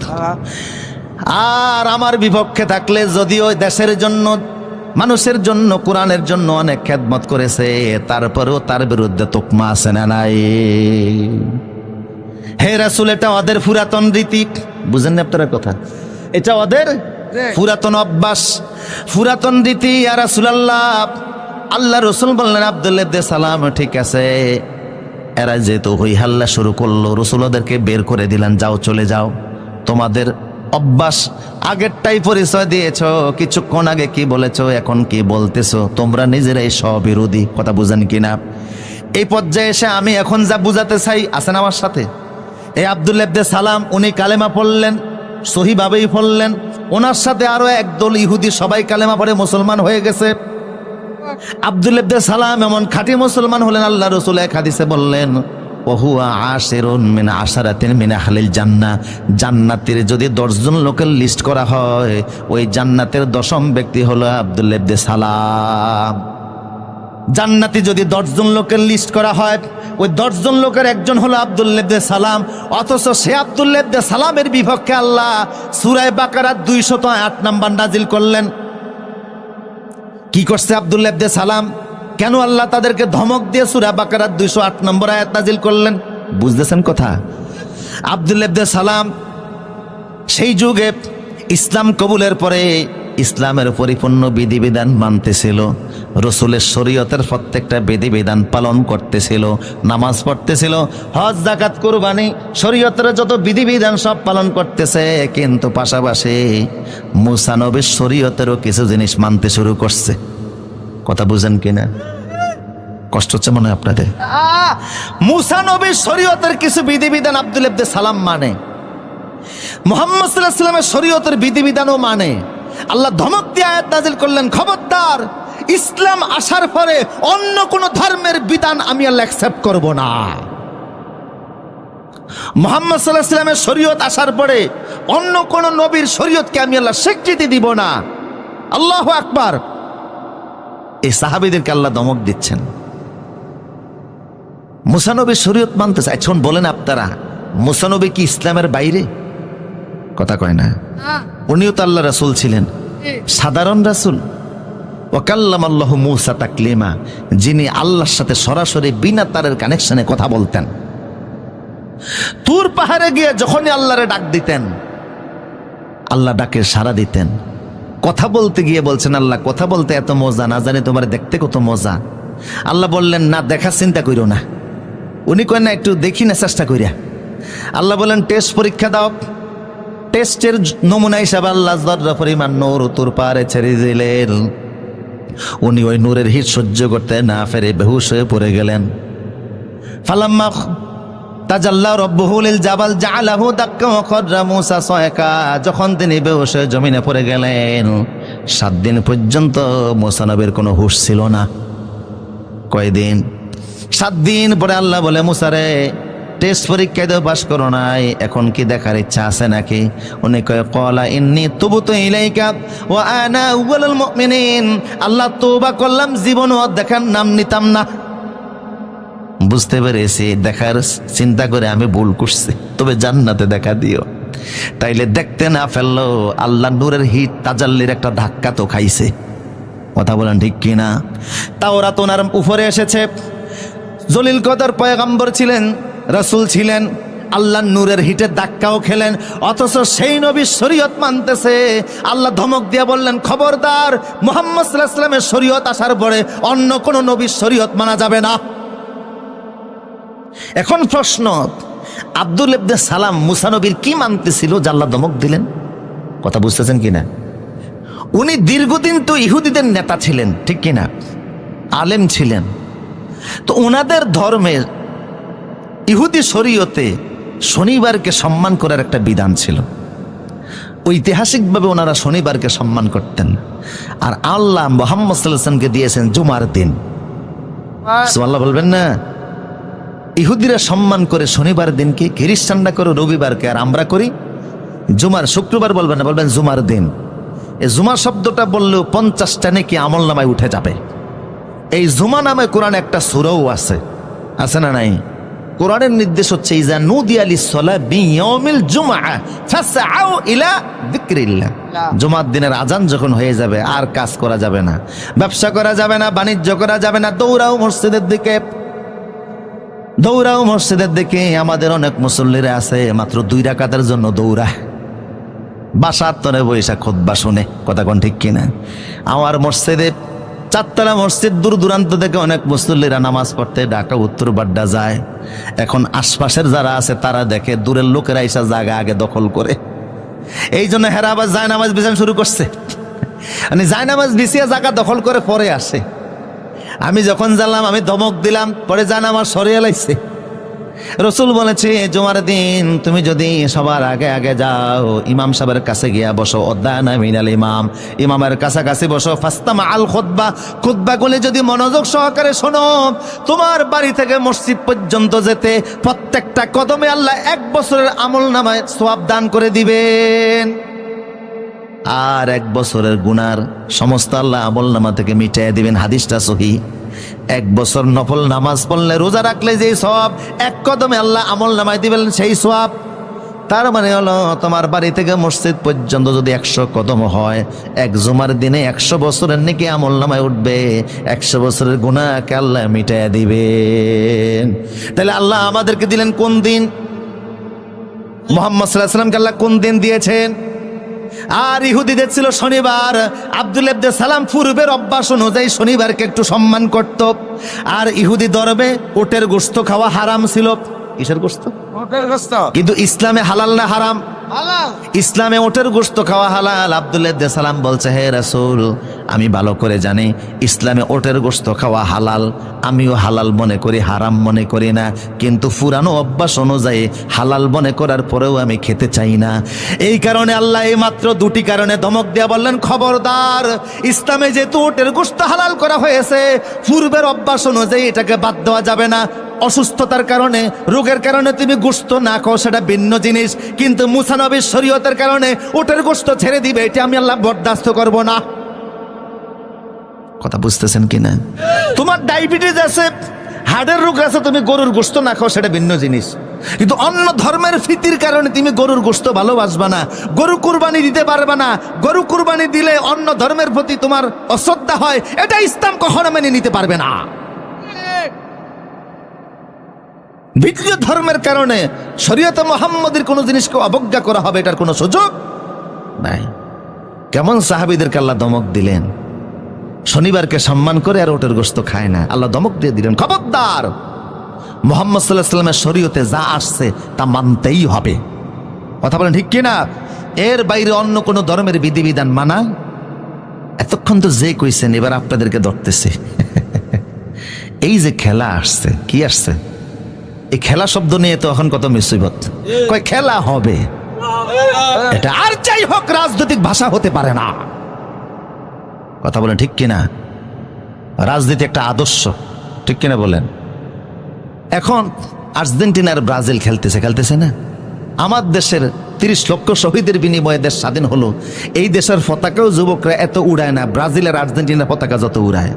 আর আমার বিপক্ষে থাকলে যদিও দেশের জন্য, মানুষের জন্য, কোরআনের জন্য অনেক খেদমত করেছে, তারপরেও তার বিরুদ্ধে তোকমা আছে না নাই? হে রাসূল, এটা ওদের পুরাতন রীতি, বুঝেন না আপনারা কথা? এটা ওদের পুরাতন অভ্যাস, পুরাতন রীতি। ইয়া রাসূলুল্লাহ, আল্লাহ রসুল বললেন, আব্দুল্লাহ ইবনে সালাম ঠিক আছে। এরা যেহেতু হই হাল্লা শুরু করলো, রসুল ওদেরকে বের করে দিলেন, যাও চলে যাও, তোমাদের অভ্যাস আগেরটাই পরিচয় দিয়েছো, কিছুক্ষণ আগে কি বলেছো, এখন কি বলতেছো, তোমরা নিজেরাই স্ববিরোধী। কথা বুঝেন কিনা? এই পর্যায়ে এসে আমি এখন যা বুঝাতে চাই, আছেন আমার সাথে? এই আব্দুল্লাহ ইবনে সালাম উনি কালেমা পড়লেন, সহিভাবেই পড়লেন, ওনার সাথে আরো একদল ইহুদি সবাই কালেমা পড়ে মুসলমান হয়ে গেছে। আব্দুল্লাহ ইবনে সালাম এমন খাঁটি মুসলমান হলেন, আল্লাহ রাসূল এক হাদিসে বললেন, ওহুয়া আশিরুন মিন আশারাতিন মিন আহলিল জান্নাহ, জান্নাতের যদি 10 জন লোকের লিস্ট করা হয়, ওই জান্নাতের 10ম ব্যক্তি হলো আব্দুল্লাহ ইবনে সালাম। জান্নাতি যদি 10 জন লোকের লিস্ট করা হয়, ওই 10 জন লোকের একজন হলো আব্দুল্লাহ ইবনে সালাম। অথচ সে আব্দুল্লাহ ইবনে সালামের বিপক্ষে আল্লাহ সূরা বাকারা 208 নম্বর নাজিল করলেন। কি করছে আব্দুল্লাহ ইবনে সালাম? কেন আল্লাহ তাদেরকে ধমক দিয়ে সূরা বাকারার 208 নম্বর আয়াত নাজিল করলেন? বুঝতেছেন কথা? আব্দুল্লাহ ইবনে সালাম সেই যুগে ইসলাম কবুলের পরে ইসলামের পরিপূর্ণ বিধিবিধান মানতেছিল, রসুলের শরীয়তের প্রত্যেকটা বিধিবিধান পালন করতেছিল, নামাজ পড়তেছিল, হজ যাকাত কুরবানি শরীয়তের যত বিধিবিধান সব পালন করতেছে, কিন্তু পাশাপাশি মুসা নবীর শরীয়তেরও কিছু জিনিস মানতে শুরু করছে। কথা বুঝেন কিনা? কষ্ট হচ্ছে মনে হয় আপনাদের? মুসা নবীর শরীয়তের কিছু বিধিবিধান আব্দুল ইবনে সালাম মানে, মুহাম্মদ সাল্লাল্লাহু আলাইহি ওয়াসাল্লামের শরীয়তের বিধিবিধানও মানে। আল্লাহ ধমক দিয়ে আয়াত নাযিল করলেন, খবরদার ইসলাম আসার পরে অন্য কোন ধর্মের বিধান আমি আল্লাহ অ্যাকসেপ্ট করব না। মুহাম্মদ সাল্লাল্লাহু আলাইহি ওয়াসাল্লামের শরীয়ত আসার পরে অন্য কোন নবীর শরীয়তকে আমি আল্লাহ স্বীকৃতি দিব না। আল্লাহু আকবার। এই সাহাবীদেরকে আল্লাহ ধমক দিচ্ছেন, মুসা নবীর শরীয়ত মানতেছে। এখন বলেন আপনারা, মুসা নবী কি ইসলামের বাইরে? কথা কয় না। উনিও তো আল্লাহ রাসূল ছিলেন, সাধারণ রাসূল। ওয়াকাল্লামাল্লাহু মূসা তাকলিমা, যিনি আল্লাহর সাথে সরাসরি বিনা তারের কানেকশনে কথা বলতেন। তুর পাহাড়ে গিয়ে যখনই আল্লাহরে ডাক দিতেন, আল্লাহ ডাকে সাড়া দিতেন। কথা বলতে গিয়ে বলছেন, আল্লাহ কথা বলতে এত মজা, না জানি তোমার দেখতে কত মজা। আল্লাহ বললেন, না দেখার চিন্তা কইরো না। উনি কয় না, একটু দেখি না চেষ্টা কইরা। আল্লাহ বলেন, টেস্ট পরীক্ষা দাও। টেস্টের নমুনা হিসাবে আল্লাহ যতটা পরিমাণ নূর তুর পাহাড়ে ছেড়ে দিলেন। উনি ওই নূরের হিট সহ্য করতে না পেরে বেহুশ হয়ে পড়ে গেলেন। ফালাম্মা তাজাল্লা রাব্বুহু লিল জাবাল জাআলাহু দাক্কা ওয়া খাররা মূসা সায়কা, যখন তিনি বেহুশ হয়ে জমিনে পড়ে গেলেন, 7 দিন পর্যন্ত মূসা নবীর কোনো হুঁশ ছিল না। কয়দিন? 7 দিন পরে আল্লাহ বলে, মূসা রে, টেস্ট পরীক্ষায় তো পাস করো নাই, এখন কি দেখার ইচ্ছা আছে নাকি? উনি কয়, ক্বালা ইন্নী তুবতু ইলাইকা ওয়া আনা আউয়ালুল মুমিনিন। আল্লাহ, তওবা করলাম, জীবনও দেখার নাম নিতাম না। বুঝতে পেরেছি, দেখার চিন্তা করে আমি ভুল করছি, তবে জান্নাতে দেখা দিও। তাইলে দেখতে না ফেললো, আল্লাহ নূরের হিট তাজাল্লির একটা ধাক্কা তো খাইছে। কথা বলেন ঠিক কিনা? তাওরাত ওনার উপরে এসেছে, জলিল কদর পয়গম্বর ছিলেন, রাসূল ছিলেন, আল্লাহর নূরের হিটের ধাক্কাও খেলেন, অথচ সেই নবীর শরীয়ত মানতেছে। আল্লাহ ধমক দিয়ে বললেন, খবরদার মুহাম্মদ সাল্লাল্লাহু আলাইহি ওয়াসাল্লামের শরীয়ত আসার পরে অন্য কোন নবীর শরীয়ত মানা যাবে না। এখন প্রশ্ন, আব্দুল ইবনে সালাম মুসা নবীর কি মানতেছিল যে আল্লাহ ধমক দিলেন? কথা বুঝতেছেন কিনা? উনি দীর্ঘদিন তো ইহুদিদের নেতা ছিলেন, ঠিক কিনা? আলেম ছিলেন। তো ওনাদের ধর্মের ইহুদি শরীয়তে শনিবারকে সম্মান করার একটা বিধান ছিল। ঐতিহাসিকভাবে ওনারা শনিবারকে সম্মান করতেন, আর আল্লাহ মুহাম্মদ সাল্লাল্লাহু আলাইহি ওয়াসাল্লামকে দিয়েছেন জুমার দিন। সুবহানাল্লাহ বলবেন না? ইহুদিরা সম্মান করে শনিবার দিনকে, খ্রিস্টানরা করে রবিবারকে, আর আমরা করি জুমার। শুক্রবার বলবেন না, বলবেন জুমার দিন। এই জুমা শব্দটা বললেও 50টা নেকি আমল নামায় উঠে যাবে। এই জুমা নামে কোরআনে একটা সূরাও আছে, আছে না নাই? কোরআনের নির্দেশ হচ্ছে, ইজা নুদিয়া লিস-সালাহ বিয়াউমিল জুমআহ ফাসআউ ইলা যিকরিল্লাহ। জুমার দিনের আজান যখন হয়ে যাবে, আর কাজ করা যাবে না, ব্যবসা করা যাবে না, বাণিজ্য করা যাবে না, দৌড়াও মসজিদের দিকে, দৌড়াও মসজিদের দিকে। আমাদের অনেক মুসল্লিরা আছে মাত্র 2 রাকাতের জন্য দৌড়ায়, বাসার তরে বৈশা খুতবা শুনে। কথা কোন ঠিক কিনা? আমার মসজিদে 4তলা মসজিদ, দূর দূরান্ত থেকে অনেক মুসল্লিরা নামাজ পড়তে ঢাকা উত্তর বাড্ডা যায়। এখন আশপাশের যারা আছে তারা দেখে দূরের লোকেরা এসে জায়গা আগে দখল করে, এই জন্য হেরা আবার জায়নামাজ বিছানো শুরু করছে। মানে জায়নামাজ বিছিয়ে জায়গা দখল করে পরে আসে। আমি যখন জানলাম, আমি ধমক দিলাম, পরে জায়নামাজ সরিয়ে লাইছে। রসুল বলেছে, জুমার দিন তুমি যদি সবার আগে আগে যাও, ইমাম সাহেবের কাছে গিয়া বসো, অদ্দানা মিনাল ইমাম, ইমামের কাছাকাছি বসো, ফাস্তামা আল খুতবা, খুতবাগুলি যদি মনোযোগ সহকারে শোনো, তোমার বাড়ি থেকে মসজিদ পর্যন্ত যেতে প্রত্যেকটা কদমে আল্লাহ 1 বছরের আমল নামায় সওয়াব দান করে দিবেন, আর 1 বছরের গুনার সমস্ত আল্লাহ আমল নামা থেকে মিটাইয়া দিবেন। হাদিসটা সহিহ। 1 বছর নফল নামাজ পড়লে, রোজা রাখলে যে সওয়াব 1 কদমে আল্লাহ আমল নামায় দিবেন, সেই সওয়াব। তার মানে হলো, তোমার বাড়ি থেকে মসজিদ পর্যন্ত যদি 100 কদম হয়, 1 জুমার দিনে 100 বছরের নেকি আমল নামায় উঠবে, 100 বছরের গুনাহকে আল্লাহ মিটাইয়া দিবেন। তাহলে আল্লাহ আমাদেরকে দিলেন কোন দিন? মুহাম্মদ সাল্লাল্লাহু আলাইহি ওয়াসাল্লামকে আল্লাহ কোন দিন দিয়েছেন? আর ইহুদিদের ছিল শনিবার। আব্দুল্লাহ ইবনে সালাম পূর্বের অভ্যাস অনুযায়ী শনিবারকে একটু সম্মান করত। আর ইহুদি ধর্মে উটের গোশত খাওয়া হারাম ছিল। কিসের গোশত? কিন্তু ইসলামে হালাল না হারাম? ইসলামে ওটের গোশত খাওয়া হালাল। আব্দুল্লাহ ইবনে সালাম বলছে, হে রাসূল, আমি ভালো করে জানি ইসলামে ওটের গোশত খাওয়া হালাল, আমিও হালাল মনে করি, হারাম মনে করি না, কিন্তু পুরানো অভ্যাস অনুযায়ী হালাল মনে করার পরেও আমি খেতে চাই না। এই কারণে আল্লাহ এই মাত্র দুটি কারণে ধমক দিয়ে বললেন, খবরদার, ইসলামে যেহেতু ওটের গোশত হালাল করা হয়েছে, পূর্বের অভ্যাস অনুযায়ী এটাকে বাদ দেওয়া যাবে না। অসুস্থতার কারণে, রোগের কারণে তুমি গোশত না খাও, সেটা ভিন্ন জিনিস, কিন্তু মুসা নবীর শরীয়তের কারণে ওটের গোশত ছেড়ে দিবে, এটা আমি আল্লাহ বরদাস্ত করব না। কথা বুঝতেছেন কিনা? তোমার ডায়াবেটিস আছে, হার্টের রোগ আছে, তুমি গরুর গোশত না খাও, সেটা ভিন্ন জিনিস, কিন্তু অন্য ধর্মের ফিতির কারণে তুমি গরুর গোশত ভালোবাসবা না, গরু কুরবানি দিতে পারবা না। গরু কুরবানি দিলে অন্য ধর্মের প্রতি তোমার অশ্রদ্ধা হয়, এটা ইসলাম কখনো মেনে নিতে পারবে না। ভিন্ন ধর্মের কারণে শরীয়তে মুহাম্মদের কোন জিনিসকে অবজ্ঞা করা হবে, এটার কোনো সুযোগ নাই। কেমন সাহাবীদেরকে আল্লাহ ধমক দিলেন, শনিবারকে সম্মান করে আর ওটের গোশত খায় না, আল্লাহ ধমক দিয়ে দিলেন, খবরদার, মুহাম্মদ সাল্লাল্লাহু আলাইহি ওয়াসাল্লামের শরীয়তে যা আসছে তা মানতেই হবে। কথা বলেন ঠিক কিনা? এর বাইরে অন্য কোন ধর্মের বিধিবিধান মানা, এতক্ষণ তো যে কইছেন, এবার আপনাদেরকে ধরতেছে। এই যে খেলা আসছে, কি আসছে? এই খেলা শব্দ নিয়ে তো এখন কত মুসিবত। কয় খেলা হবে, এটা আর যাই হোক রাজনৈতিক ভাষা হতে পারে না। কথা বলেন ঠিক কিনা? রাজনীতি একটা আদর্শ, ঠিক কিনা বলেন? এখন আর্জেন্টিনা আর ব্রাজিল খেলতেছে না? আমার দেশের 30 লক্ষ শহীদের বিনিময়ে দেশ স্বাধীন হলো। এই দেশের পতাকাও যুবকরা এত উড়ায় না, ব্রাজিল আর আর্জেন্টিনার পতাকা যত উড়ায়।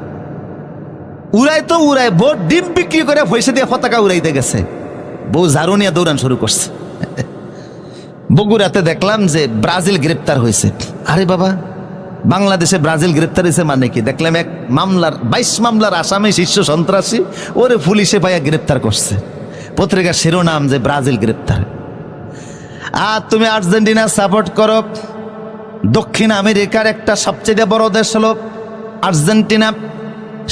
উড়ায় তো উড়ায়, ভোট ডিম বিক্রি করে পয়সা দিয়ে পতাকা উড়াইতে গেছে, বউ ঝাড়ু নিয়ে দৌড়ান শুরু করছে। বগুড়াতে দেখলাম যে ব্রাজিল গ্রেপ্তার হয়েছে। আরে বাবা, বাংলাদেশে ব্রাজিল গ্রেপ্তার হয়েছে মানে কি? দেখলাম এক মামলার 22 মামলার আসামি শীর্ষ সন্ত্রাসী, ওরে পুলিশে পাইয়া গ্রেপ্তার করছে। পত্রিকার শিরোনাম যে ব্রাজিল গ্রেপ্তার। আর তুমি আর্জেন্টিনা সাপোর্ট করো। দক্ষিণ আমেরিকার একটা সবচেয়ে বড় দেশ হলো আর্জেন্টিনা,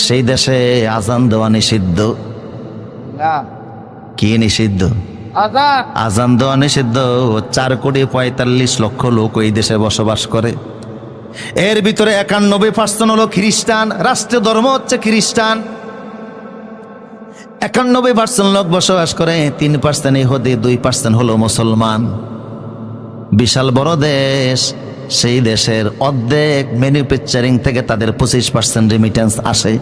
সেই দেশে আজান দেওয়া নিষিদ্ধ। কি নিষিদ্ধ? আজান দেওয়া নিষিদ্ধ। 4,45,00,000 লোক ওই দেশে বসবাস করে। এর ভিতরে 91% হলো খ্রিস্টান, রাষ্ট্রীয় ধর্ম হচ্ছে খ্রিস্টান। 91% লোক বসবাস করে, 3% ইহুদি, 2% হলো মুসলমান। বিশাল বড় দেশ। সেই দেশের অর্ধেক ম্যানুফ্যাকচারিং থেকে তাদের 25% রেমিটেন্স আসে।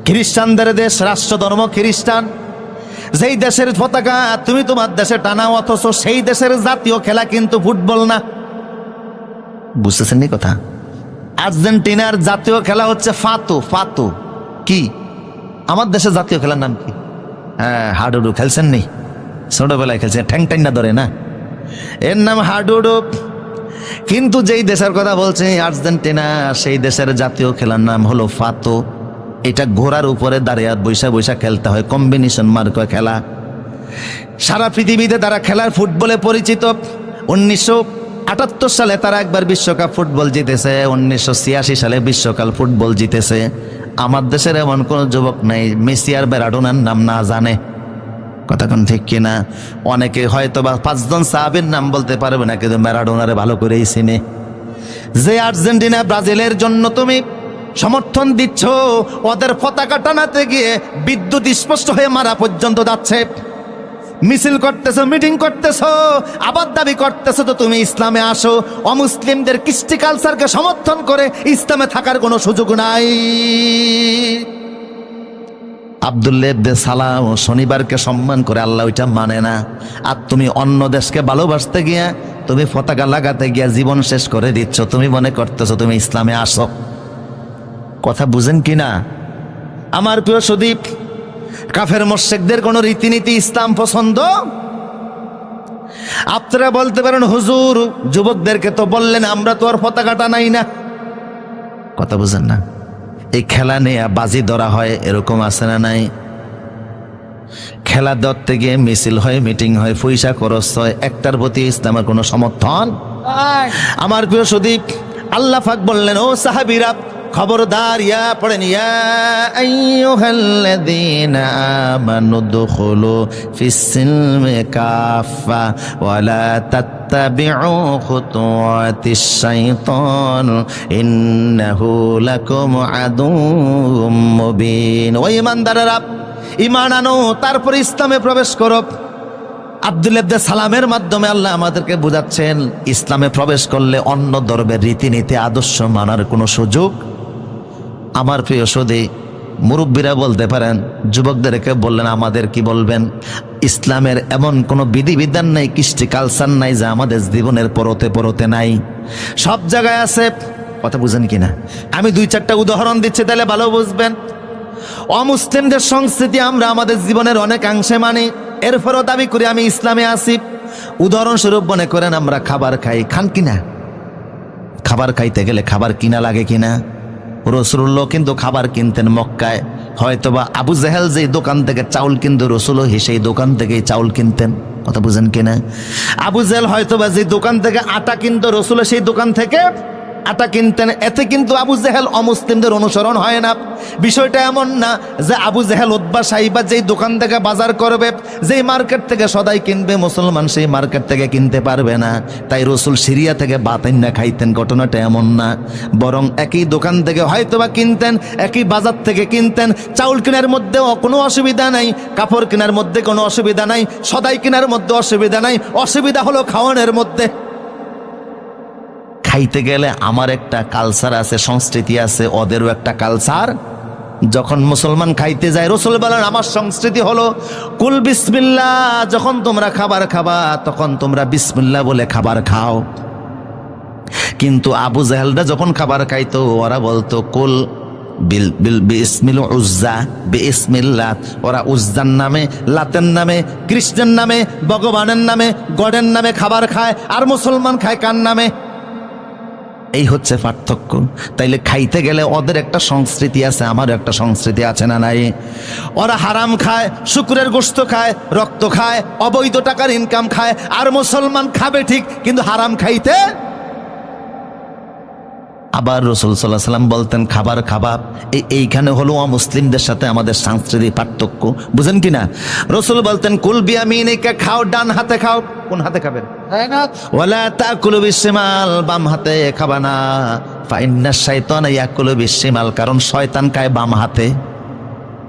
খ্রিস্টানদের দেশ, রাষ্ট্র ধর্ম খ্রিস্টান। যেই দেশের পতাকা তুমি তোমার দেশে টানা, অথচ সেই দেশের জাতীয় খেলা কিন্তু ফুটবল না। বুঝতেছেন নি কথা? আর্জেন্টিনার জাতীয় খেলা হচ্ছে ফাতো। ফাতো কি? আমার দেশের জাতীয় খেলার নাম কি? হ্যাঁ, হাডুডু। খেলছেন নি? ছোটবেলায় খেলছে, ঠ্যাং ঠ্যাং না ধরে না, এর নাম হাডুডু। কিন্তু যেই দেশের কথা বলছে আর্জেন্টিনা, সেই দেশের জাতীয় খেলার নাম হলো ফাতো। এটা ঘোড়ার উপরে দাঁড়িয়ে বৈশা বৈশা খেলতে হয়, কম্বিনেশন মার্ক খেলা। সারা পৃথিবীতে তারা খেলার ফুটবলে পরিচিত। 1978 সালে তারা একবার বিশ্বকাপ ফুটবল জিতেছে, 1986 সালে বিশ্বকাপ ফুটবল জিতেছে। আমার দেশের এমন কোন যুবক নাই মেসি আর ম্যারাডোনার নাম না জানে। কথা কোন ঠিক কিনা? অনেকে হয়তো বা 5 জন সাহাবীর নাম বলতে পারবে না, কিন্তু ম্যারাডোনারে ভালো করেই চিনে। যে আর্জেন্টিনা ব্রাজিলের জন্য তুমি সমর্থন দিচ্ছ, ওদের পতাকা টানাতে গিয়ে বিদ্যুৎ স্পষ্ট হয়ে মারা পর্যন্ত যাচ্ছে। মিছিল করতেছো, মিটিং করতেছো, আবার দাবি করতেছো তো তুমি ইসলামে আসো। অমুসলিমদের কৃষ্টি কালচারকে সমর্থন করে ইসলামে থাকার কোনো সুযোগ নাই। আব্দুল্লাহ ইবনে সালাম শনিবারকে সম্মান করে, আল্লাহ ওইটা মানে না। আর তুমি অন্য দেশকে ভালোবাসতে গিয়া, তুমি পতাকা লাগাতে গিয়া জীবন শেষ করে দিচ্ছ। তুমি মনে করতেছো তুমি ইসলামে আসো। কথা বুঝেন কিনা আমার প্রিয় সুদীপ? কাফের মুশরিকদের কোন রীতিনীতি ইসলাম পছন্দ? আপনারা বলতে পারেন, হুজুর যুবকদেরকে তো বললেন আমরা তো আর পতাকা টানাই না। কথা বুঝেন না? এই খেলা নিয়ে বাজি ধরা হয়, এরকম আছে না নাই? খেলা ধরতে গিয়ে মিছিল হয়, মিটিং হয়, পয়সা খরচ হয়, একটার প্রতি ইসলামের কোনো সমর্থন আমার প্রিয় সুদীপ, আল্লাহ পাক বললেন, ও সাহাবীরা খবরদার, ইয়া পড়েন, ইয়া আইয়ুহাল্লাযীনা আমানু দুখুলু ফিস-সিলমি কাফা ওয়া লা তাত্তাবিউ খুতুওয়াতিশ শাইতান ইন্নাহু লাকুম আদুউম মুবিন। ও ঈমানদারেরা, ঈমান আনো, তারপর ইসলামে প্রবেশ করো। আব্দুল্লাহ ইবনে সালামের মাধ্যমে আল্লাহ আমাদেরকে বুঝাচ্ছেন, ইসলামে প্রবেশ করলে অন্য ধর্মের রীতিনীতি আদর্শ মানার কোনো সুযোগ। আমার প্রিয় সুধী, মুরব্বীরা বলতে পারেন, যুবকদেরকে বললেন আমাদের কি বলবেন? ইসলামের এমন কোনো বিধিবিধান নাই, কৃষ্টি কালচার নাই যা আমাদের জীবনের পরতে পরতে নাই, সব জায়গায় আছে। কথা বুঝেন কিনা? আমি 2-4টা উদাহরণ দিচ্ছি, তাহলে ভালো বুঝবেন। অমুসলিমদের সংস্কৃতি আমরা আমাদের জীবনের অনেকাংশে মানি, এরপরও দাবি করি আমি ইসলামে আছি। উদাহরণস্বরূপ মনে করেন আমরা খাবার খাই, খান কিনা? খাবার খাইতে গেলে খাবার কিনা লাগে কিনা? রাসূলুল্লাহ কিন্তু খাবার কিনতেন মক্কায়। হয়তোবা আবু জেহেল যে দোকান থেকে চাউল কিনতো, রাসূলও সেই দোকান থেকেই চাউল কিনতেন। কথা বুঝেন কিনা? আবু জেহেল হয়তোবা যে দোকান থেকে আটা কিনতো, রাসূলও সেই দোকান থেকে আটা কিনতেন। এতে কিন্তু আবু জেহেল অমুসলিমদের অনুসরণ হয় না। বিষয়টা এমন না যে আবু জেহেল উতবা সাইবা যেই দোকান থেকে বাজার করবে, যেই মার্কেট থেকে সদাই কিনবে, মুসলমান সেই মার্কেট থেকে কিনতে পারবে না। তাই রাসূল সিরিয়া থেকে বাতাইন না খাইতেন, ঘটনাটা এমন না। বরং একই দোকান থেকে হয়তোবা কিনতেন, একই বাজার থেকে কিনতেন। চাউল কেনার মধ্যেও কোনো অসুবিধা নাই, কাপড় কেনার মধ্যে কোনো অসুবিধা নাই, সদাই কেনার মধ্যে অসুবিধা নাই। অসুবিধা হলো খাওয়ানোর মধ্যে। খাইতে গেলে আমার একটা কালচার আছে, সংস্কৃতি আছে, ওদেরও একটা কালচার। যখন মুসলমান খাইতে যায়, রাসূল বলেন আমার সংস্কৃতি হলো কুল বিসমিল্লাহ। যখন তোমরা খাবার খাবা তখন তোমরা বিসমিল্লাহ বলে খাবার খাও। কিন্তু আবু জেহেলরা যখন খাবার খাইতো, ওরা বলতো কুল বিল বিল বিসমিল উজ্জা বিসমিল্লাহ। ওরা উজ্জার নামে, লাতের নামে, কৃষ্ণের নামে, ভগবানের নামে, গডের নামে খাবার খায়, আর মুসলমান খায় কার নামে? এই হচ্ছে পার্থক্য। তাইলে খাইতে গেলে ওদের একটা সংস্কৃতি আছে, আমারও একটা সংস্কৃতি আছে না নাই? ওরা হারাম খায়, শুকরের গোশত খায়, রক্ত খায়, অবৈধ টাকার ইনকাম খায়, আর মুসলমান খাবে ঠিক কিন্তু হারাম খাইতে। আবার রাসূল সাল্লাল্লাহু আলাইহি ওয়াসাল্লাম বলতেন খাবার খাবা। এইখানে হলো মুসলিমদের সাথে আমাদের সাংস্কৃতিক পার্থক্য, বুঝেন কিনা? রাসূল বলতেন কুল বিয়ামিনিকা, খাও ডান হাতে খাও। কোন হাতে খাবেন? ওয়ালা তাকুলু বিশিমাল, বাম হাতে খাবা না। ফাইন্না শাইতানা ইয়াকুলু বিশিমাল, কারণ শয়তান খায় বাম হাতে।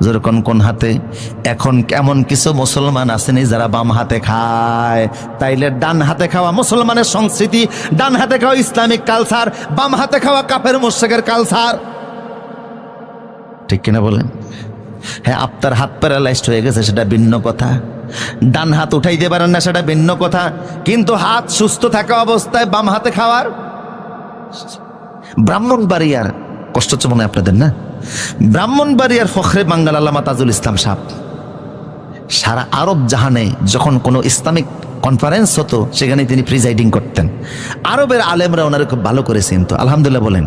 যেরকম কোন হাতে? এখন কেমন কিছু মুসলমান আসেনি যারা বাম হাতে খায়। তাইলে ডান হাতে খাওয়া মুসলমানের সংস্কৃতি, ডান হাতে খাওয়া ইসলামিক কালচার, বাম হাতে খাওয়া কাফের মুশরিকের কালচার। ঠিক কিনা বলেন? হ্যাঁ, আপনার হাত প্যারালাইজড হয়ে গেছে সেটা ভিন্ন কথা, ডান হাত উঠাইতে পারেন না সেটা ভিন্ন কথা, কিন্তু হাত সুস্থ থাকা অবস্থায় বাম হাতে খাওয়ার। ব্রাহ্মণবাড়িয়ার, কষ্ট হচ্ছে মনে হয় আপনাদের না? ব্রাহ্মণবাড়িয়ার ফখরে বাঙ্গাল আল্লামা তাজুল ইসলাম সাহেব সারা আরব জাহানে যখন কোনো ইসলামিক কনফারেন্স হতো সেখানে তিনি প্রিজাইডিং করতেন। আরবের আলেমরা ওনারা খুব ভালো করেছেন, তো আলহামদুলিল্লাহ বলেন।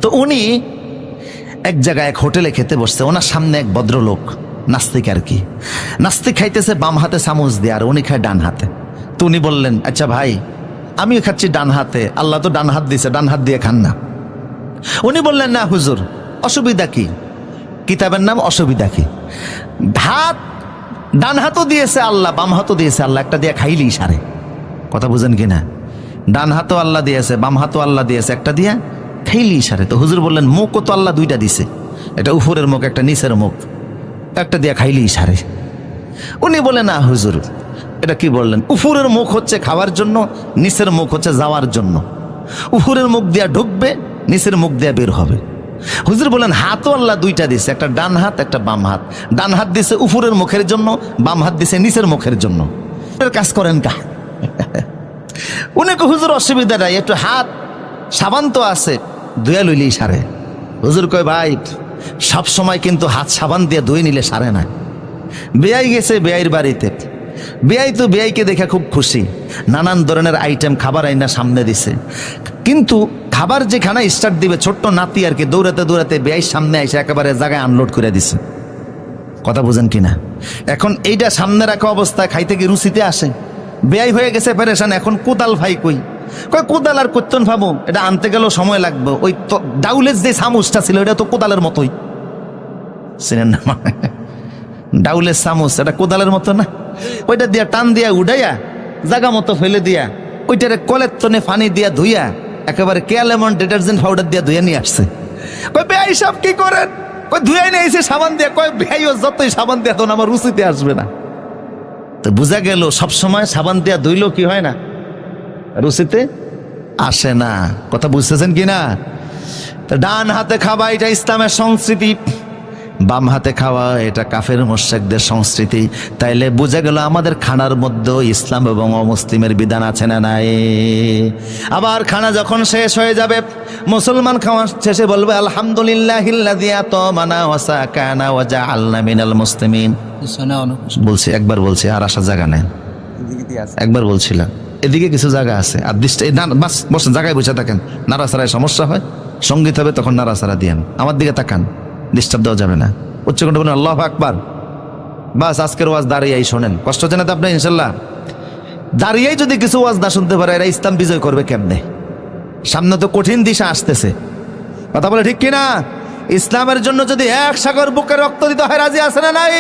তো উনি এক জায়গায় এক হোটেলে খেতে বসছে, ওনার সামনে এক ভদ্রলোক নাস্তিক আর কি, নাস্তিক খাইতেছে বাম হাতে চামচ দিয়ে, আর উনি খায় ডান হাতে। তো উনি বললেন আচ্ছা ভাই, আমিও খাচ্ছি ডান হাতে, আল্লাহ তো ডান হাত দিয়েছে, ডান হাত দিয়ে খান না। উনি বললেন না হুজুর, অসুবিধা কি? কিতাবের নাম অসুবিধা কি? হাত ডান হাতও দিয়েছে আল্লাহ, বাম হাতও দিয়েছে আল্লাহ, একটা দিয়ে খাইলেই সারে। কথা বুঝেন কিনা? ডান হাতও আল্লাহ দিয়েছে, বাম হাতও আল্লাহ দিয়েছে, একটা দিয়ে খাইলেই সারে। তো হুজুর বললেন মুখও তো আল্লাহ দুইটা দিছে, এটা উপরের মুখ একটা নিচের মুখ, একটা দিয়ে খাইলেই সারে। উনি বলে না হুজুর, এটা কি বললেন? উপরের মুখ হচ্ছে খাওয়ার জন্য, নিচের মুখ হচ্ছে যাওয়ার জন্য। উপরের মুখ দিয়া ঢুকবে, নিচের মুখ দিয়া বের হবে। হুজুর বলেন হাতও আল্লাহ দুইটা দিছে, একটা ডান হাত একটা বাম হাত। ডান হাত দিছে উপরের মুখের জন্য, বাম হাত দিছে নিচের মুখের জন্য। কাজ করেন কা? উনি হুজুর অসুবিধা নাই, একটু হাত সাবান তো আছে, ধুয়ে লইলেই সারে। হুজুর কয় ভাই সব সময় কিন্তু হাত সাবান দিয়ে ধুয়ে নিলে সারে না। বেয়াই গেছে বেয়াইর বাড়িতে, বেয়াই তো বেয়াইকে দেখে খুব খুশি, নানান ধরনের আইটেম খাবার আইনা সামনে দিছে, কিন্তু খাবার যেখানে স্টার্ট দিবে ছোট্ট নাতি আর কি দৌড়াতে দৌড়াতে বেয়াই সামনে এসে একেবারে জায়গায় আনলোড করে দিছে। কথা বুঝেন কিনা? এখন এইটা সামনে রাখা অবস্থায় খাইতে কি রুচিতে আসে? বেয়াই হয়ে গেছে পেরেশান, এখন কোদাল ভাই কই? কই কোদাল আর কর্তন ভাবো, এটা আনতে গেলেও সময় লাগবে। ওই তো ডাউলের যে চামচটা ছিল এটা তো কোদালের মতোই, চিনেন না? ডাউলের চামচ এটা কোদালের মতো না, ওইটা দিয়া টান দিয়া উঠাইয়া জায়গা মতো ফেলে দিয়া ওইটারে কলের তনে পানি দিয়া ধুইয়া একেবারে কেয়ালেমন ডিটারজেন্ট পাউডার দিয়া ধুইয়া নিয়ে আসছে। কই বেয়াই সব কি করেন? কই ধুয়াই নিয়ে এসে সাবান দিয়া। কই বেয়াই ও যতই সাবান দিয়া তখন আমার রুচিতে আসবে না। তো বোঝা গেল সবসময় সাবান দিয়া ধুইলেও কি হয় না, রুচিতে আসে না। কথা বুঝতেছেন কি না? তো ডান হাতে খাওয়া এটা ইসলামের সংস্কৃতি, বাম হাতে খাওয়া এটা কাফের মুশরিকদের সংস্কৃতি। তাইলে বোঝা গেল আমাদের খানার মধ্যে ইসলাম এবং অমুসলিমের বিধান আছে না নাই? আবার খানা যখন শেষ হয়ে যাবে, মুসলমান খাওয়া শেষে বলবে আলহামদুলিল্লাহিল্লাযী আতামানা ওয়া সাকানা ওয়া জাআলনা মিনাল মুসলিমিন। বলছি, একবার বলছি, আর আসার জায়গা নেই। একবার বলছিলাম এদিকে কিছু জায়গা আছে, আর দৃষ্টি বাস বসেন, জায়গায় বসে থাকেন। নাড়াচাড়ায় সমস্যা হয়, সঙ্গীত হবে তখন নাড়াচাড়া দিয়েন। আমার দিকে তাকান, ডিস্টার্ব দেওয়া যাবে না। উচ্চকণ্ঠে বলেন আল্লাহু আকবার। বাস আজকের ওয়াজ দাঁড়িয়েই শোনেন, কষ্ট হচ্ছে না তো আপনি? ইনশাল্লাহ দাঁড়িয়েই যদি কিছু ওয়াজ না শুনতে পারে, এরা ইসলাম বিজয় করবে কেমনে? সামনে তো কঠিন দিশা আসতেছে, কথা বলে ঠিক কিনা? ইসলামের জন্য যদি এক সাগর বুকে রক্ত দিতে হয়, রাজি আছে না নাই?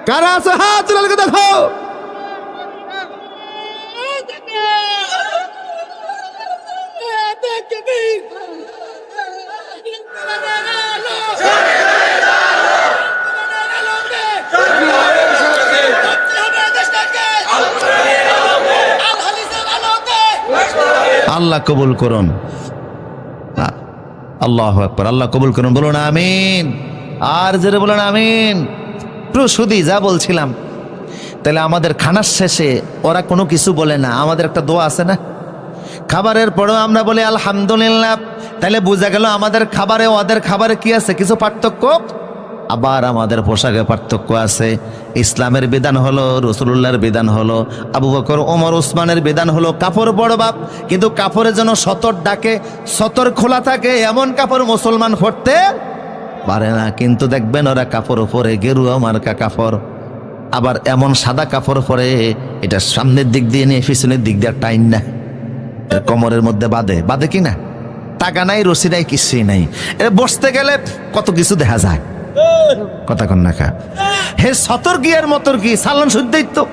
কারা আছে হাত তুলে দেখো। আল্লাহ কবুল করুন, আল্লাহু আকবার, আল্লাহ কবুল করুন, বলুন আমিন। আর জোরে বলুন আমিন। প্রসুদি যা বলছিলাম, তাহলে আমাদের খানার শেষে ওরা কোনো কিছু বলে না, আমাদের একটা দোয়া আছে না? খাবারের পরেও আমরা বলি আলহামদুলিল্লাহ। তাহলে বোঝা গেল আমাদের খাবারে ওদের খাবারে কি আছে? কিছু পার্থক্য। আবার আমাদের পোশাকে পার্থক্য আছে। ইসলামের বিধান হলো, রাসূলুল্লাহর বিধান হলো, আবু বকর ওমর ওসমানের বিধান হলো কাপড় বড় বাপ, কিন্তু কাপড়ের জন্য সতর ডাকে, সতর খোলা থাকে এমন কাপড় মুসলমান পরতে পারে না। কিন্তু দেখবেন ওরা কাপড় পরে গেরুয়া মার্কা কাপড়, আবার এমন সাদা কাপড় পরে এটা সামনের দিক দিয়ে নিয়ে পিছনের দিক দিয়ে টাইন না, কোমরের মধ্যে বাঁধে, বাঁধে কি না? টাকা নাই, রশি নাই, কিছুই নাই। বসতে গেলে কত কিছু দেখা যায়, কথা কন না খা। হে সতর কি আর মতর কি, সালান শুদ্ধই তো।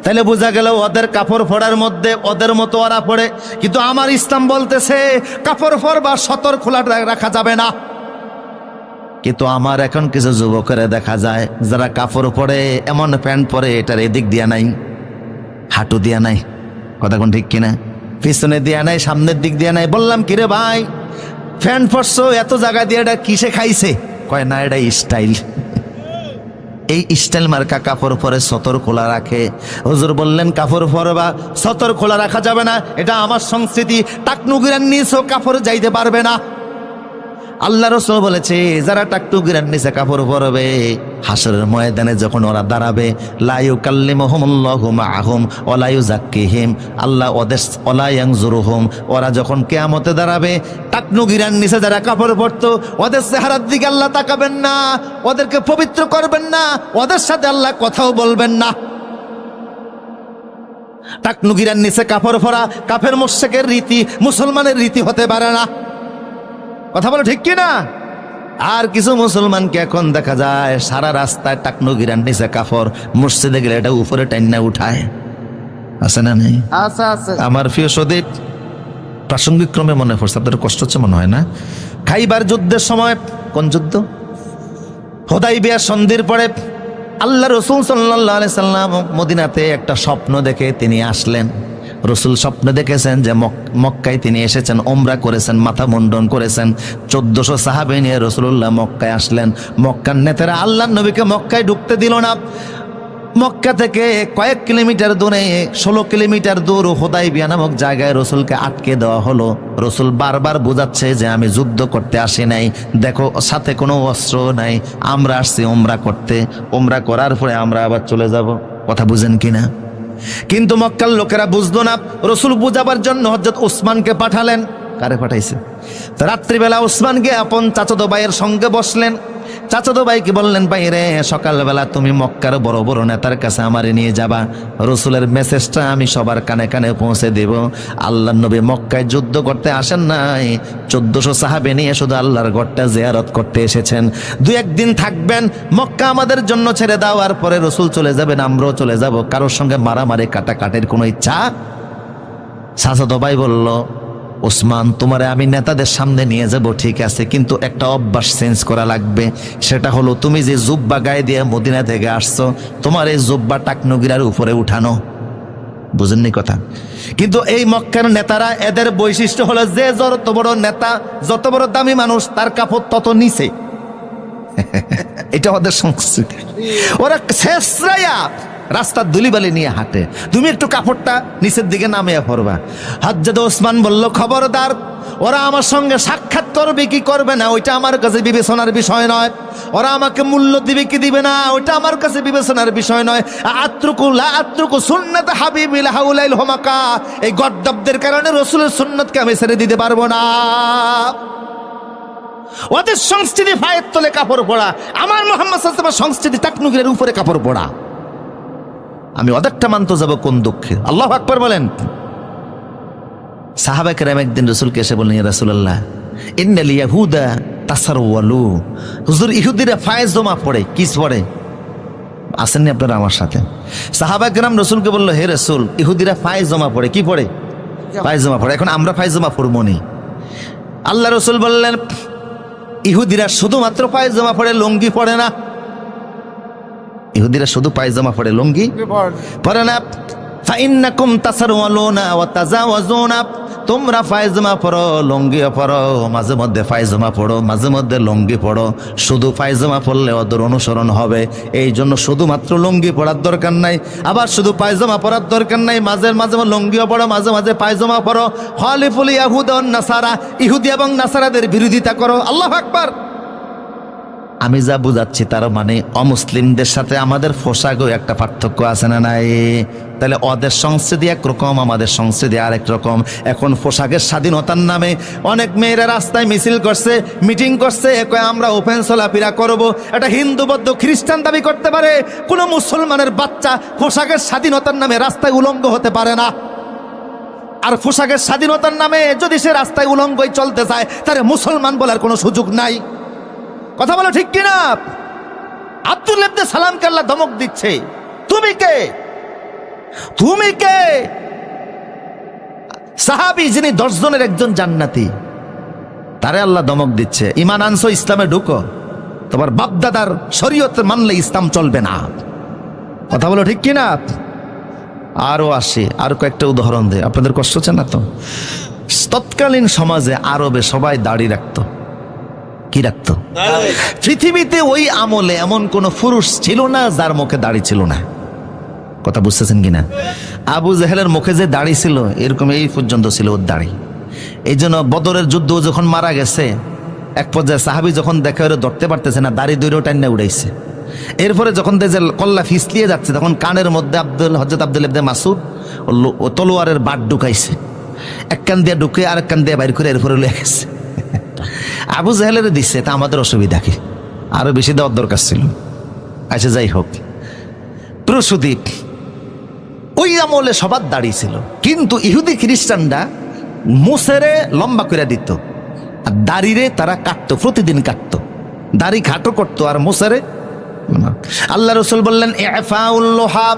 তাহলে বোঝা গেল ওদের কাপড় পরার মধ্যে ওদের মতো ওরা পড়ে, কিন্তু আমার ইসলাম বলতেছে কাপড় পরবা সতর খোলা রাখা যাবে না। কিন্তু আমার এখন কিছু যুবকেরা দেখা যায় যারা কাপড় পরে এমন প্যান্ট পরে এটার এদিক দিয়া নাই, হাঁটু দিয়া নাই, কথা কোন ঠিক কিনা? পিছনে দিয়া নাই, সামনের দিক দিয়া নাই। বললাম কিরে ভাই, প্যান্ট পরছো এত জায়গা দিয়ে, এটা কিসে খাইছে? কয় না, এটা স্টাইল। এই স্টাইল মার্কা কাপড় পরে সতর খোলা রাখে। হুজুর বললেন কাপড় পরবা, সতর খোলা রাখা যাবে না, এটা আমার সংস্কৃতি। টাকনুগিরার নিচেও কাপড় যাইতে পারবে না। আল্লাহ রাসূল বলেছে যারা টাকটুকিরার নিচে কাপড় পরবে, হাসরের ময়দানে যখন ওরা দাঁড়াবে, লা ইউকাল্লিমুহুমুল্লাহু মাআহুম ওয়া লা ইউযাক্কিহিম, আল্লাহ ওদের ওয়া লা ইয়ানজুরুহুম, ওরা যখন কিয়ামতে দাঁড়াবে, টাকনুগিরার নিচে যারা কাপড় পরতো ওদের চেহারার দিকে আল্লাহ তাকাবেন না, ওদেরকে পবিত্র করবেন না, ওদের সাথে আল্লাহ কথাও বলবেন না। টাকনুগিরার নিচে কাপড় পরা কাফের মুশরিকের রীতি, মুসলমানের রীতি হতে পারে না। কথা বলো ঠিক কিনা? আর কিছু মুসলমানকে এখন দেখা যায় সারা রাস্তায় টাকনুগিরার নিচে কাপড়, মসজিদে গেলে এটা উপরে টাইনা উঠায়, আছে না নেই? আমার প্রিয় সদীপ, প্রাসঙ্গিক ক্রমে মনে পড়ছে, আপনাদের কষ্ট হচ্ছে মনে হয় না? খাইবার যুদ্ধের সময়, কোন যুদ্ধ? হুদাইবিয়া সন্ধির পরে আল্লাহ রাসূল সাল্লাল্লাহু আলাইহি সাল্লাম মদিনাতে একটা স্বপ্ন দেখে তিনি আসলেন। রসুল স্বপ্ন দেখেছেন যে মক্কায় তিনি এসেছেন, ওমরা করেছেন, মাথা মুন্ডন করেছেন। 1400 সাহাবী নিয়ে রসুল্লাহ মক্কায় আসলেন। মক্কার নেতারা আল্লাহর নবীকে মক্কায় ঢুকতে দিল না। মক্কা থেকে কয়েক কিলোমিটার দূরে, 16 কিলোমিটার দূর হুদাইবিয়া নামক জায়গায় রসুলকে আটকে দেওয়া হলো। রসুল বারবার বোঝাচ্ছে যে আমি যুদ্ধ করতে আসি নাই, দেখো সাথে কোনো অস্ত্র নাই, আমরা আসছি ওমরা করতে, ওমরা করার পরে আমরা আবার চলে যাব। কথা বুঝেন কিনা? কিন্তু মক্কার লোকেরা বুঝলো না। রসুল বুঝাবার জন্য হযরত ওসমানকে পাঠালেন। কারে পাঠাইছে? রাত্রিবেলা ওসমানকে আপন চাচাতো ভাইয়ের সঙ্গে বসলেন। চাচাতো ভাইকে বললেন, ভাই রে, সকালবেলা তুমি মক্কার বড় বড় নেতার কাছে আমারে নিয়ে যাবা, রসুলের মেসেজটা আমি সবার কানে কানে পৌঁছে দেব। আল্লাহর নবী মক্কায় যুদ্ধ করতে আসেন নাই, 1400 সাহাবে নিয়ে শুধু আল্লাহর ঘরটা জিয়ারত করতে এসেছেন। 2-1 দিন থাকবেন, মক্কা আমাদের জন্য ছেড়ে দাও, আর পরে রসুল চলে যাবেন, আমরাও চলে যাব। কারোর সঙ্গে মারামারি কাটাকাটির কোনো ইচ্ছা। চাচাতো ভাই বলল, ওসমান, তোমারে আমি নেতাদের সামনে নিয়ে যাব ঠিক আছে, কিন্তু একটা অভ্যাস চেঞ্জ করা লাগবে। সেটা হলো, তুমি যে জুব্বা গায়ে দিয়ে মদিনা থেকে আসছো, তোমার এই জুব্বা টাকনুগিরার উপরে উঠানো। বুঝেননি কথা? কিন্তু এই মক্কার নেতারা, এদের বৈশিষ্ট্য হলো যে যত বড় নেতা, যত বড় দামি মানুষ, তার কাপড় তত নিচে। এটা ওদের সংস্কৃতি। ওরা শেষরাইয়া রাস্তার ধুলিবালি নিয়ে হাঁটে, তুমি একটু কাপড়টা নিচের দিকে নামিয়ে পড়বা। হযরত ওসমান বলল, খবরদার, ওরা আমার সঙ্গে সাক্ষাৎ করবে কি করবে না ওইটা আমার কাছে বিবেচনার বিষয় নয়, ওরা আমাকে মূল্য দিবে কি দিবে না ওইটা আমার কাছে বিবেচনার বিষয় নয়। আত্রুকু লা আত্রুকু সুন্নাত হাবিবিল হাউলাইল হুমাকা, এই গদ্দাবদের কারণে রাসূলের সুন্নাতকে আমি ছেড়ে দিতে পারবো না। ওদের সংস্কৃতি পায়ের তলে কাপড় পরা, আমার মুহাম্মদ সাল্লাল্লাহু আলাইহি ওয়াসাল্লামের সংস্কৃতি টাকনুগিরের উপরে কাপড় পরা। আমি ওদেরটা মানতে যাব কোন দুঃখে? আল্লাহু আকবার বলেন। সাহাবা কেরাম একদিন রাসূলকে এসে বললেন, ইয়া রাসূলুল্লাহ, ইন্নাল ইয়াহুদা তাসারওয়ালু, হুজুর ইহুদিরা ফায়জমা পড়ে। কি পড়ে? আসেননি আপনারা আমার সাথে? সাহাবা কেরাম রাসূলকে বলল, হে রাসূল, ইহুদিরা ফায়জমা পড়ে। কি পড়ে? ফায়জমা পড়ে। এখন আমরা ফায়জমা পড়বো নি? আল্লাহ রাসূল বললেন, ইহুদিরা শুধুমাত্র পায়জামা পড়ে, লুঙ্গি পড়ে না। ইহুদিরা শুধু পায়জামা পড়ে, লুঙ্গি পড়ে না। ফাইন্নাকুম তাসারওয়ালুনা ওয়া তাজাওয়াজুনা, তোমরা পায়জামা পড়ো, লুঙ্গি পড়ো, মাঝে মধ্যে পায়জামা পড়ো, মাঝে মধ্যে লুঙ্গি পড়ো। শুধু পায়জামা পড়লে ওদের অনুসরণ হবে, এই জন্য শুধুমাত্র লুঙ্গি পড়ার দরকার নাই, আবার শুধু পায়জামা পড়ার দরকার নাই, মাঝে মাঝে লুঙ্গিও পড়ো, মাঝে মাঝে পায়জামা পড়ো। খালিফুল ইয়াহুদা ওয়ান নাসারা, ইহুদি এবং নাসারাদের বিরোধিতা করো। আল্লাহু আকবার। আমি যা বুঝাচ্ছি তার মানে অমুসলিমদের সাথে আমাদের পোশাকেও একটা পার্থক্য আছে না নাই? তাহলে ওদের সংস্কৃতি একরকম, আমাদের সংস্কৃতি আরেক রকম। এখন পোশাকের স্বাধীনতার নামে অনেক মেয়েরা রাস্তায় মিছিল করছে, মিটিং করছে, কয় আমরা ওপেন চলাফেরা করবো। এটা হিন্দু, বৌদ্ধ, খ্রিস্টান দাবি করতে পারে, কোনো মুসলমানের বাচ্চা পোশাকের স্বাধীনতার নামে রাস্তায় উলঙ্গ হতে পারে না। আর পোশাকের স্বাধীনতার নামে যদি সে রাস্তায় উলঙ্গই চলতে চায়, তাহলে মুসলমান বলার কোনো সুযোগ নাই। কথা বলো ঠিক কিনা? আব্দুল্লাহ ইবনে সালামকে আল্লাহ ধমক দিচ্ছে, তুমি কে? তুমি কে? সাহাবী যিনি 10 জনের একজন জান্নাতি, তারে আল্লাহ ধমক দিচ্ছে, ঈমান আনছো, ইসলামে ঢুকো, তোমার বাপদাদার শরীয়ত মানলে ইসলাম চলবে না। কথা বলো ঠিক কিনা? আরো আসি, আর কয়েকটা উদাহরণ দেয়, আপনাদের কষ্ট হচ্ছে না তো? তৎকালীন সমাজে আরবে সবাই দাড়ি রাখতো। কি রাখতো? পৃথিবীতে ওই আমলে এমন কোন পুরুষ ছিল না যার মুখে দাড়ি ছিল না। কথা বুঝতেছেন কিনা? আবু জেহেলের মুখে যে দাড়ি ছিল, এরকম এই পর্যন্ত ছিল ওর দাড়ি। এই জন্য বদরের যুদ্ধ যখন মারা গেছে, এক পর্যায়ে সাহাবী যখন দেখা ওরা ধরতে পারতেছে না, দাড়ি দুইটা টাইনা উড়াইছে। এরপরে যখন যে কল্লা ফিসলিয়ে যাচ্ছে, তখন কানের মধ্যে হযরত আব্দুল ইবনে মাসউদ ও তলোয়ারের বাট ঢুকাইছে, এক কান দিয়ে ঢুকে আরেক কান দিয়ে বাইর করে এরপরে লয়ে গেছে। আবু জাহেলের দিচ্ছে, তা আমাদের অসুবিধা কি? আরো বেশি দেওয়ার দরকার ছিল। আচ্ছা, যাই হোক, প্রসূদীপ ওই আমলে সবার দাড়ি ছিল, কিন্তু ইহুদি খ্রিস্টানরা মুসেরে লম্বা করে দিত, আর দাড়িরে তারা কাটতো, প্রতিদিন কাটতো, দাড়ি ঘাটো করতো, আর মুসেরে। আল্লাহ রাসূল বললেন, ইফাউল লোহা,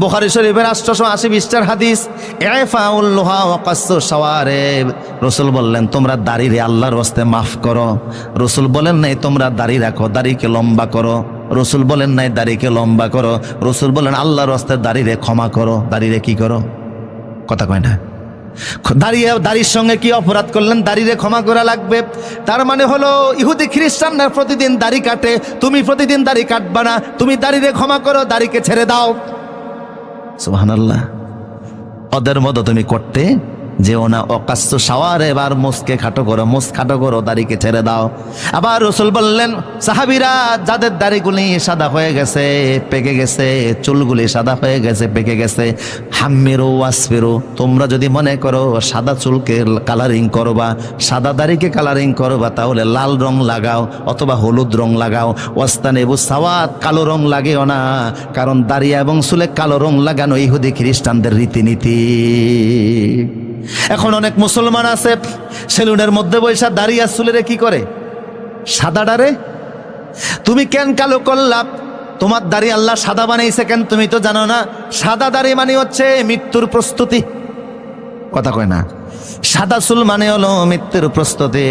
বুখারী শরীফের 880 পৃষ্ঠার হাদিস, ইফাউল লোহা ওয়া কাসসু শাওয়ারিব। রাসূল বললেন, তোমরা দাড়িরে আল্লাহর ওয়াস্তে মাফ করো। রাসূল বলেন নাই তোমরা দাড়ি রাখো, দাড়িকে লম্বা করো। রাসূল বলেন নাই দাড়িকে লম্বা করো। রাসূল বলেন আল্লাহর ওয়াস্তে দাড়িরে ক্ষমা করো। দাড়িরে কি করো? কথা কয় না? দাড়ির সঙ্গে কি অপরাধ করলেন? দাড়িরে ক্ষমা করা লাগবে। তার মানে হলো ইহুদি খ্রিস্টানরা প্রতিদিন দাড়ি কাটে, তুমি প্রতিদিন দাড়ি কাটবা না, তুমি দাড়িরে ক্ষমা করো, দাড়িকে ছেড়ে দাও। সুবহানাল্লাহ। ওদের মতো তুমি করতে যে ওনা অকাস্ত সাওয়ার, এবার মুসকে খাটো করো, মুস খাটো করো, দাড়িকে ছেড়ে দাও। আবার রসুল বললেন, সাহাবীরা যাদের দাড়িগুলি সাদা হয়ে গেছে, পেকে গেছে, চুলগুলি সাদা হয়ে গেছে, পেকে গেছে, হাম্মিরু ওয়াসফিরু, তোমরা যদি মনে করো সাদা চুলকে কালারিং করবা, সাদা দাড়িকে কালারিং করবা, তাহলে লাল রং লাগাও অথবা হলুদ রং লাগাও। ওয়াস্তানিবু সাওয়াত, কালো রং লাগেও না, কারণ দাড়ি এবং চুলে কালো রং লাগানো ইহুদি খ্রিস্টানদের রীতিনীতি। এখন অনেক মুসলমান আছে সেলুনের মধ্যে বৈশা দাড়ি আর চুলেরে কি করে, সাদা ডারে। তুমি কেন কালো করলা? তোমার দাড়ি আল্লাহ সাদা বানাইছে কেন তুমি তো জানো না? সাদা দাড়ি মানে হচ্ছে মৃত্যুর প্রস্তুতি, কথা কয় না। সাদা চুল মানে হলো মৃত্যুর প্রস্তুতি।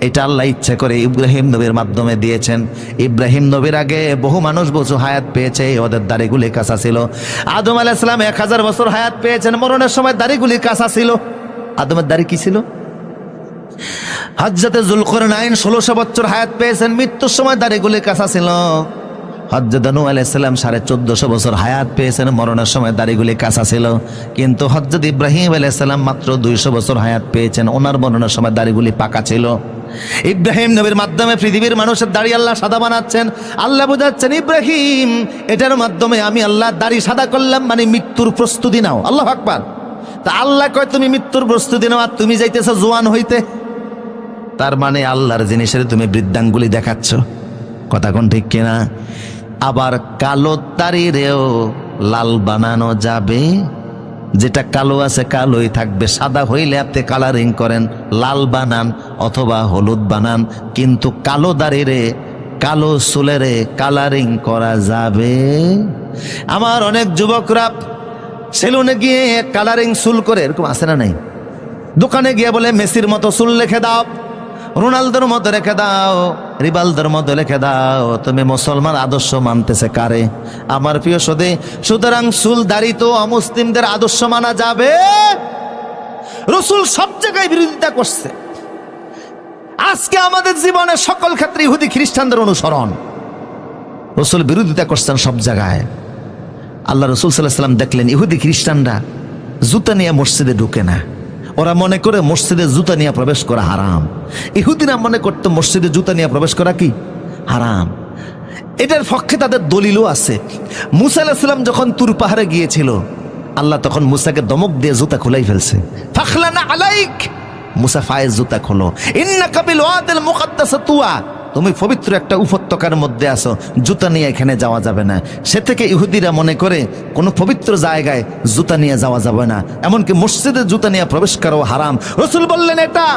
এটা আল্লাহ ইচ্ছে করে ইব্রাহিম নবীর মাধ্যমে দিয়েছেন। ইব্রাহিম নবীর আগে বহু মানুষ বহু হায়াত পেয়েছে, ওদের দাড়িগুলি কাঁচা ছিল। আদম আলাইহিস সালাম 1000 বছর হায়াত পেয়েছেন, মরণের সময় দাড়িগুলি কাঁচা ছিল। আদমের দাড়ি কি ছিল? হযরতে যুলকারনাইন 1600 বছর হায়াত পেয়েছেন, মৃত্যুর সময় দাড়িগুলি কাঁচা ছিল। হযরত নূহ আলাইহিস সালাম 1450 বছর হায়াত পেয়েছেন, মরণের সময় দাড়িগুলি কাঁচা ছিল। কিন্তু হযরত ইব্রাহিম আলাইহিস সালাম মাত্র 200 বছর হায়াত পেয়েছেন, ওনার মরণের সময় দাড়িগুলি পাকা ছিল। ইব্রাহিম নবীর মাধ্যমে পৃথিবীর মানুষের দাড়ি আল্লাহ সাদা বানাচ্ছেন। আল্লাহ বুঝাচ্ছেন, ইব্রাহিম এটার মাধ্যমে আমি আল্লাহ দাড়ি সাদা করলাম, মানে মৃত্যুর প্রস্তুতি নাও। আল্লাহু আকবার। তা আল্লাহ কয় তুমি মৃত্যুর প্রস্তুতি নাও, আর তুমি যাইতেছো জোয়ান হইতে। তার মানে আল্লাহর জিনিসের তুমি বৃদ্ধাঙ্গুলি দেখাচ্ছ, কথা কোন ঠিক কিনা? আবার কালো দাড়িরেও লাল বানানো যাবে, যেটা কালো আছে কালোই থাকবে, সাদা হইলে আপনি কালারিং করেন, লাল বানান অথবা হলুদ বানান, কিন্তু কালো দাড়িরে কালো চুলেরে কালারিং করা যাবে। আমার অনেক যুবকরা সেলুনে গিয়ে কালারিং চুল করে, এরকম আছে না নাই? দোকানে গিয়ে বলে মেসির মতো চুল রেখে দাও, রোনালদোর মতো রেখে দাও, রিবালদোর মতো রেখে দাও। তুমি মুসলমান আদর্শ মানতেছে কারে? আমার প্রিয় সদে, সুতরাং চুল দাড়ি তো অমুসলিমদের আদর্শ মানা যাবে। রাসূল সব জায়গায় বিরোধিতা করছে। আজকে আমাদের জীবনে সকল ক্ষেত্রে ইহুদি খ্রিস্টানদের অনুসরণ, রাসূল বিরোধিতা করছেন সব জায়গায়। আল্লাহ রাসূল সাল্লাল্লাহু আলাইহি ওয়াসাল্লাম দেখলেন ইহুদি খ্রিস্টানরা জুতা নিয়ে মসজিদে ঢুকে না। ওরা মনে করে মসজিদে জুতা নিয়ে প্রবেশ করা হারাম। ইহুদিরা মনে করতো মসজিদে জুতা নিয়ে প্রবেশ করা কি হারাম। এটার পক্ষে তাদের দলিলও আছে। মুসা আলাইহিস সালাম যখন তুর পাহাড়ে গিয়েছিল, আল্লাহ তখন মুসাকে দমক দিয়ে জুতা খুলাই ফেলছে। ফাখলানা আলাইক, মুসা ফায়েজ জুতা খোলো, ইন্নাকা বিল ওয়াদিল মুকাদ্দাস তুয়া, তুমি পবিত্র একটা উপত্যকার মধ্যে আছো, জুতা নিয়ে এখানে যাওয়া যাবে না। সে থেকে ইহুদিরা মনে করে কোনো পবিত্র জায়গায় জুতা নিয়ে যাওয়া যাবে না, এমনকি মসজিদে জুতা নিয়ে প্রবেশ করাও হারাম। রাসূল বললেন এটা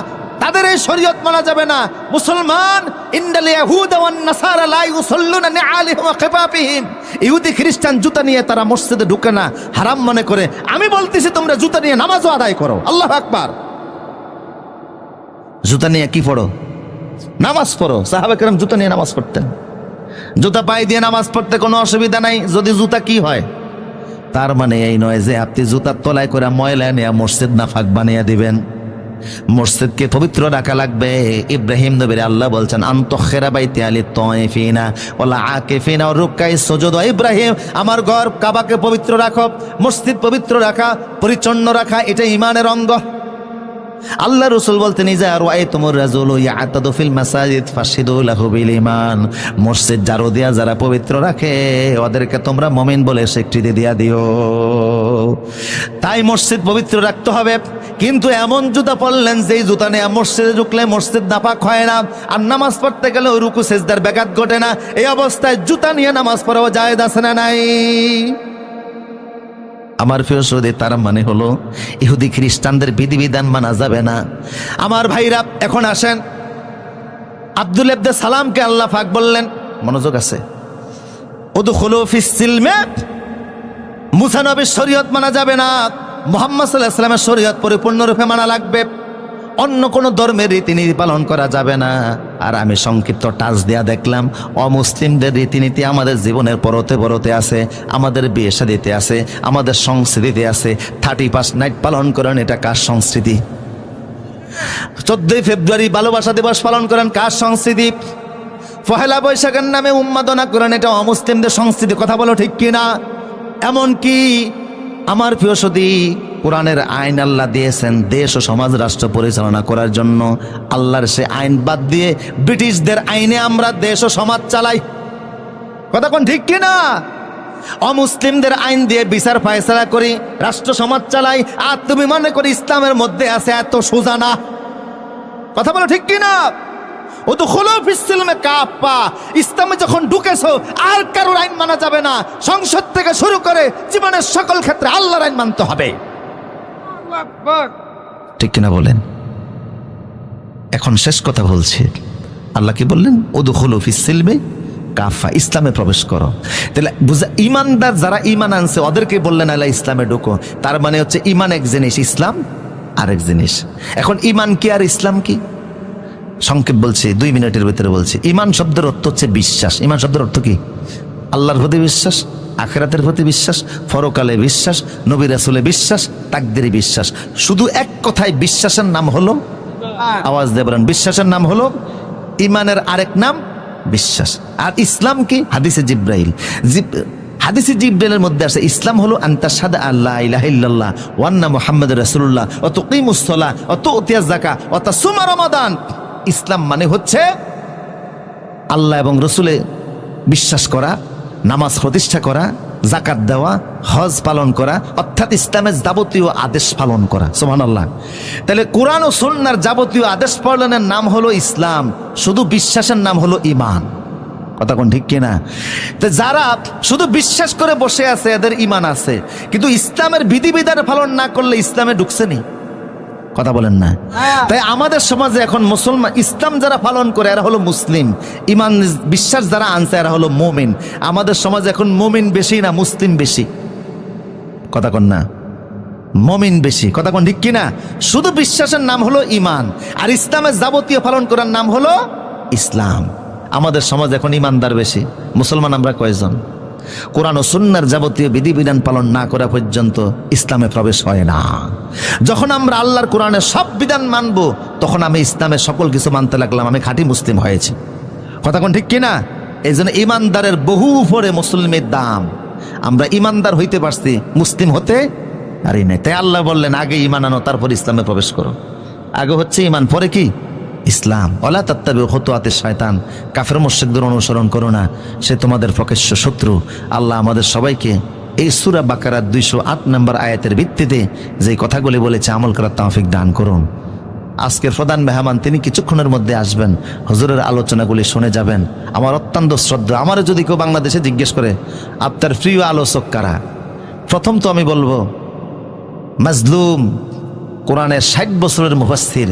তাদের এই শরীয়ত মানা যাবে না। মুসলমান ইন্দাল ইয়াহুদ ওয়ান নাসারা লা ইউসাল্লুনা নিআলিহিম ওয়া খিফাফিহিম, ইহুদি খ্রিস্টান জুতা নিয়ে তারা মসজিদে ঢুকে না, হারাম মনে করে। আমি বলতেছি তোমরা জুতা নিয়ে নামাজও আদায় করো। আল্লাহু আকবার। জুতা নিয়ে কি পড়ো? নামাজ পড়ো। সাহাবা কেরাম জুতা নিয়ে নামাজ পড়তেন। জুতা পায়ে দিয়ে নামাজ পড়তে কোনো অসুবিধা নাই, যদি জুতা কি হয়। তার মানে এই নয় যে আপনি জুতার তলায় করে ময়লা নিয়ে মসজিদ নাফাক বানিয়ে দিবেন। মসজিদকে পবিত্র রাখা লাগবে। ইব্রাহিম নবীর আল্লাহ বলছেন, আনতাখিরা বাইতি আলিত তাইফিনা ওয়াল আকিফিনা ওয়া রুকআই সুজুদ। ইব্রাহিম, আমার ঘর কাবাকে পবিত্র রাখো, মসজিদ পবিত্র রাখা, পরিচ্ছন্ন রাখা, এটা ঈমানের অঙ্গ। আল্লাহ রাসূল বলতেন, ইজা রাআইতুমুর রাজুলু ইয়াতাদু ফিল মাসাজিদ ফাশহিদু লাহু বিল ঈমান, মসজিদ ঝাড়ু দিয়া যারা পবিত্র রাখে ওদেরকে তোমরা মুমিন বলে স্বীকৃতি দিয়া দিও। তাই মসজিদ পবিত্র রাখতে হবে, কিন্তু এমন জুতা পরলেন যেই জুতা নিয়ে মসজিদে ঢুকলে মসজিদ নাপাক হয় না, আর নামাজ পড়তে গেলে ওই রুকু সিজদার ব্যাঘাত ঘটে না। এই অবস্থায় জুতা নিয়ে নামাজ পড়াও জায়েজ আছে না নাই? আমার প্রিয় সৌদি, তার মানে হলো ইহুদি খ্রিস্টানদের বিধিবিধান মানা যাবে না। আমার ভাইরা, এখন আসেন, আব্দুল ইবনে সালামকে আল্লাহ পাক বললেন, মনোযোগ আছে, উদখুলু ফিস সিলমে, মুসা নবীর শরীয়ত মানা যাবে না, মুহাম্মদ সাল্লাল্লাহু আলাইহি ওয়াসাল্লামের শরীয়ত পরিপূর্ণরূপে মানা লাগবে, অন্য কোনো ধর্মের রীতিনীতি পালন করা যাবে না। আর আমি সংক্ষিপ্ত টাচ দেয়া দেখলাম, অমুসলিমদের রীতিনীতি আমাদের জীবনের পরতে পরতে আছে, আমাদের বিয়ে শাদীতে আছে, আমাদের সংস্কৃতিতে আছে। 31 নাইট পালন করেন, এটা কার সংস্কৃতি? 14 ফেব্রুয়ারি ভালোবাসা দিবস পালন করেন, কার সংস্কৃতি? পহেলা বৈশাখের নামে উন্মাদনা করেন, এটা অমুসলিমদের সংস্কৃতি। কথা বলো ঠিক কিনা? এমনকি আমার প্রিয় সদী, কোরআনের আইন আল্লাহ দিয়েছেন দেশ ও সমাজ রাষ্ট্র পরিচালনা করার জন্য। আল্লাহর সে আইন বাদ দিয়ে ব্রিটিশদের আইনে আমরা দেশ ও সমাজ চালাই। কথা কোন ঠিক কিনা? অমুসলিমদের আইন দিয়ে বিচার ফায়সালা করি, রাষ্ট্র সমাজ চালাই। আর তুমি মনে করি ইসলামের মধ্যে আছে এত সোজা না? কথা বলো ঠিক কিনা? ও তো হলো ফিসিলমে কাপ্পা। ইসলামে যখন ঢুকেছো আর কারোর আইন মানা যাবে না। সংসদ থেকে শুরু করে জীবনের সকল ক্ষেত্রে আল্লাহর আইন মানতে হবে। ঠিক কিনা বলেন? এখন শেষ কথা বলছি। আল্লাহ কি বললেন? উদখুলু ফিসসিলমে কাফা, ইসলামে প্রবেশ করো। তাহলে বুঝা, ইমানদার যারা ইমান আনছে ওদেরকে বললেন আল্লাহ ইসলামে ঢুকো। তার মানে হচ্ছে ইমান এক জিনিস, ইসলাম আরেক জিনিস। এখন ইমান কি আর ইসলাম কি? সংক্ষেপ বলছি, 2 মিনিটের ভিতরে বলছি। ইমান শব্দের অর্থ হচ্ছে বিশ্বাস। ইমান শব্দের অর্থ কি? আল্লাহর প্রতি বিশ্বাস, আখিরাতের প্রতি বিশ্বাস, পরকালে বিশ্বাস, নবী রাসূলে বিশ্বাস, তাকদীরে বিশ্বাস। শুধু এক কথায় বিশ্বাসের নাম হলো, আওয়াজ দিয়ে বলেন, বিশ্বাসের নাম হলো ইমানের আরেক নাম বিশ্বাস। আর ইসলাম কি? হাদিসে জিব্রাইল, হাদিসে জিব্রাইলের মধ্যে আছে ইসলাম হলো আনতাশহাদা আল্লা ইলাহা ইল্লাল্লাহ ওয়া আন্না মুহাম্মাদুর রাসূলুল্লাহ ওয়া তুকিমুস সালাহ ওয়া তুতিয়াজ যাকাত ওয়া তাসুমা রমাদান। ইসলাম মানে হচ্ছে আল্লাহ এবং রসুলে বিশ্বাস করা, নামাজ প্রতিষ্ঠা করা, যাকাত দেওয়া, হজ পালন করা, অর্থাৎ ইসলামের যাবতীয় আদেশ পালন করা। সুবহানাল্লাহ। তাহলে কোরআন ও সুন্নাহর যাবতীয় আদেশ পালনের নাম হলো ইসলাম, শুধু বিশ্বাসের নাম হলো ঈমান। কথা কোন ঠিক কিনা? তো যারা শুধু বিশ্বাস করে বসে আছে এদের ঈমান আছে, কিন্তু ইসলামের বিধিবিধান পালন না করলে ইসলামে ঢুকছে নি। কথা বলেন না? তাই আমাদের সমাজে এখন মুসলমান, ইসলাম যারা পালন করে এরা হলো মুসলিম, ঈমান বিশ্বাস যারা আনছে এরা হলো মুমিন। আমাদের সমাজে এখন মুমিন বেশি না মুসলিম বেশি? কথা কোন না? মুমিন বেশি। কথা কোন ঠিক কিনা? শুধু বিশ্বাসের নাম হলো ঈমান, আর ইসলামের যাবতীয় পালন করার নাম হলো ইসলাম। আমাদের সমাজ এখন ঈমানদার বেশি, মুসলমান আমরা কয়জন? কোরআন ও সুন্নাহর যাবতীয় বিধিবিধান পালন না করা পর্যন্ত ইসলামে প্রবেশ হয় না। যখন আমরা আল্লাহর কোরআনের সব বিধান মানবো তখন আমি ইসলামের সকল কিছু মানতে লাগলাম, আমি খাঁটি মুসলিম হয়েছি। কথা কোন ঠিক কিনা? এই জন্য ইমানদারের বহু উপরে মুসলিমের দাম। আমরা ইমানদার হইতে পারছি, মুসলিম হতে পারি নাই। তাই আল্লাহ বললেন আগে ঈমান আনো, তারপর ইসলামে প্রবেশ করো। আগে হচ্ছে ঈমান, পরে কি? ইসলাম। ওয়ালা তাত্তাবিউ খুতুওয়াতিশ শয়তান, কাফের মুশরিকদের অনুসরণ করো না, সে তোমাদের প্রকাশ্য শত্রু। আল্লাহ আমাদের সবাইকে এই সূরা বাকারার 208 নম্বর আয়াতের ভিত্তিতে যে কথাগুলি বলেছে আমল করার তৌফিক দান করুন। আজকের প্রধান মেহমান তিনি কিছুক্ষণের মধ্যে আসবেন, হুজুরের আলোচনাগুলি শুনে যাবেন। আমার অত্যন্ত শ্রদ্ধা। আমার যদি কেউ বাংলাদেশে জিজ্ঞেস করে আপনার প্রিয় আলোচক কারা, প্রথম তো আমি বলবো মাজলুম, কোরআনের 60 বছরের মুফাসসির